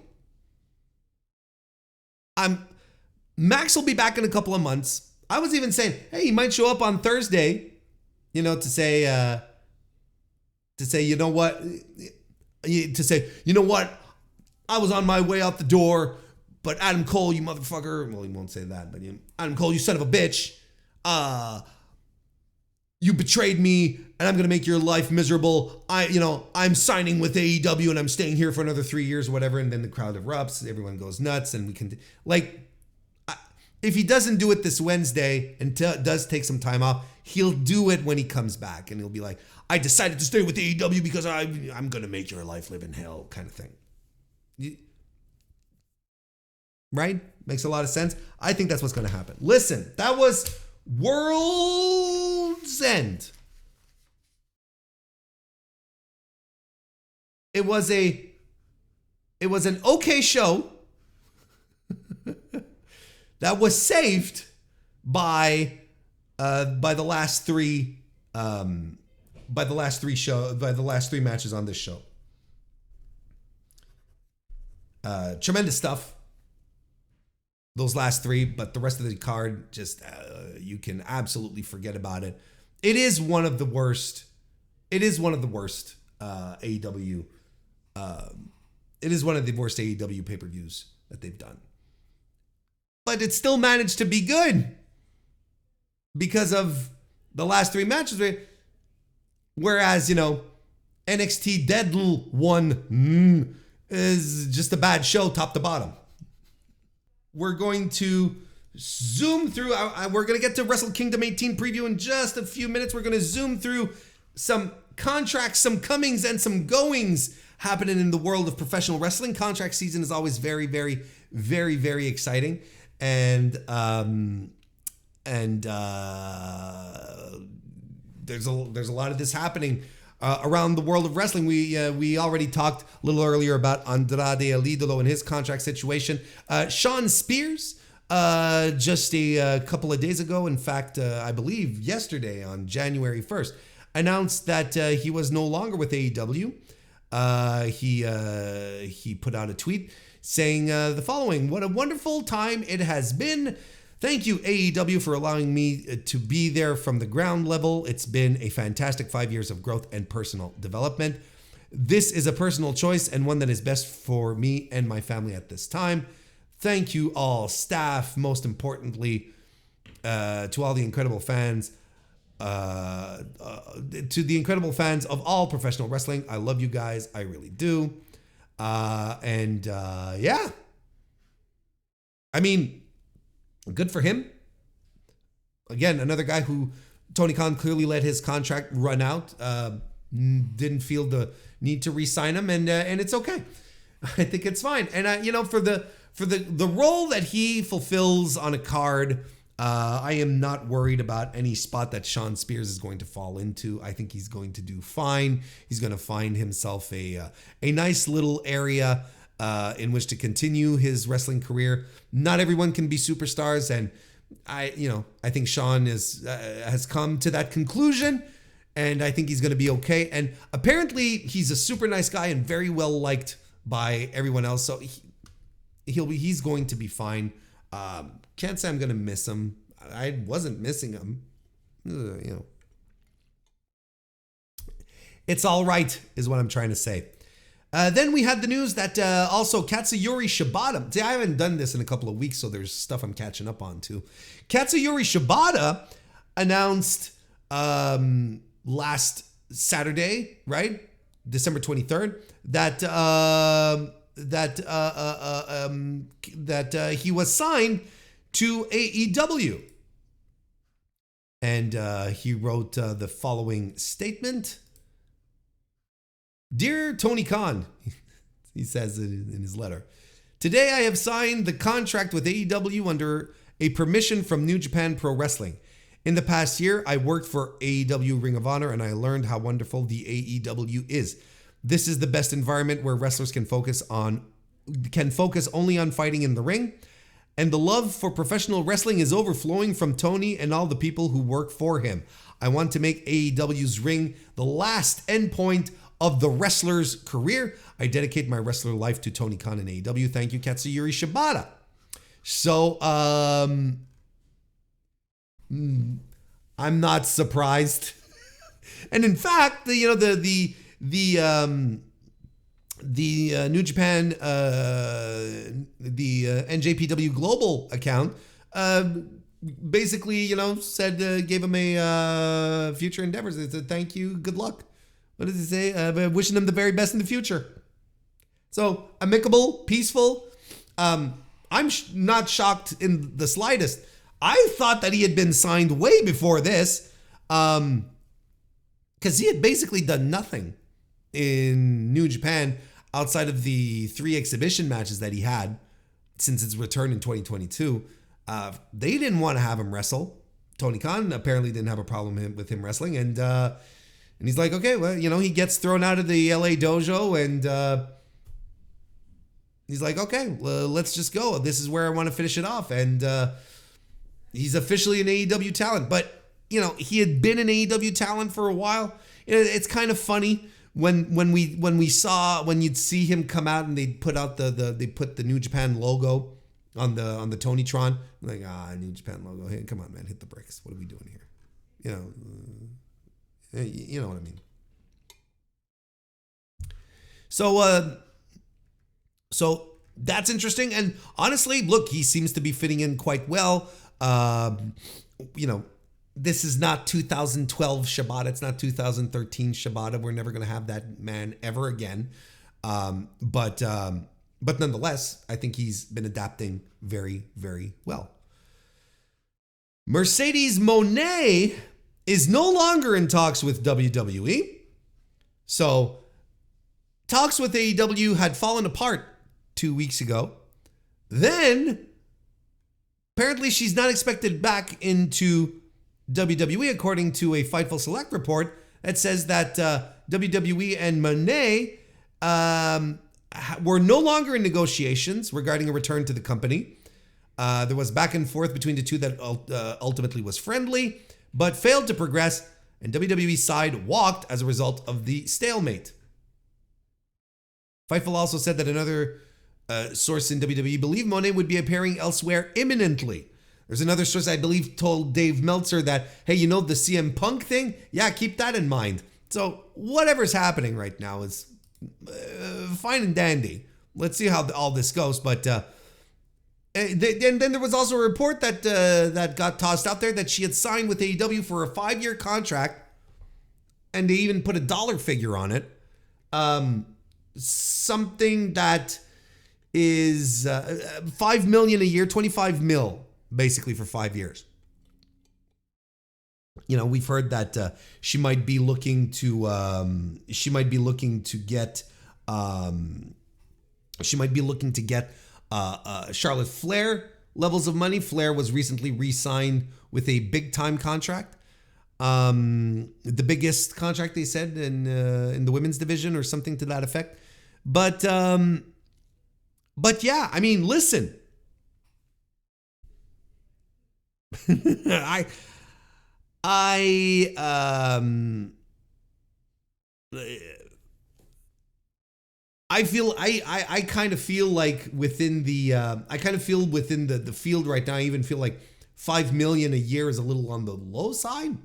Max will be back in a couple of months. I was even saying, hey, he might show up on Thursday, to say, you know what, I was on my way out the door, but Adam Cole, you motherfucker, well, he won't say that, but Adam Cole, you son of a bitch, you betrayed me, and I'm going to make your life miserable. I'm signing with AEW, and I'm staying here for another 3 years or whatever, and then the crowd erupts, everyone goes nuts, and we can, if he doesn't do it this Wednesday and does take some time off, he'll do it when he comes back. And he'll be like, I decided to stay with AEW because I'm going to make your life live in hell, kind of thing. Right? Makes a lot of sense. I think that's what's going to happen. Listen, that was World's End. It was an okay show that was saved by the last three matches on this show. Tremendous stuff, those last three, but the rest of the card, just you can absolutely forget about it. It is one of the worst. AEW. It is one of the worst AEW pay-per-views that they've done. But it still managed to be good because of the last three matches. Whereas, NXT Deadl 1 is just a bad show top to bottom. We're going to zoom through. We're going to get to Wrestle Kingdom 18 preview in just a few minutes. We're going to zoom through some contracts, some comings, and some goings happening in the world of professional wrestling. Contract season is always very, very, very, very exciting. And there's a lot of this happening around the world of wrestling. We already talked a little earlier about Andrade El Idolo and his contract situation. Shawn Spears, just a couple of days ago, in fact, I believe yesterday on January 1st, announced that he was no longer with AEW. He put out a tweet saying the following: "What a wonderful time it has been. Thank you, AEW, for allowing me to be there from the ground level. It's been a fantastic 5 years of growth and personal development. This is a personal choice and one that is best for me and my family at this time. Thank you all, staff, most importantly, to all the incredible fans, to the incredible fans of all professional wrestling. I love you guys. I really do." Yeah. I mean, good for him. Again, another guy who Tony Khan clearly let his contract run out. Didn't feel the need to re-sign him, and it's okay. I think it's fine. And for the role that he fulfills on a card, I am not worried about any spot that Shawn Spears is going to fall into. I think he's going to do fine. He's going to find himself a nice little area in which to continue his wrestling career. Not everyone can be superstars, and I think Shawn has come to that conclusion, and I think he's going to be okay. And apparently, he's a super nice guy and very well liked by everyone else, so he's going to be fine. Can't say I'm going to miss him. I wasn't missing him. It's all right, is what I'm trying to say. Then we had the news that also Katsuyori Shibata. See, I haven't done this in a couple of weeks, so there's stuff I'm catching up on too. Katsuyori Shibata announced last Saturday, right, December 23rd, that he was signed to AEW, and he wrote the following statement. "Dear Tony Khan," he says in his letter, "today I have signed the contract with AEW under a permission from New Japan Pro Wrestling. In the past year, I worked for AEW Ring of Honor, and I learned how wonderful the AEW is. This is the best environment where wrestlers can focus only on fighting in the ring, and the love for professional wrestling is overflowing from Tony and all the people who work for him. I want to make AEW's ring the last endpoint of the wrestler's career. I dedicate my wrestler life to Tony Khan and AEW. Thank you, Katsuyori Shibata." So, I'm not surprised. And in fact, the New Japan, the NJPW Global account, basically, said, gave him a future endeavors. They said, "Thank you, good luck." What does it say? Wishing them the very best in the future. So amicable, peaceful. I'm not shocked in the slightest. I thought that he had been signed way before this, because he had basically done nothing in New Japan outside of the 3 exhibition matches that he had since his return in 2022. They didn't want to have him wrestle. Tony Khan apparently didn't have a problem with him wrestling, and he's like, okay, well, he gets thrown out of the LA dojo, and he's like, okay, well, let's just go. This is where I want to finish it off, and he's officially an AEW talent. But he had been an AEW talent for a while. It's kind of funny when you'd see him come out and they'd put out they put the New Japan logo on the Tonytron. I'm like, New Japan logo. Hey, come on, man, hit the bricks. What are we doing here? You know what I mean. So that's interesting. And honestly, look, he seems to be fitting in quite well. This is not 2012 Shibata. It's not 2013 Shibata. We're never going to have that man ever again. But nonetheless, I think he's been adapting very, very well. Mercedes Moné is no longer in talks with WWE. So, talks with AEW had fallen apart 2 weeks ago. Then, apparently she's not expected back into WWE, according to a Fightful Select report that says that WWE and Moné were no longer in negotiations regarding a return to the company. There was back and forth between the two that ultimately was friendly, but failed to progress, and WWE's side walked as a result of the stalemate. Fightful also said that another source in WWE believed Moné would be appearing elsewhere imminently. There's another source I believe told Dave Meltzer that, hey, you know the CM Punk thing? Yeah, keep that in mind. So whatever's happening right now is fine and dandy. Let's see how all this goes. But and then there was also a report that that got tossed out there that she had signed with AEW for a 5-year contract, and they even put a dollar figure on it. Something that is $5 million a year, 25 mil basically for 5 years. You know, we've heard that she might be looking to get Charlotte Flair levels of money. Flair was recently re-signed with a big time contract, the biggest contract they said in the women's division or something to that effect. But yeah, I mean, listen. I kind of feel like within the field right now, I even feel like $5 million a year is a little on the low side.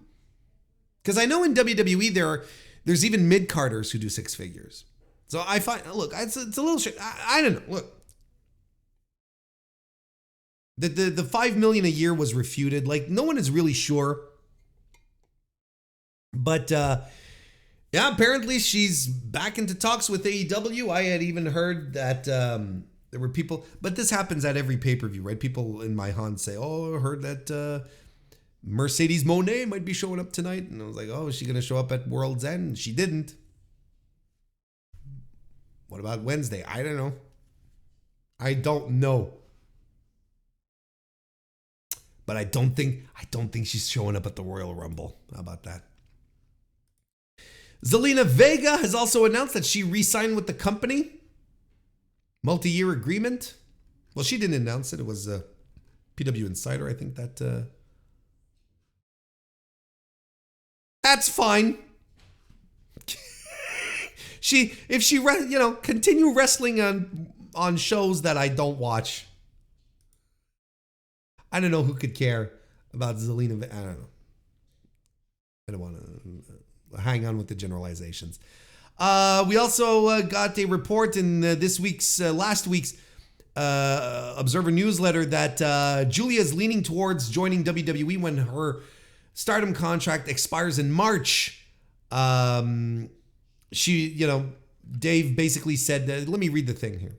Because I know in WWE there's even mid-carders who do 6 figures. So I find, look, it's a little shit. I don't know. Look, the $5 million a year was refuted. Like, no one is really sure. But yeah, apparently she's back into talks with AEW. I had even heard that there were people, but this happens at every pay-per-view, right? People in my hunt say, oh, I heard that Mercedes Moné might be showing up tonight. And I was like, oh, is she going to show up at World's End? She didn't. What about Wednesday? I don't know. But I don't think she's showing up at the Royal Rumble. How about that? Zelina Vega has also announced that she re-signed with the company. Multi-year agreement. Well, she didn't announce it. It was PW Insider, I think that... That's fine. If she continue wrestling on shows that I don't watch. I don't know who could care about Zelina Vega. I don't know. I don't want to hang on with the generalizations. We also got a report in last week's Observer newsletter that Julia is leaning towards joining WWE when her Stardom contract expires in March. Dave basically said, let me read the thing here.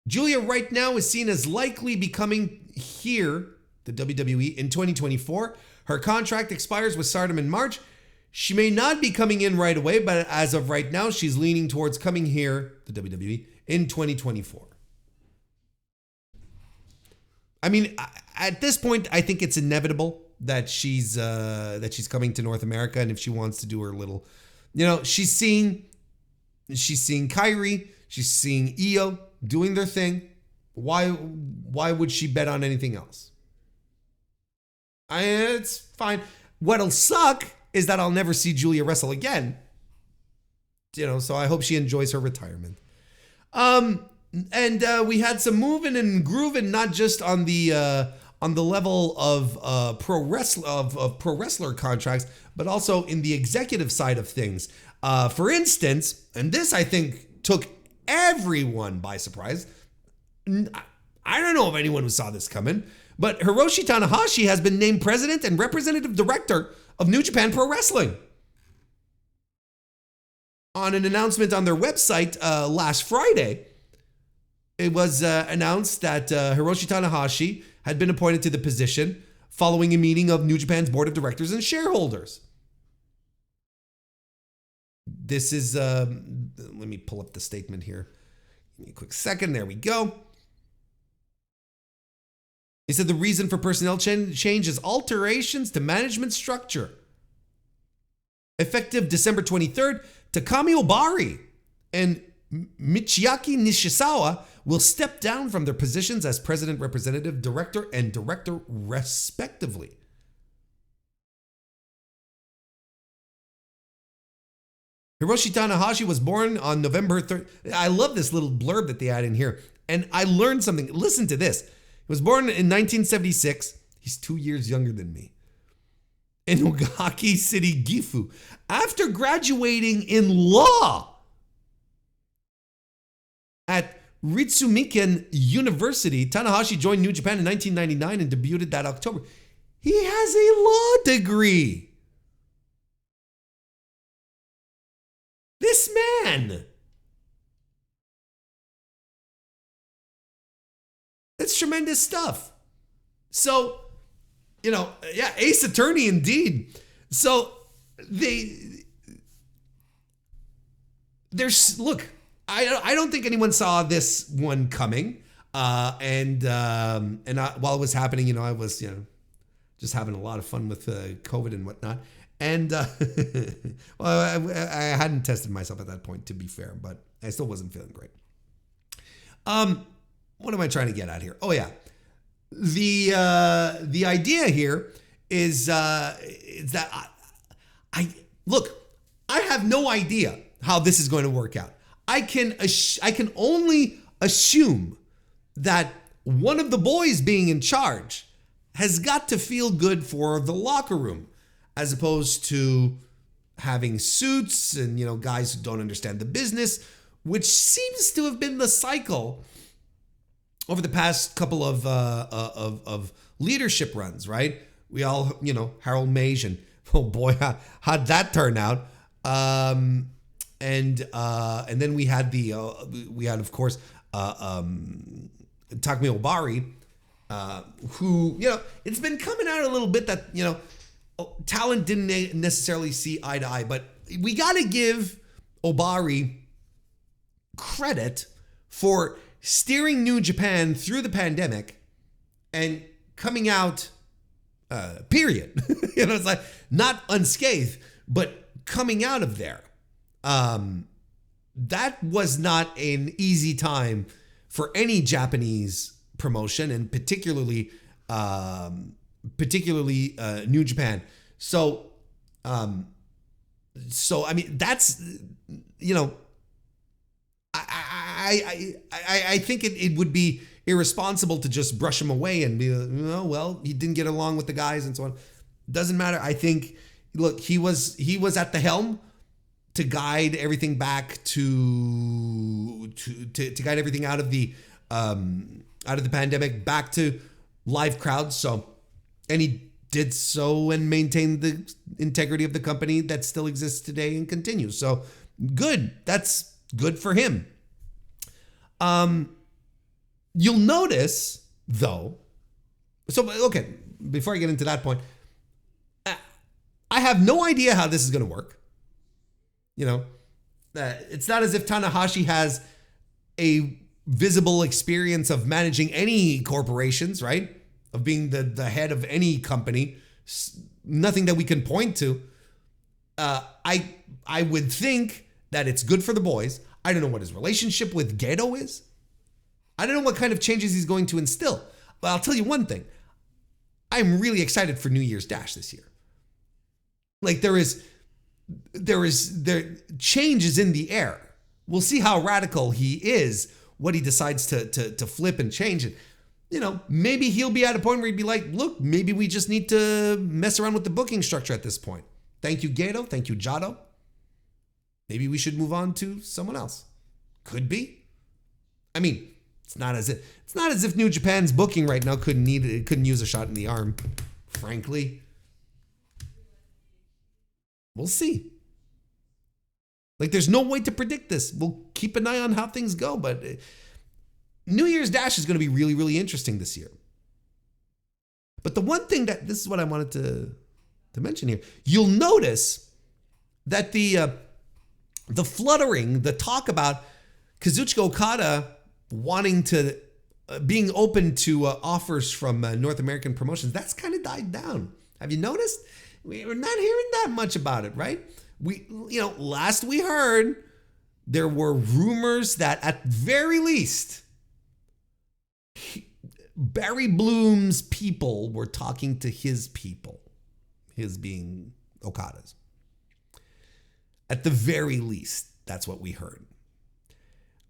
Julia right now is seen as likely becoming here, the WWE, in 2024. Her contract expires with Stardom in March. She may not be coming in right away, but as of right now, she's leaning towards coming here, the WWE, in 2024. I mean, at this point, I think it's inevitable that she's coming to North America, and if she wants to do her little, she's seeing Kyrie, she's seeing Io doing their thing. Why would she bet on anything else? It's fine. What'll suck is that I'll never see Julia wrestle again. So I hope she enjoys her retirement. And we had some moving and grooving, not just on the level of pro wrestler contracts, but also in the executive side of things. For instance, and this I think took everyone by surprise. I don't know if anyone who saw this coming, but Hiroshi Tanahashi has been named president and representative director of New Japan Pro Wrestling. On an announcement on their website last Friday, it was announced that Hiroshi Tanahashi had been appointed to the position following a meeting of New Japan's board of directors and shareholders. This is, let me pull up the statement here. Give me a quick second. There we go. He said the reason for personnel change is alterations to management structure. Effective December 23rd, Takami Obari and Michiaki Nishizawa will step down from their positions as president, representative, director, and director, respectively. Hiroshi Tanahashi was born on November 3rd. I love this little blurb that they add in here. And I learned something. Listen to this. He was born in 1976. He's 2 years younger than me. In Ogaki City, Gifu. After graduating in law at Ritsumeikan University, Tanahashi joined New Japan in 1999 and debuted that October. He has a law degree. This man. That's tremendous stuff. So, you know, yeah, ace attorney indeed. So look, I don't think anyone saw this one coming. While it was happening, you know, I was, you know, just having a lot of fun with COVID and whatnot. And well, I hadn't tested myself at that point, to be fair, but I still wasn't feeling great. What am I trying to get at here? Oh yeah, the idea here is that I look. I have no idea how this is going to work out. I can only assume that one of the boys being in charge has got to feel good for the locker room, as opposed to having suits and, you know, guys who don't understand the business, which seems to have been the cycle over the past couple of leadership runs, right? We all, you know, Harold Mage, and oh boy, how'd that turn out? And then we had of course Takumi Obari, who, you know, it's been coming out a little bit that, you know, talent didn't necessarily see eye to eye, but we got to give Obari credit for steering New Japan through the pandemic and coming out, period. You know, it's like not unscathed, but coming out of there. That was not an easy time for any Japanese promotion, and particularly New Japan. So I mean, that's, you know, I think it would be irresponsible to just brush him away and be, oh, well, he didn't get along with the guys and so on. Doesn't matter. I think, look, he was at the helm to guide everything back to guide everything out of the pandemic back to live crowds. So, and he did so and maintained the integrity of the company that still exists today and continues. So good. That's good for him. You'll notice though, so, okay, before I get into that point, I have no idea how this is going to work. You know, it's not as if Tanahashi has a visible experience of managing any corporations, right? Of being the head of any company. Nothing that we can point to. I would think that it's good for the boys. I don't know what his relationship with Gedo is. I don't know what kind of changes he's going to instill. But I'll tell you one thing. I'm really excited for New Year's Dash this year. Like there change is in the air. We'll see how radical he is, what he decides to flip and change it. You know, maybe he'll be at a point where he'd be like, look, maybe we just need to mess around with the booking structure at this point. Thank you, Gedo. Thank you, Jado. Maybe we should move on to someone else. Could be. I mean, it's not as if New Japan's booking right now couldn't use a shot in the arm, frankly. We'll see. Like, there's no way to predict this. We'll keep an eye on how things go, but New Year's Dash is going to be really, really interesting this year. But the one thing this is what I wanted to mention here. You'll notice that the fluttering, the talk about Kazuchika Okada wanting to, being open to offers from North American promotions, that's kind of died down. Have you noticed? We're not hearing that much about it, right? Last we heard, there were rumors that at very least, Barry Bloom's people were talking to his people, his being Okada's. At the very least, that's what we heard.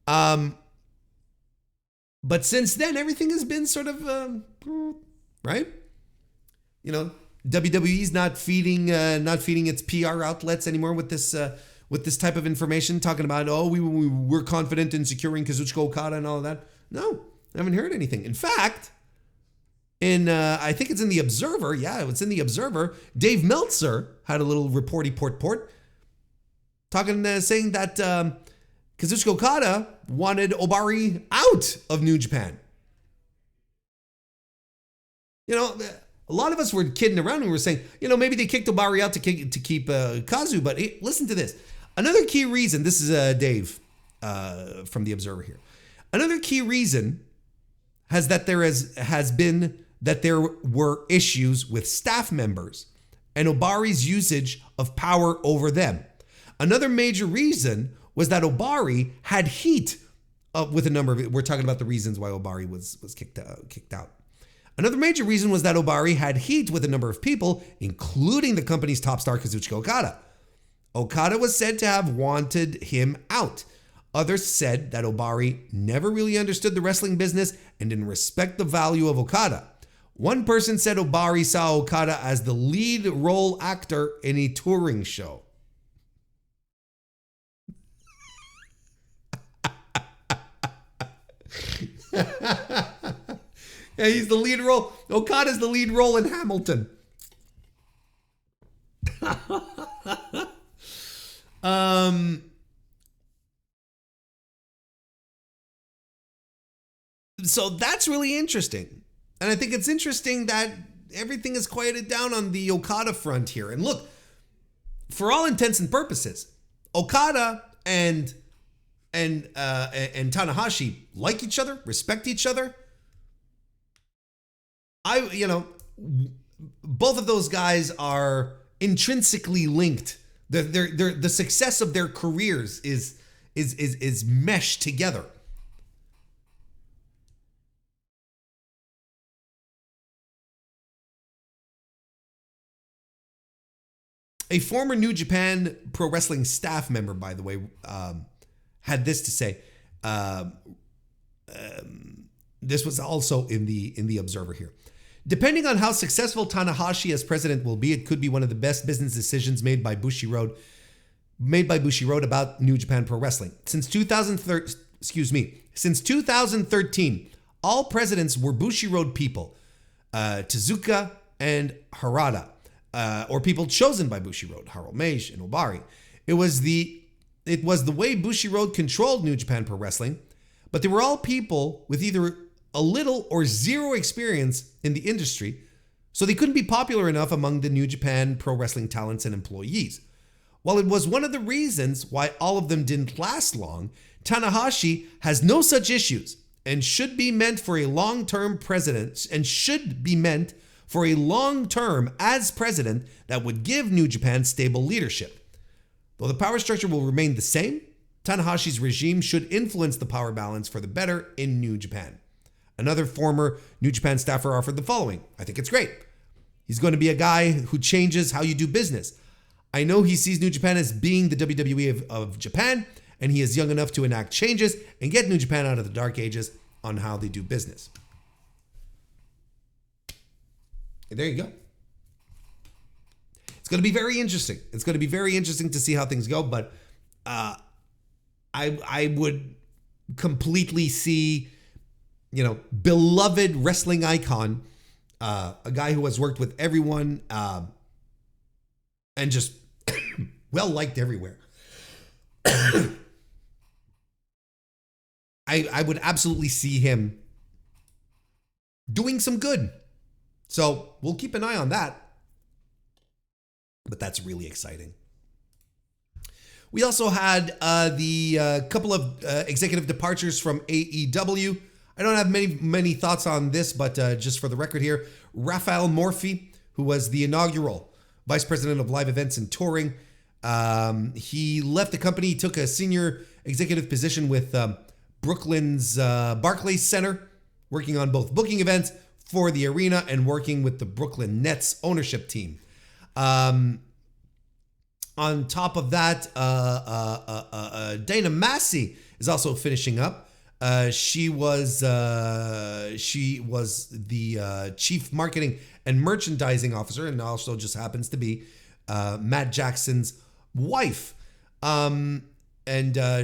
But since then, everything has been sort of, right? WWE's not feeding its PR outlets anymore with this type of information, talking about, we're confident in securing Kazuchika Okada and all of that. No, I haven't heard anything. In fact, I think it's in the Observer. Yeah, it's in the Observer. Dave Meltzer had a little reporty port talking, saying that Kazuchika Okada wanted Obari out of New Japan. A lot of us were kidding around and we were saying, maybe they kicked Obari out to keep Kazu. But hey, listen to this. Another key reason, this is Dave from the Observer here. Another key reason has been that there were issues with staff members and Obari's usage of power over them. Another major reason was that Obari had heat with a number of, we're talking about the reasons why Obari was kicked out. Another major reason was that Obari had heat with a number of people, including the company's top star Kazuchika Okada. Okada was said to have wanted him out. Others said that Obari never really understood the wrestling business and didn't respect the value of Okada. One person said Obari saw Okada as the lead role actor in a touring show. Yeah, he's the lead role. Okada's the lead role in Hamilton. So that's really interesting. And I think it's interesting that everything is quieted down on the Okada front here. And look, for all intents and purposes, Okada and Tanahashi like each other, respect each other. Both of those guys are intrinsically linked. The success of their careers is meshed together. A former New Japan Pro Wrestling staff member, by the way, had this to say. This was also in the Observer here. Depending on how successful Tanahashi as president will be, it could be one of the best business decisions made by Bushiroad about New Japan Pro Wrestling. Since 2013, all presidents were Bushiroad people, Tezuka and Harada, or people chosen by Bushiroad, Harold Meij and Obari. It was the way Bushiroad controlled New Japan Pro Wrestling, but they were all people with either a little or zero experience in the industry, so they couldn't be popular enough among the New Japan Pro Wrestling talents and employees. While it was one of the reasons why all of them didn't last long, Tanahashi has no such issues and should be meant for a long-term president as president that would give New Japan stable leadership. Though the power structure will remain the same, Tanahashi's regime should influence the power balance for the better in New Japan. Another former New Japan staffer offered the following. I think it's great. He's going to be a guy who changes how you do business. I know he sees New Japan as being the WWE of Japan, and he is young enough to enact changes and get New Japan out of the dark ages on how they do business. And there you go. It's going to be very interesting. It's going to be very interesting to see how things go, but I would completely see, beloved wrestling icon, a guy who has worked with everyone and just well liked everywhere. I would absolutely see him doing some good So we'll keep an eye on that. But that's really exciting. We also had the couple of executive departures from AEW. I don't have many thoughts on this, but just for the record here, Rafael Morphy, who was the inaugural vice president of live events and touring, he left the company. He took a senior executive position with Brooklyn's Barclays Center, working on both booking events for the arena and working with the Brooklyn Nets ownership team. On top of that, Dana Massey is also finishing up. She was the chief marketing and merchandising officer, and also just happens to be Matt Jackson's wife. And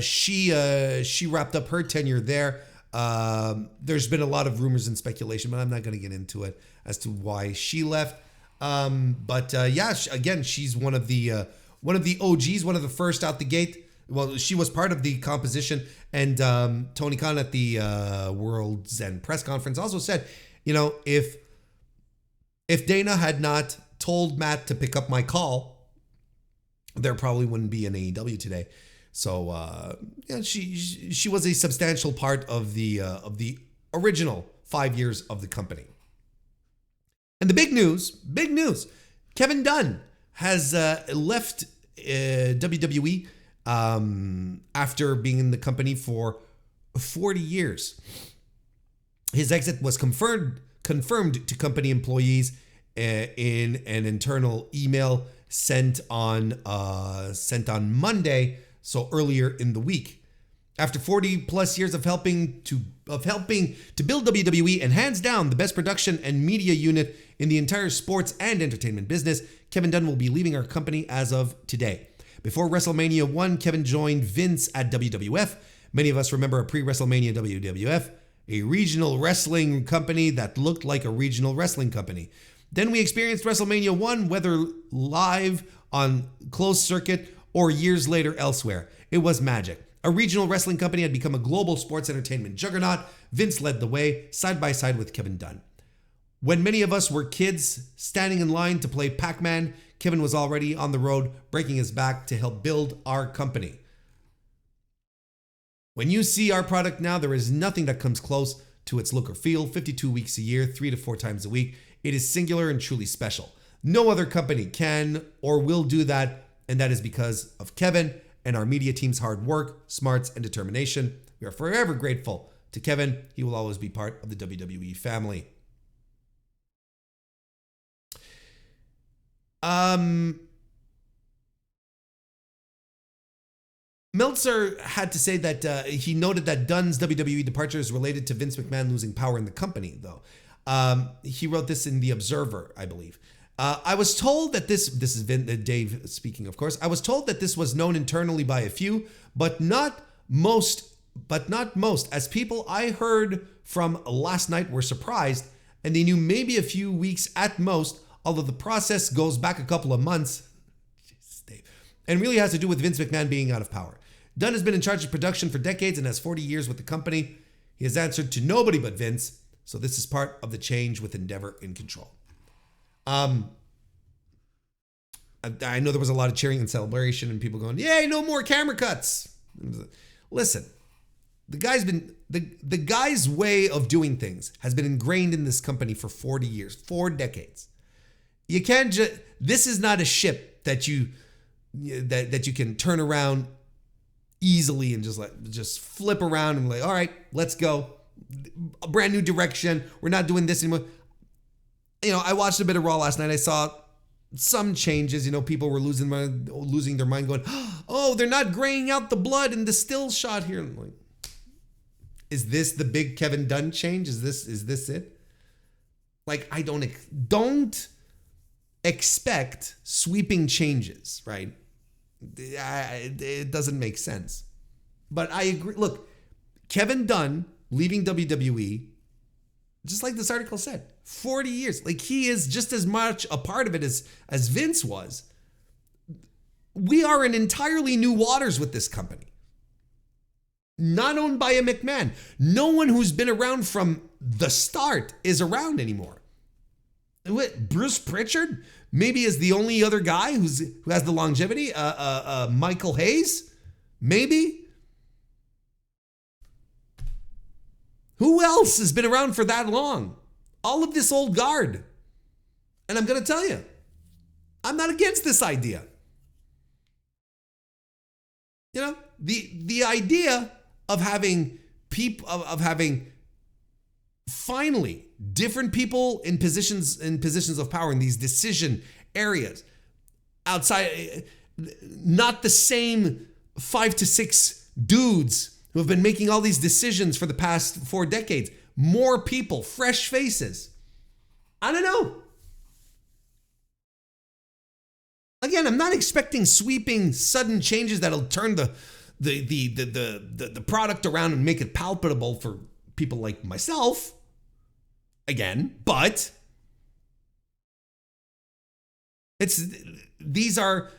she wrapped up her tenure there. There's been a lot of rumors and speculation, but I'm not going to get into it as to why she left. Again, she's one of the OGs, one of the first out the gate. Well, she was part of the composition, and Tony Khan at the World's End press conference also said, if Dana had not told Matt to pick up my call, there probably wouldn't be an AEW today. So she was a substantial part of the original 5 years of the company. And the big news, Kevin Dunn has left WWE after being in the company for 40 years. His exit was confirmed to company employees in an internal email sent on Monday, so earlier in the week. After 40 plus years of helping to build WWE and hands down the best production and media unit in the entire sports and entertainment business, Kevin Dunn will be leaving our company as of today. Before WrestleMania 1, Kevin joined Vince at WWF. Many of us remember a pre-WrestleMania WWF, a regional wrestling company that looked like a regional wrestling company. Then we experienced WrestleMania 1, whether live on closed circuit or years later elsewhere. It was magic. A regional wrestling company had become a global sports entertainment juggernaut. Vince led the way, side by side with Kevin Dunn. When many of us were kids standing in line to play Pac-Man, Kevin was already on the road, breaking his back to help build our company. When you see our product now, there is nothing that comes close to its look or feel. 52 weeks a year, 3 to 4 times a week. It is singular and truly special. No other company can or will do that, and that is because of Kevin and our media team's hard work, smarts, and determination. We are forever grateful to Kevin. He will always be part of the WWE family. Meltzer had to say that he noted that Dunn's WWE departure is related to Vince McMahon losing power in the company, though. He wrote this in The Observer, I believe. I was told that this is Dave speaking, of course. I was told that this was known internally by a few, but not most. As people I heard from last night were surprised, and they knew maybe a few weeks at most, although the process goes back a couple of months. Jesus, Dave. And really has to do with Vince McMahon being out of power. Dunn has been in charge of production for decades and has 40 years with the company. He has answered to nobody but Vince, so this is part of the change with Endeavor in control. I know there was a lot of cheering and celebration and people going, yay, no more camera cuts. Listen, the guy's way of doing things has been ingrained in this company for 40 years, 4 decades. You can't this is not a ship that you can turn around easily and just flip around and all right, let's go. A brand new direction. We're not doing this anymore. I watched a bit of Raw last night. I saw some changes. People were losing their mind going, oh, they're not graying out the blood in the still shot here. I'm like, is this the big Kevin Dunn change? Is this it? Like, I don't expect sweeping changes, right? It doesn't make sense. But I agree. Look, Kevin Dunn leaving WWE, just like this article said, 40 years. Like, he is just as much a part of it as Vince was. We are in entirely new waters with this company. Not owned by a McMahon. No one who's been around from the start is around anymore. What, Bruce Pritchard? Maybe is the only other guy who has the longevity. Michael Hayes? Maybe. Who else has been around for that long? All of this old guard. And I'm going to tell you, I'm not against this idea. You know, the idea of having people of having finally different people in positions of power in these decision areas outside, not the same 5 to 6 dudes who have been making all these decisions for the past 4 decades. More people, fresh faces. I don't know. Again, I'm not expecting sweeping, sudden changes that'll turn the product around and make it palpable for people like myself. Again, but these are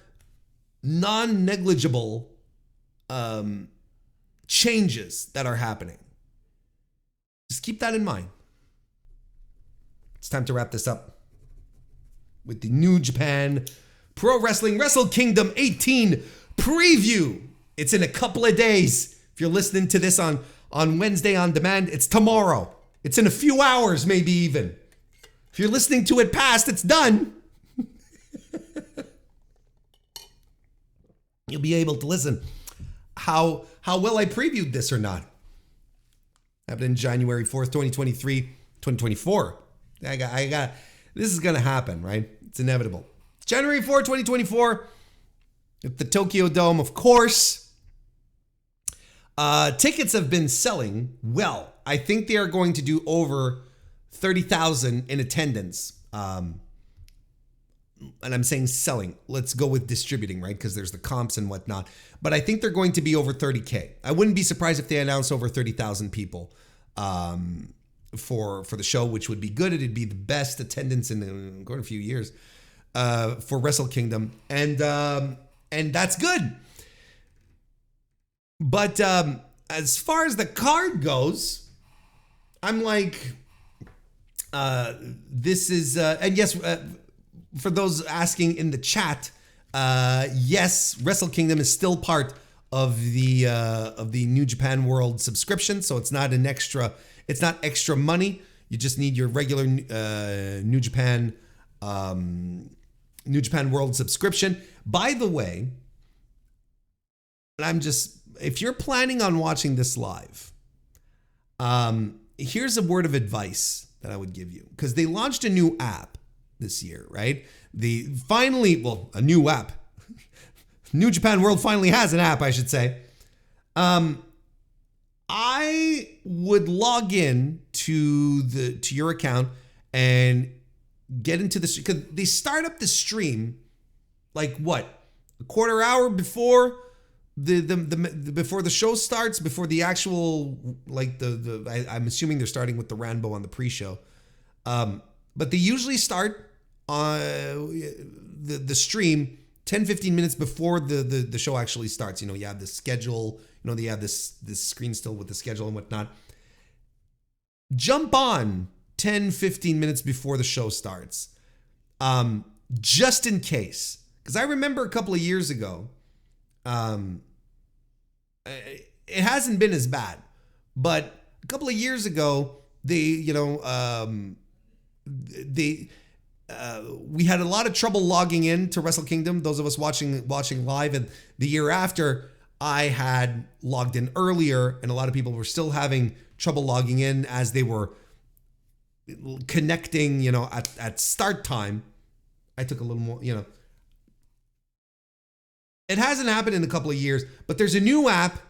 non-negligible changes that are happening. Just keep that in mind. It's time to wrap this up with the New Japan Pro Wrestling Wrestle Kingdom 18 preview. It's in a couple of days. If you're listening to this on Wednesday on demand, it's tomorrow. It's in a few hours, maybe even. If you're listening to it past, it's done. You'll be able to listen how well I previewed this or not. Happened in January 4th, 2023, 2024. I got this is gonna happen, right? It's inevitable. January 4th, 2024, at the Tokyo Dome, of course. Tickets have been selling well. I think they are going to do over 30,000 in attendance. And I'm saying selling. Let's go with distributing, right? Because there's the comps and whatnot. But I think they're going to be over 30K. I wouldn't be surprised if they announce over 30,000 people for the show, which would be good. It'd be the best attendance in quite a few years for Wrestle Kingdom. And that's good. But as far as the card goes, I'm like, this is, and yes, for those asking in the chat, yes, Wrestle Kingdom is still part of the New Japan World subscription, so it's not extra money. You just need your regular New Japan World subscription. By the way, if you're planning on watching this live, here's a word of advice that I would give you, because they launched a new app this year, right? A new app. New Japan World finally has an app, I should say. I would log in to your account and get into this, because they start up the stream like what, a quarter hour before before the show starts, before the actual, like I'm assuming they're starting with the Rambo on the pre-show, but they usually start the stream 10-15 minutes before the show actually starts. You know, you have the schedule, you know, they have this screen still with the schedule and whatnot. Jump on 10-15 minutes before the show starts, just in case, because I remember a couple of years ago, it hasn't been as bad, but a couple of years ago, we had a lot of trouble logging in to Wrestle Kingdom. Those of us watching live, and the year after, I had logged in earlier, and a lot of people were still having trouble logging in as they were connecting, you know, at start time. I took a little more, you know. It hasn't happened in a couple of years, but there's a new app.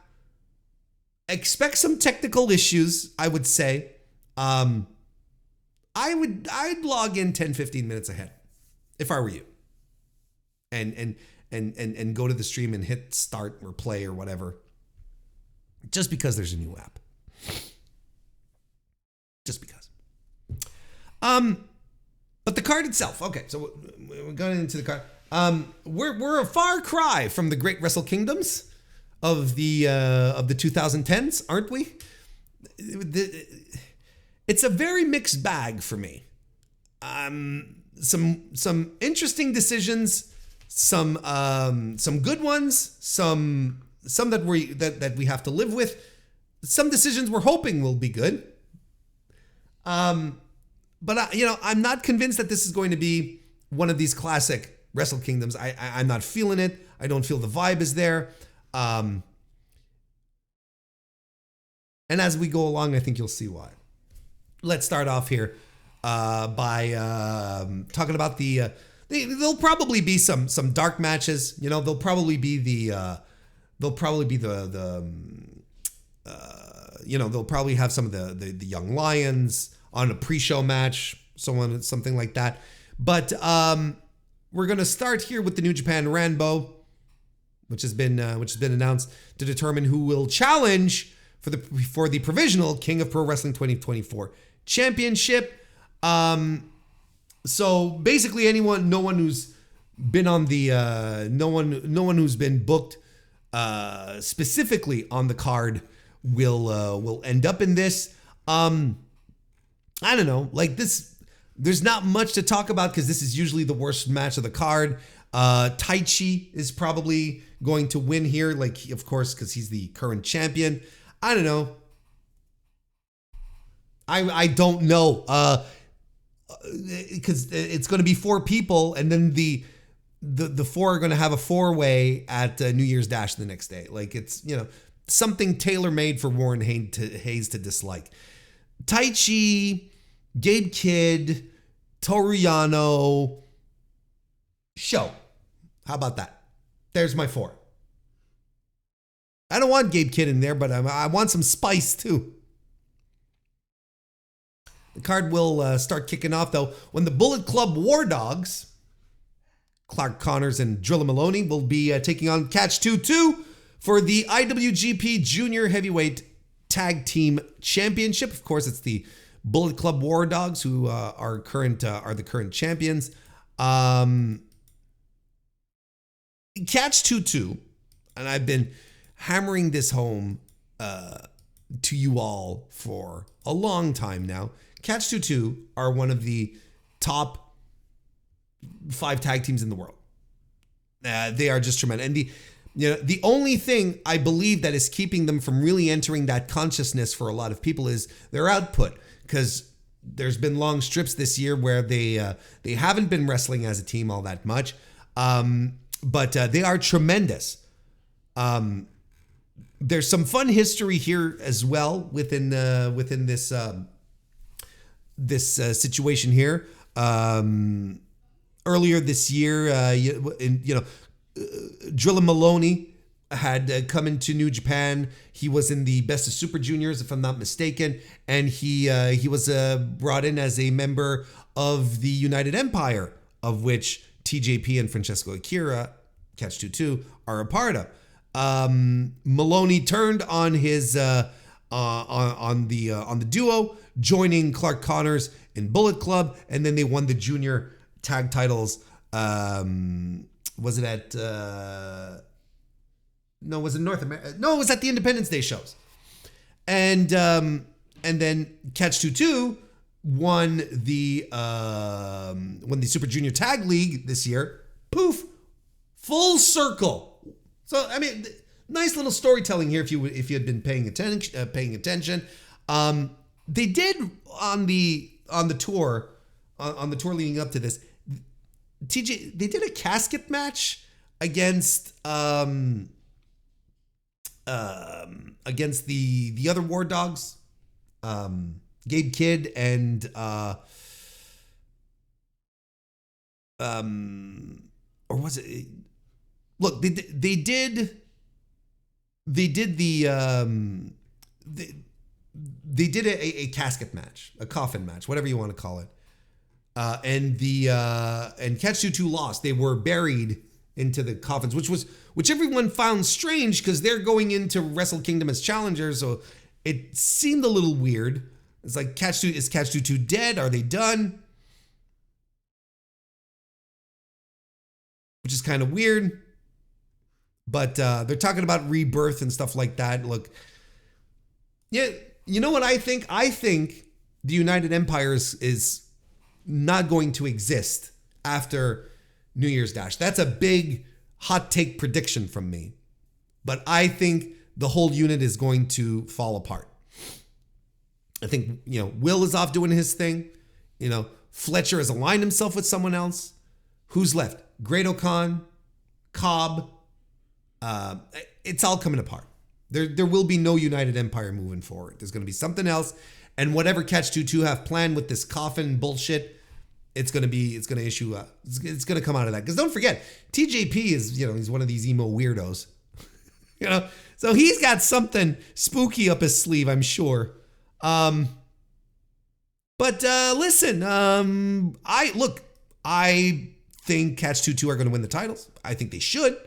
Expect some technical issues, I would say. I'd log in 10-15 minutes ahead if I were you. And go to the stream and hit start or play or whatever. Just because there's a new app. Just because. But the card itself. Okay, so we're going into the card. We're a far cry from the great Wrestle Kingdoms of the 2010s, aren't we? It's a very mixed bag for me. some interesting decisions, some good ones, some that we have to live with, some decisions we're hoping will be good. But I'm not convinced that this is going to be one of these classic Wrestle Kingdoms. I'm not feeling it. I don't feel the vibe is there. And as we go along, I think you'll see why. Let's start off here by talking about there'll probably be some dark matches. There'll probably be they'll probably have some of the young lions on a pre-show match, something like that. But we're gonna start here with the New Japan Rambo, which has been announced to determine who will challenge for the provisional King of Pro Wrestling 2024 championship. So basically, no one who's been on the no one who's been booked specifically on the card will end up in this. I don't know, like this. There's not much to talk about because this is usually the worst match of the card. Taichi is probably going to win here, like, of course, because he's the current champion. I don't know. I don't know. Because it's going to be 4 people, and then the 4 are going to have a 4-way at New Year's Dash the next day. Like, it's, something tailor-made for Warren Hayes to dislike. Taichi, Gabe Kidd, Toru Yano, Show. How about that? There's my 4. I don't want Gabe Kidd in there, but I want some spice too. The card will start kicking off, though, when the Bullet Club War Dogs, Clark Connors and Drilla Maloney, will be taking on Catch 2-2 for the IWGP Junior Heavyweight Tag Team Championship. Of course, it's the Bullet Club War Dogs who are the current champions. Catch 2-2, and I've been hammering this home to you all for a long time now. Catch 2-2 are one of the top 5 tag teams in the world. They are just tremendous. And the only thing I believe that is keeping them from really entering that consciousness for a lot of people is their output. Because there's been long strips this year where they haven't been wrestling as a team all that much. But they are tremendous. There's some fun history here as well within this situation here. Earlier this year, Drilla Maloney had come into New Japan. He was in the Best of Super Juniors, if I'm not mistaken, and he was brought in as a member of the United Empire, of which TJP and Francesco Akira, Catch 2-2, are a part of. Maloney turned on his on the duo, joining Clark Connors in Bullet Club, and then they won the junior tag titles. Was it at no, was it North America? No, it was at the Independence Day shows. And then Catch 2-2 won the Super Junior Tag League this year. Poof, full circle. So I mean, nice little storytelling here if you had been paying attention. They did on the tour leading up to this. TJ, they did a casket match against the other War Dogs, Gabe Kidd and or was it? Look, they did a casket match, a coffin match, whatever you want to call it. And Catch 2-2 lost. They were buried into the coffins, which everyone found strange because they're going into Wrestle Kingdom as challengers, so it seemed a little weird. It's like is Catch 2-2 dead? Are they done? Which is kind of weird. But they're talking about rebirth and stuff like that. Look, yeah, you know what I think? I think the United Empire is not going to exist after New Year's Dash. That's a big hot take prediction from me. But I think the whole unit is going to fall apart. I think, Will is off doing his thing. Fletcher has aligned himself with someone else. Who's left? Great O'Khan, Cobb. It's all coming apart. There will be no United Empire moving forward. There's going to be something else. And whatever Catch 22 have planned with this coffin bullshit, it's going to come out of that. Because don't forget, TJP is, he's one of these emo weirdos. So he's got something spooky up his sleeve, I'm sure. But listen, I think Catch 22 are going to win the titles. I think they should,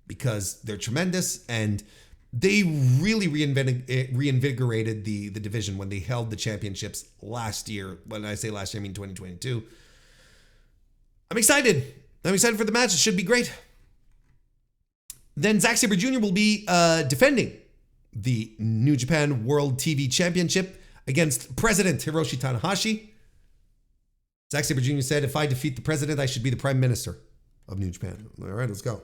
because they're tremendous, and they really reinvigorated the division when they held the championships last year. When I say last year, I mean 2022. I'm excited. For the match. It should be great. Then Zack Sabre Jr. will be defending the New Japan World TV Championship against President Hiroshi Tanahashi. Zack Sabre Jr. said, if I defeat the president, I should be the prime minister of New Japan. All right, let's go.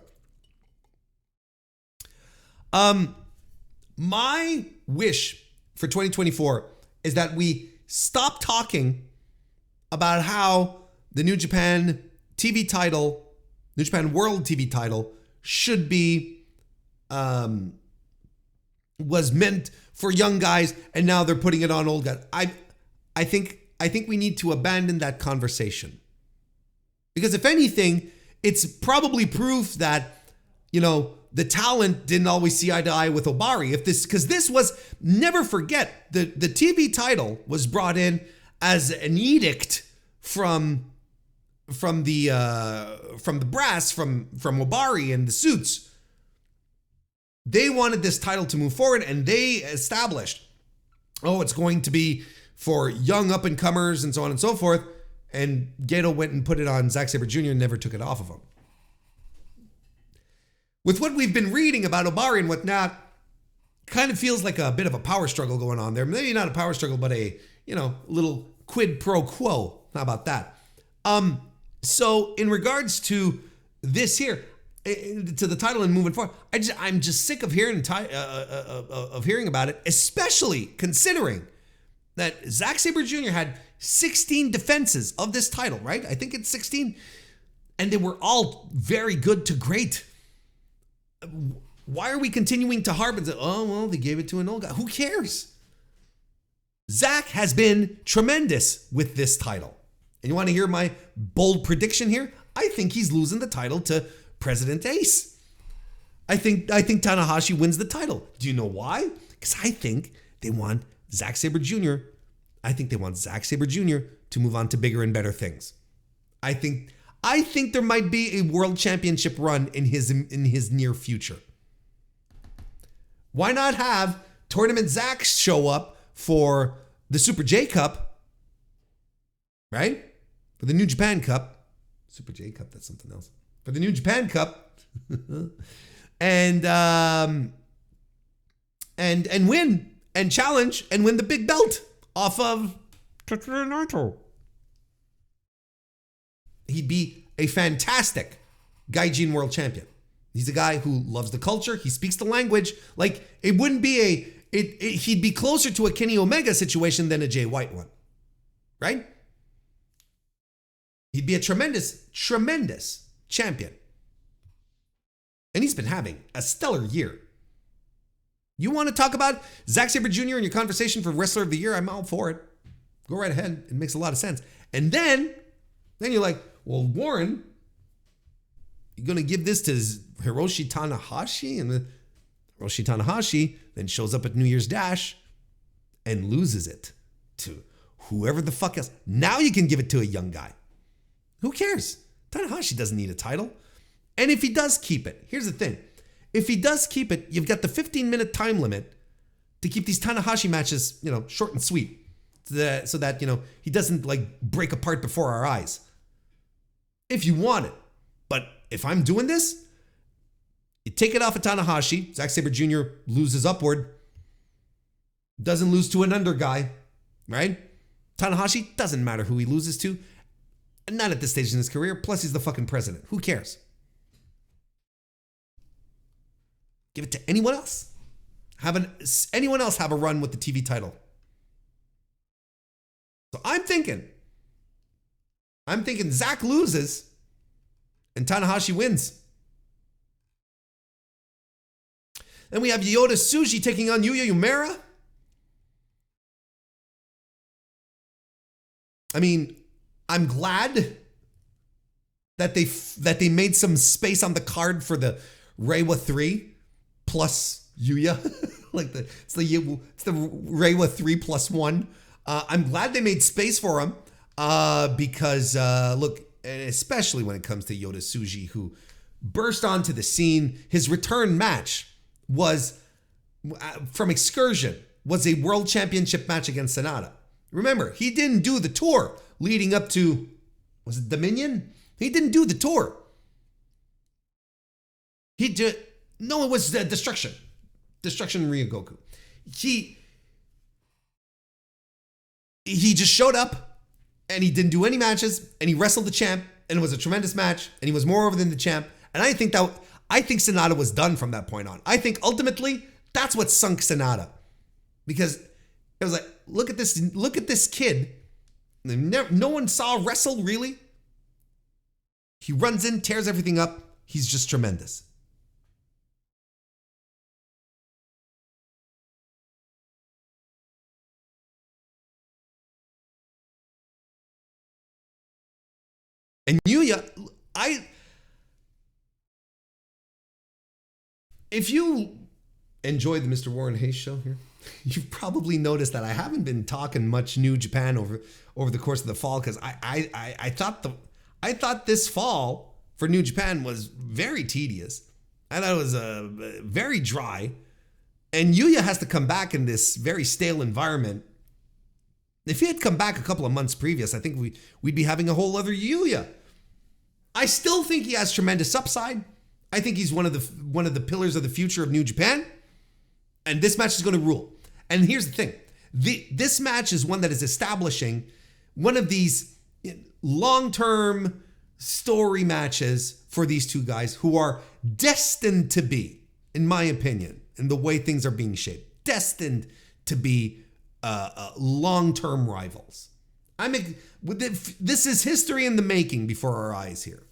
My wish for 2024 is that we stop talking about how the New Japan TV title, New Japan World TV title, should be, was meant for young guys, and now they're putting it on old guys. I think we need to abandon that conversation. Because if anything, it's probably proof that, the talent didn't always see eye to eye with Obari. Because this was, never forget, the TV title was brought in as an edict from the brass, from Obari and the suits. They wanted this title to move forward, and they established, it's going to be for young up-and-comers and so on and so forth. And Gato went and put it on Zack Sabre Jr. and never took it off of him. With what we've been reading about Obari and whatnot, kind of feels like a bit of a power struggle going on there. Maybe not a power struggle, but a, little quid pro quo. How about that? So in regards to this here, to the title and moving forward, I'm just sick of hearing about it, especially considering that Zack Sabre Jr. had 16 defenses of this title, right? I think it's 16, and they were all very good to great. Why are we continuing to harp and say, they gave it to an old guy? Who cares? Zack has been tremendous with this title. And you want to hear my bold prediction here? I think he's losing the title to President Ace. I think Tanahashi wins the title. Do you know why? Because I think they want Zack Sabre Jr. To move on to bigger and better things. I think there might be a world championship run in his near future. Why not have Tournament Zack show up for the Super J Cup, right? For the New Japan Cup. Super J Cup, that's something else. For the New Japan Cup. and win and challenge and win the big belt off of Continental. He'd be a fantastic Gaijin world champion. He's a guy who loves the culture. He speaks the language. Like, it wouldn't be he'd be closer to a Kenny Omega situation than a Jay White one. Right? He'd be a tremendous, tremendous champion. And he's been having a stellar year. You want to talk about Zack Sabre Jr. in your conversation for Wrestler of the Year? I'm all for it. Go right ahead. It makes a lot of sense. And then you're like, well, Warren, you're going to give this to Hiroshi Tanahashi? And Hiroshi Tanahashi then shows up at New Year's Dash and loses it to whoever the fuck else. Now you can give it to a young guy. Who cares? Tanahashi doesn't need a title. And if he does keep it, here's the thing. If he does keep it, you've got the 15-minute time limit to keep these Tanahashi matches, short and sweet. So that, he doesn't break apart before our eyes. If you want it. But if I'm doing this, you take it off of Tanahashi. Zack Sabre Jr. loses upward. Doesn't lose to an under guy, right? Tanahashi, doesn't matter who he loses to. Not at this stage in his career. Plus, he's the fucking president. Who cares? Give it to anyone else. Anyone else have a run with the TV title. So I'm thinking Zack loses and Tanahashi wins. Then we have Yota Tsuji taking on Yuya Uemura. I mean, I'm glad that they made some space on the card for the Reiwa 3 plus Yuya. It's the Reiwa 3 plus 1. I'm glad they made space for him because look, especially when it comes to Yota Tsuji, who burst onto the scene. His return match was from Excursion, was a world championship match against Sanada. Remember, he didn't do the tour leading up to, was it Dominion? He didn't do the tour. No, it was Destruction. Destruction Ryogoku. He just showed up and he didn't do any matches and he wrestled the champ and it was a tremendous match and he was more over than the champ. And I think Sanada was done from that point on. I think ultimately that's what sunk Sanada, because it was like, look at this kid. No one saw wrestle really. He runs in, tears everything up. He's just tremendous. And Yuya, if you enjoyed the Mr. Warren Hayes show here, you've probably noticed that I haven't been talking much New Japan over the course of the fall, because I thought this fall for New Japan was very tedious. I thought it was very dry, and Yuya has to come back in this very stale environment. If he had come back a couple of months previous, I think we'd be having a whole other Yuya. I still think he has tremendous upside. I think he's one of the pillars of the future of New Japan. And this match is going to rule. And here's the thing. This match is one that is establishing one of these long-term story matches for these two guys who are destined to be, in my opinion, in the way things are being shaped, destined to be long-term rivals. This is history in the making before our eyes here.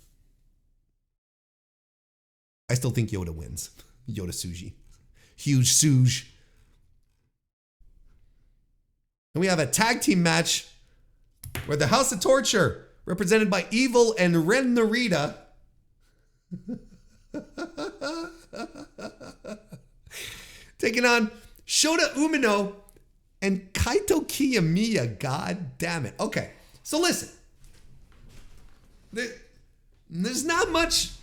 I still think Yota wins. Yota Tsuji. Huge Suge. And we have a tag team match where the House of Torture, represented by Evil and Ren Narita, taking on Shota Umino and Kaito Kiyomiya. God damn it. Okay, so listen. There's not much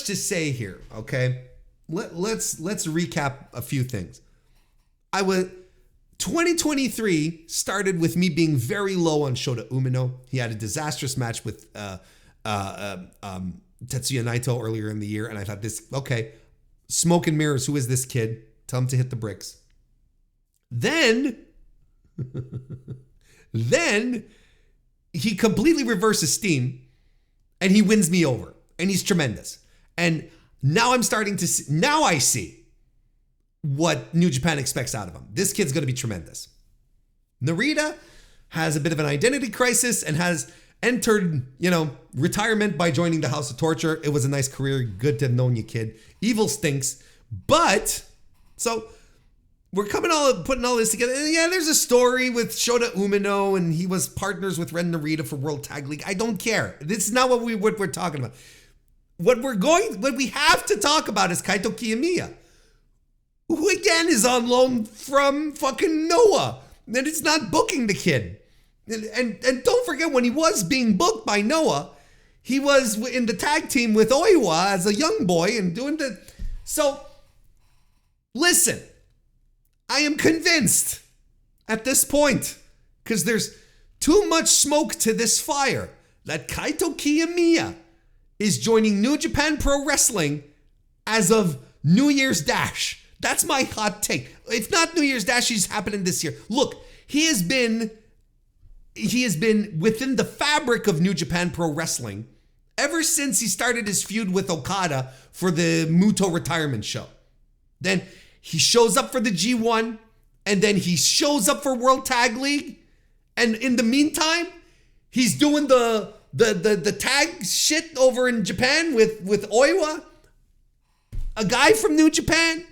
to say here, okay? Let's recap a few things. 2023 started with me being very low on Shota Umino. He had a disastrous match with Tetsuya Naito earlier in the year, and I thought smoke and mirrors, who is this kid? Tell him to hit the bricks. Then he completely reverses steam and he wins me over, and he's tremendous. And now I'm starting to see, now I see what New Japan expects out of him. This kid's going to be tremendous. Narita has a bit of an identity crisis and has entered, retirement by joining the House of Torture. It was a nice career. Good to have known you, kid. Evil stinks. But, so we're putting all this together. And yeah, there's a story with Shota Umino, and he was partners with Ren Narita for World Tag League. I don't care. This is not what we're talking about. What we have to talk about is Kaito Kiyomiya, who again is on loan from fucking Noah. And it's not booking the kid. And don't forget, when he was being booked by Noah, he was in the tag team with Oiwa as a young boy and doing the... So, listen, I am convinced at this point, because there's too much smoke to this fire, that Kaito Kiyomiya is joining New Japan Pro Wrestling as of New Year's Dash. That's my hot take. If not New Year's Dash, he's happening this year. Look, he has been he has been within the fabric of New Japan Pro Wrestling ever since he started his feud with Okada for the Muto retirement show. Then he shows up for the G1, and then he shows up for World Tag League. And in the meantime, he's doing the tag shit over in Japan with Oiwa, a guy from New Japan.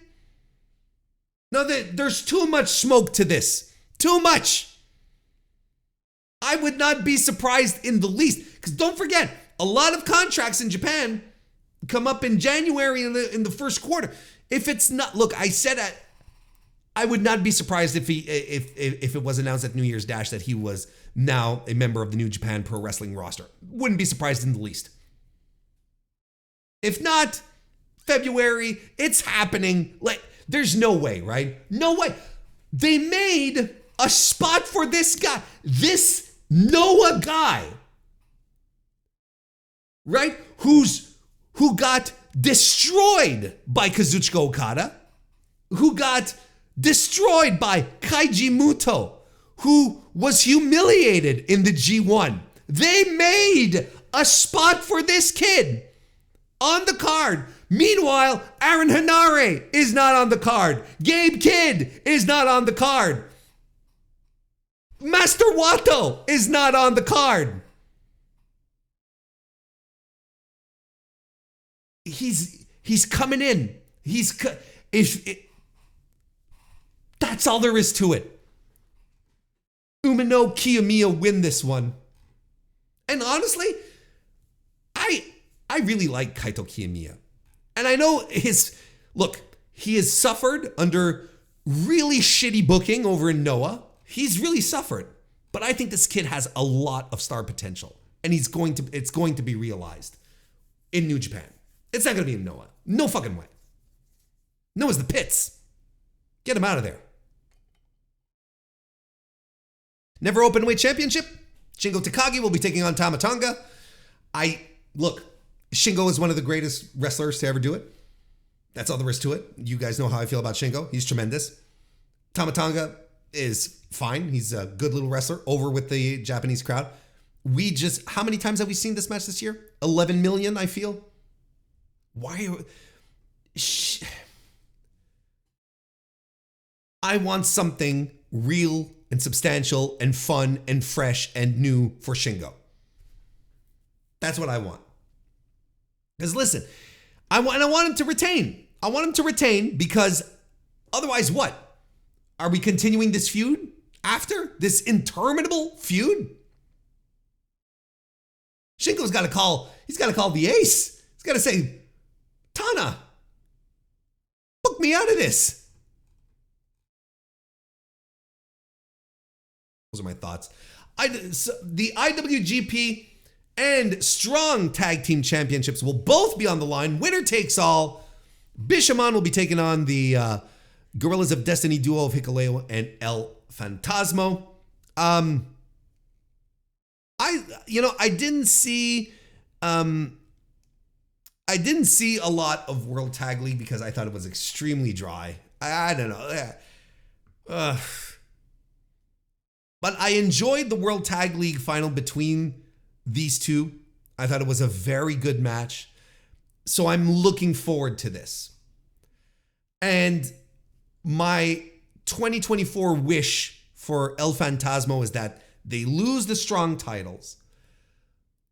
No, there's too much smoke to this. Too much. I would not be surprised in the least. Because don't forget, a lot of contracts in Japan come up in January in the first quarter. If it's not, look, I said I would not be surprised if it was announced at New Year's Dash that he was now a member of the New Japan Pro Wrestling roster. Wouldn't be surprised in the least. If not, February, it's happening. Like, there's no way, right? No way. They made a spot for this guy, this Noah guy, right? Who got destroyed by Kazuchika Okada, who got destroyed by Kaiji Muto, who was humiliated in the G1. They made a spot for this kid on the card. Meanwhile, Aaron Hanare is not on the card. Gabe Kidd is not on the card. Master Wato is not on the card. He's coming in. That's all there is to it. Umino Kiyomiya win this one. And honestly, I really like Kaito Kiyomiya. And I know he has suffered under really shitty booking over in Noah. He's really suffered. But I think this kid has a lot of star potential. And it's going to be realized in New Japan. It's not going to be in Noah. No fucking way. Noah's the pits. Get him out of there. Never Openweight Championship. Shingo Takagi will be taking on Tama Tonga. Shingo is one of the greatest wrestlers to ever do it. That's all there is to it. You guys know how I feel about Shingo. He's tremendous. Tama Tonga is fine. He's a good little wrestler over with the Japanese crowd. How many times have we seen this match this year? 11 million, I feel. I want something real and substantial and fun and fresh and new for Shingo. That's what I want. Because listen, I want him to retain. I want him to retain because otherwise what? Are we continuing this feud after? This interminable feud? Shingo's got to call the ace. He's got to say, Tana, book me out of this. Those are my thoughts. The IWGP and Strong Tag Team Championships will both be on the line. Winner takes all. Bishamon will be taking on the Gorillas of Destiny duo of Hikuleo and El Fantasmo. I didn't see a lot of World Tag League because I thought it was extremely dry. I don't know. But I enjoyed the World Tag League final between these two. I thought it was a very good match. So I'm looking forward to this. And my 2024 wish for El Fantasmo is that they lose the Strong titles,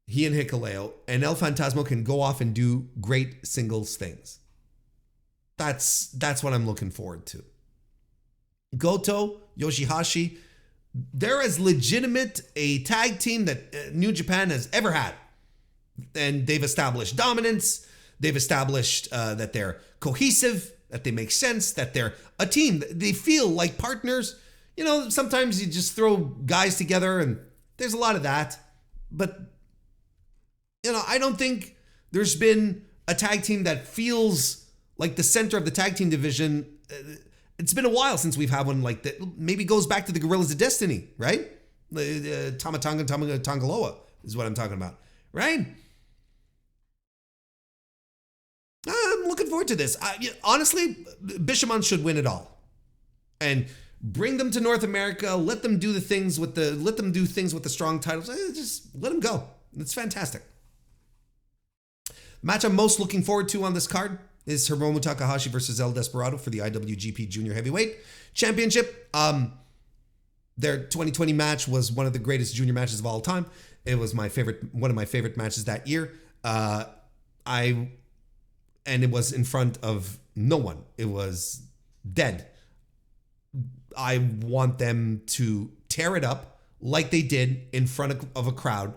he and Hikuleo, and El Fantasmo can go off and do great singles things. That's what I'm looking forward to. Goto, Yoshihashi, they're as legitimate a tag team that New Japan has ever had. And they've established dominance. They've established that they're cohesive, that they make sense, that they're a team. They feel like partners. You know, sometimes you just throw guys together and there's a lot of that. But, I don't think there's been a tag team that feels like the center of the tag team division. It's been a while since we've had one like that. Maybe goes back to the Gorillas of Destiny, right? Tama Tonga, Tongaloa is what I'm talking about, right? I'm looking forward to this. Honestly, Bishamon should win it all. And Bring them to North America. Let them do things with the strong titles. Just let them go. It's fantastic. The match I'm most looking forward to on this card is Hiromu Takahashi versus El Desperado for the IWGP Junior Heavyweight Championship. Their 2020 match was one of the greatest junior matches of all time. It was one of my favorite matches that year. And it was in front of no one. It was dead. I want them to tear it up like they did in front of a crowd,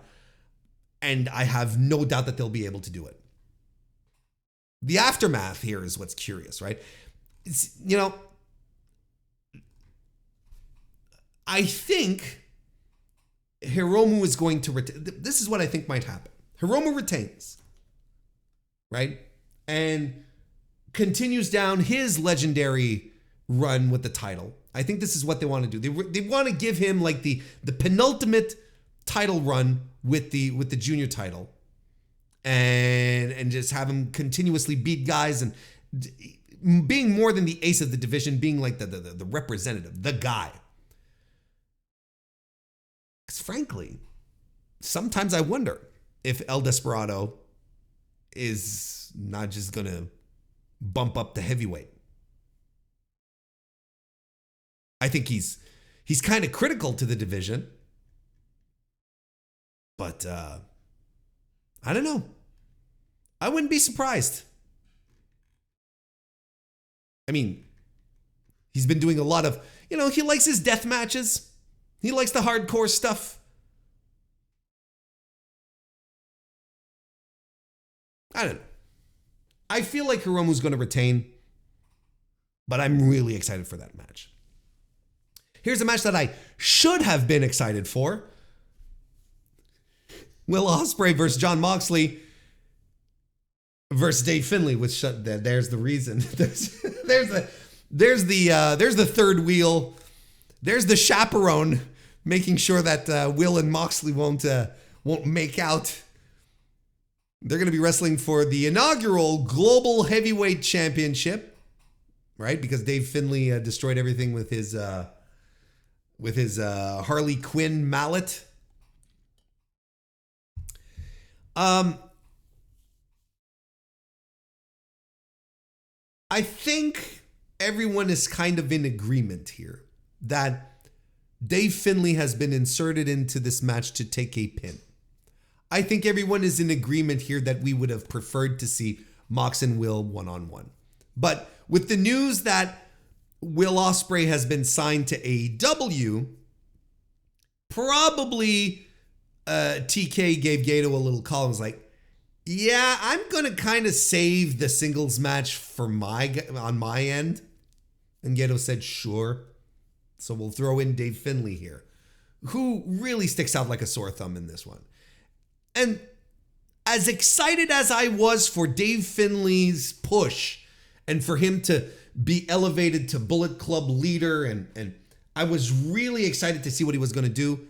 and I have no doubt that they'll be able to do it. The aftermath here is what's curious, right? It's, I think Hiromu is going to retain. This is what I think might happen. Hiromu retains, right? And continues down his legendary run with the title. I think this is what they want to do. They want to give him like the penultimate title run with the junior title, and just have him continuously beat guys and being more than the ace of the division, being like the representative, the guy. Because frankly, sometimes I wonder if El Desperado is not just going to bump up the heavyweight. I think he's kind of critical to the division. But I don't know. I wouldn't be surprised. I mean, he's been doing a lot of, he likes his death matches. He likes the hardcore stuff. I don't know. I feel like Hiromu's going to retain, but I'm really excited for that match. Here's a match that I should have been excited for. Will Ospreay versus Jon Moxley versus Dave Finlay, which there's the reason. There's the third wheel. There's the chaperone making sure that Will and Moxley won't make out. They're going to be wrestling for the inaugural Global Heavyweight Championship, right? Because Dave Finlay destroyed everything with his Harley Quinn mallet. I think everyone is kind of in agreement here that Dave Finlay has been inserted into this match to take a pin. I think everyone is in agreement here that we would have preferred to see Mox and Will one-on-one. But with the news that Will Ospreay has been signed to AEW, probably TK gave Gato a little call and was like, yeah, I'm going to kind of save the singles match on my end. And Gato said, sure. So we'll throw in Dave Finlay here, who really sticks out like a sore thumb in this one. And as excited as I was for Dave Finlay's push and for him to be elevated to Bullet Club leader, and I was really excited to see what he was going to do,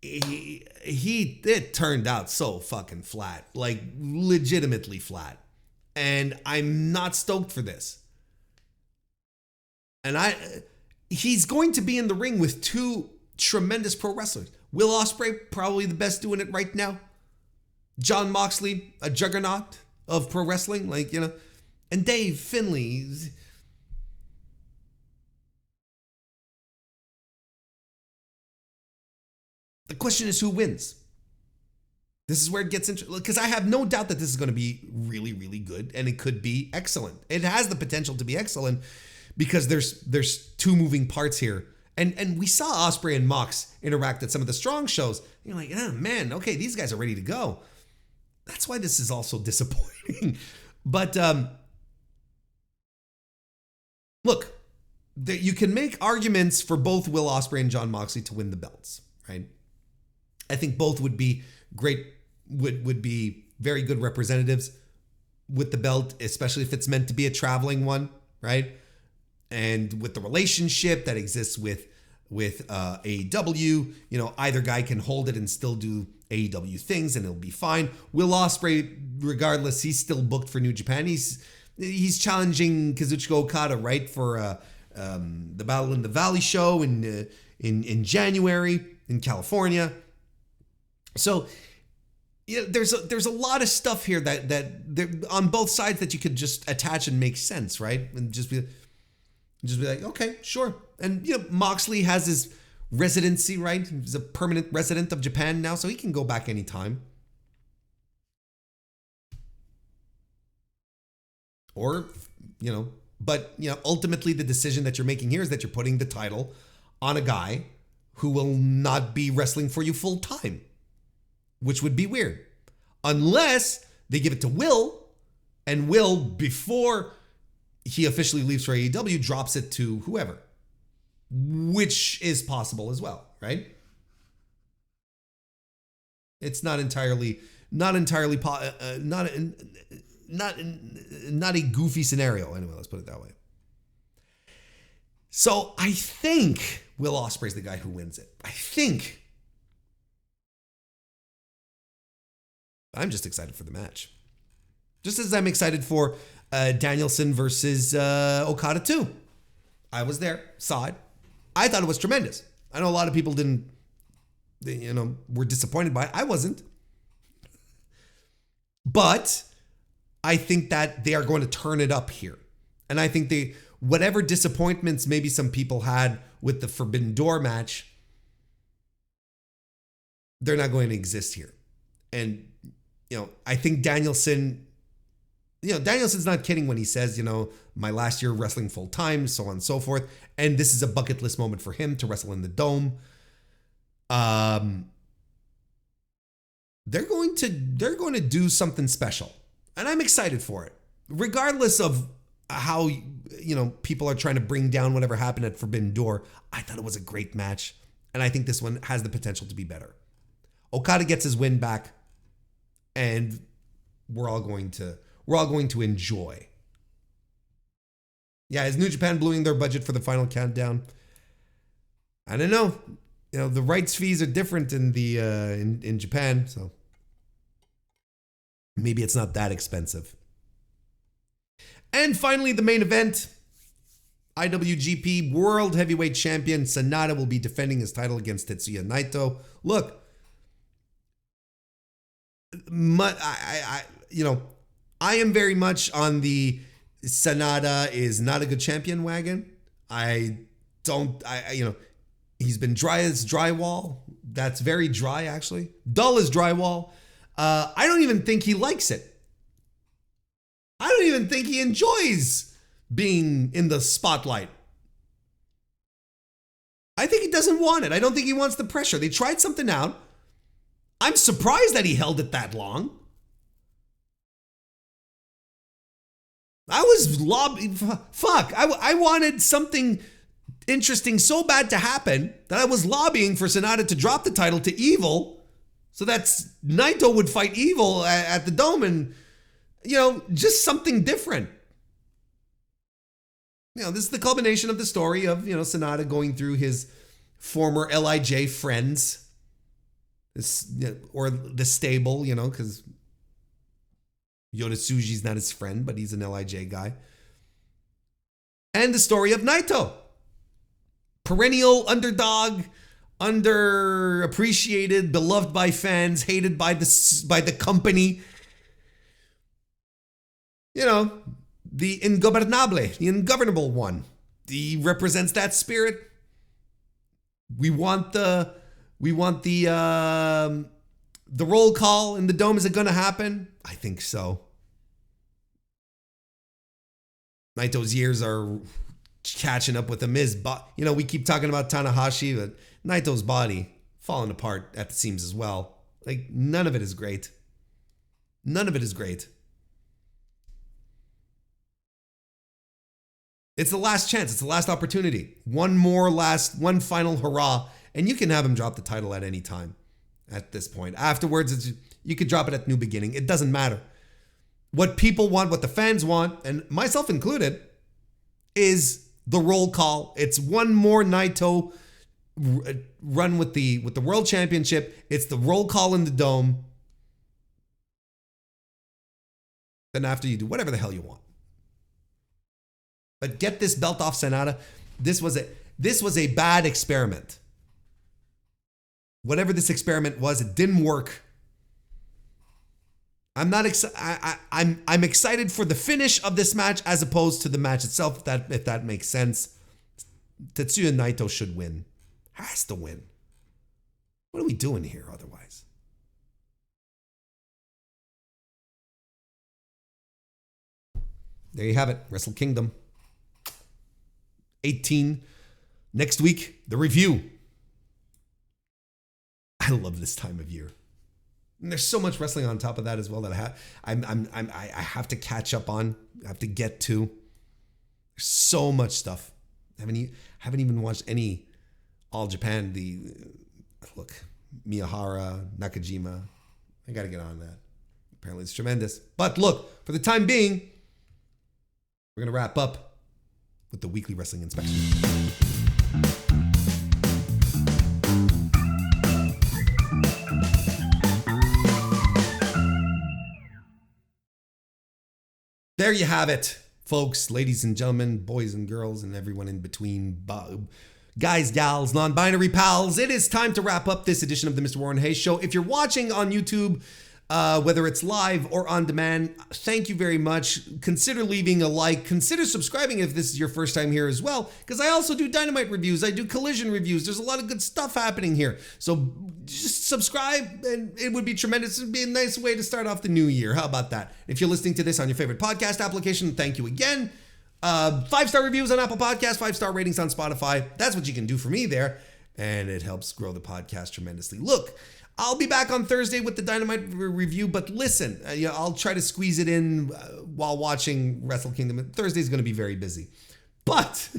it turned out so fucking flat, like legitimately flat. And I'm not stoked for this. And he's going to be in the ring with two tremendous pro wrestlers. Will Ospreay, probably the best doing it right now. Jon Moxley, a juggernaut of pro wrestling, and Dave Finlay. The question is who wins. This is where it gets interesting, because I have no doubt that this is going to be really, really good, and it could be excellent. It has the potential to be excellent because there's two moving parts here. And we saw Ospreay and Mox interact at some of the strong shows. You're like, oh man, okay, these guys are ready to go. That's why this is also disappointing. But look, you can make arguments for both Will Ospreay and Jon Moxley to win the belts, right? I think both would be great, would be very good representatives with the belt, especially if it's meant to be a traveling one, right? And with the relationship that exists with AEW, either guy can hold it and still do AEW things, and it'll be fine. Will Ospreay, regardless, he's still booked for New Japan. He's challenging Kazuchika Okada, right, for the Battle in the Valley show in January in California. So there's a lot of stuff here that on both sides that you could just attach and make sense, right? And just be like, okay, sure. And Moxley has his residency, right? He's a permanent resident of Japan now, so he can go back anytime. Or, but ultimately the decision that you're making here is that you're putting the title on a guy who will not be wrestling for you full time, which would be weird. Unless they give it to Will, and Will, before he officially leaves for AEW, drops it to whoever, which is possible as well, right? It's not a goofy scenario. Anyway, let's put it that way. So I think Will Ospreay's the guy who wins it. I think. I'm just excited for the match. Just as I'm excited for Danielson versus Okada too. I was there, saw it. I thought it was tremendous. I know a lot of people were disappointed by it. I wasn't. But I think that they are going to turn it up here. And I think whatever disappointments maybe some people had with the Forbidden Door match, they're not going to exist here. And, I think Danielson's not kidding when he says, my last year wrestling full time, so on and so forth. And this is a bucket list moment for him to wrestle in the Dome. They're going to do something special. And I'm excited for it. Regardless of how, people are trying to bring down whatever happened at Forbidden Door, I thought it was a great match. And I think this one has the potential to be better. Okada gets his win back. And we're all going to enjoy. Yeah, is New Japan blowing their budget for the final countdown? I don't know. The rights fees are different in the in Japan, so maybe it's not that expensive. And finally, the main event. IWGP World Heavyweight Champion Sanada will be defending his title against Tetsuya Naito. Look, I am very much on the Sanada is not a good champion wagon. He's been dry as drywall. That's very dry, actually. Dull as drywall. I don't even think he likes it. I don't even think he enjoys being in the spotlight. I think he doesn't want it. I don't think he wants the pressure. They tried something out. I'm surprised that he held it that long. I was lobbying. Fuck. I wanted something interesting so bad to happen that I was lobbying for Sanada to drop the title to Evil so that Naito would fight Evil at the Dome and, just something different. This is the culmination of the story of, Sanada going through his former LIJ friends. Or the stable, because Yota Tsuji's not his friend, but he's an LIJ guy. And the story of Naito. Perennial underdog, underappreciated, beloved by fans, hated by the company. The ingobernable, the ungovernable one. He represents that spirit. We want the roll call in the Dome. Is it going to happen? I think so. Naito's years are catching up with him. We keep talking about Tanahashi, but Naito's body falling apart at the seams as well. Like, none of it is great. None of it is great. It's the last chance. It's the last opportunity. One final hurrah. And you can have him drop the title at any time at this point. Afterwards, you could drop it at New Beginning. It doesn't matter. What people want, what the fans want, and myself included, is the roll call. It's one more Naito run with the World Championship. It's the roll call in the Dome. Then after, you do whatever the hell you want. But get this belt off Sanada. This was a bad experiment. Whatever this experiment was, it didn't work. I'm not excited. I'm excited for the finish of this match as opposed to the match itself. If that makes sense. Tetsuya Naito should win. Has to win. What are we doing here otherwise? There you have it. Wrestle Kingdom 18. Next week, the review. I love this time of year. And there's so much wrestling on top of that as well that I have to catch up on. I have to get to. There's so much stuff. I haven't even watched any All Japan. Look, Miyahara, Nakajima. I got to get on that. Apparently it's tremendous. But look, for the time being, we're going to wrap up with the weekly wrestling inspection. There you have it, folks, ladies and gentlemen, boys and girls, and everyone in between, guys, gals, non-binary pals. It is time to wrap up this edition of the Mr. Warren Hayes Show. If you're watching on YouTube, whether it's live or on demand, thank you very much. Consider leaving a like. Consider subscribing if this is your first time here as well, because I also do Dynamite reviews. I do Collision reviews. There's a lot of good stuff happening here. So just subscribe, and it would be tremendous. It would be a nice way to start off the new year. How about that? If you're listening to this on your favorite podcast application, thank you again. 5-star reviews on Apple Podcasts, 5-star ratings on Spotify. That's what you can do for me there, and it helps grow the podcast tremendously. Look, I'll be back on Thursday with the Dynamite review, but listen, I'll try to squeeze it in while watching Wrestle Kingdom. Thursday's going to be very busy. But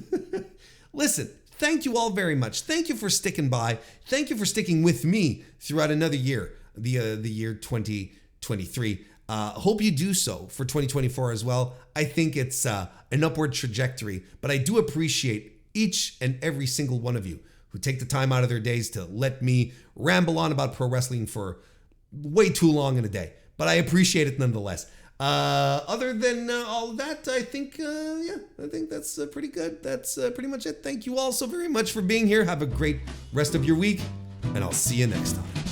listen, thank you all very much. Thank you for sticking by. Thank you for sticking with me throughout another year, the year 2023. Hope you do so for 2024 as well. I think it's an upward trajectory, but I do appreciate each and every single one of you who take the time out of their days to let me ramble on about pro wrestling for way too long in a day. But I appreciate it nonetheless. Other than all of that, I think that's pretty good. That's pretty much it. Thank you all so very much for being here. Have a great rest of your week, and I'll see you next time.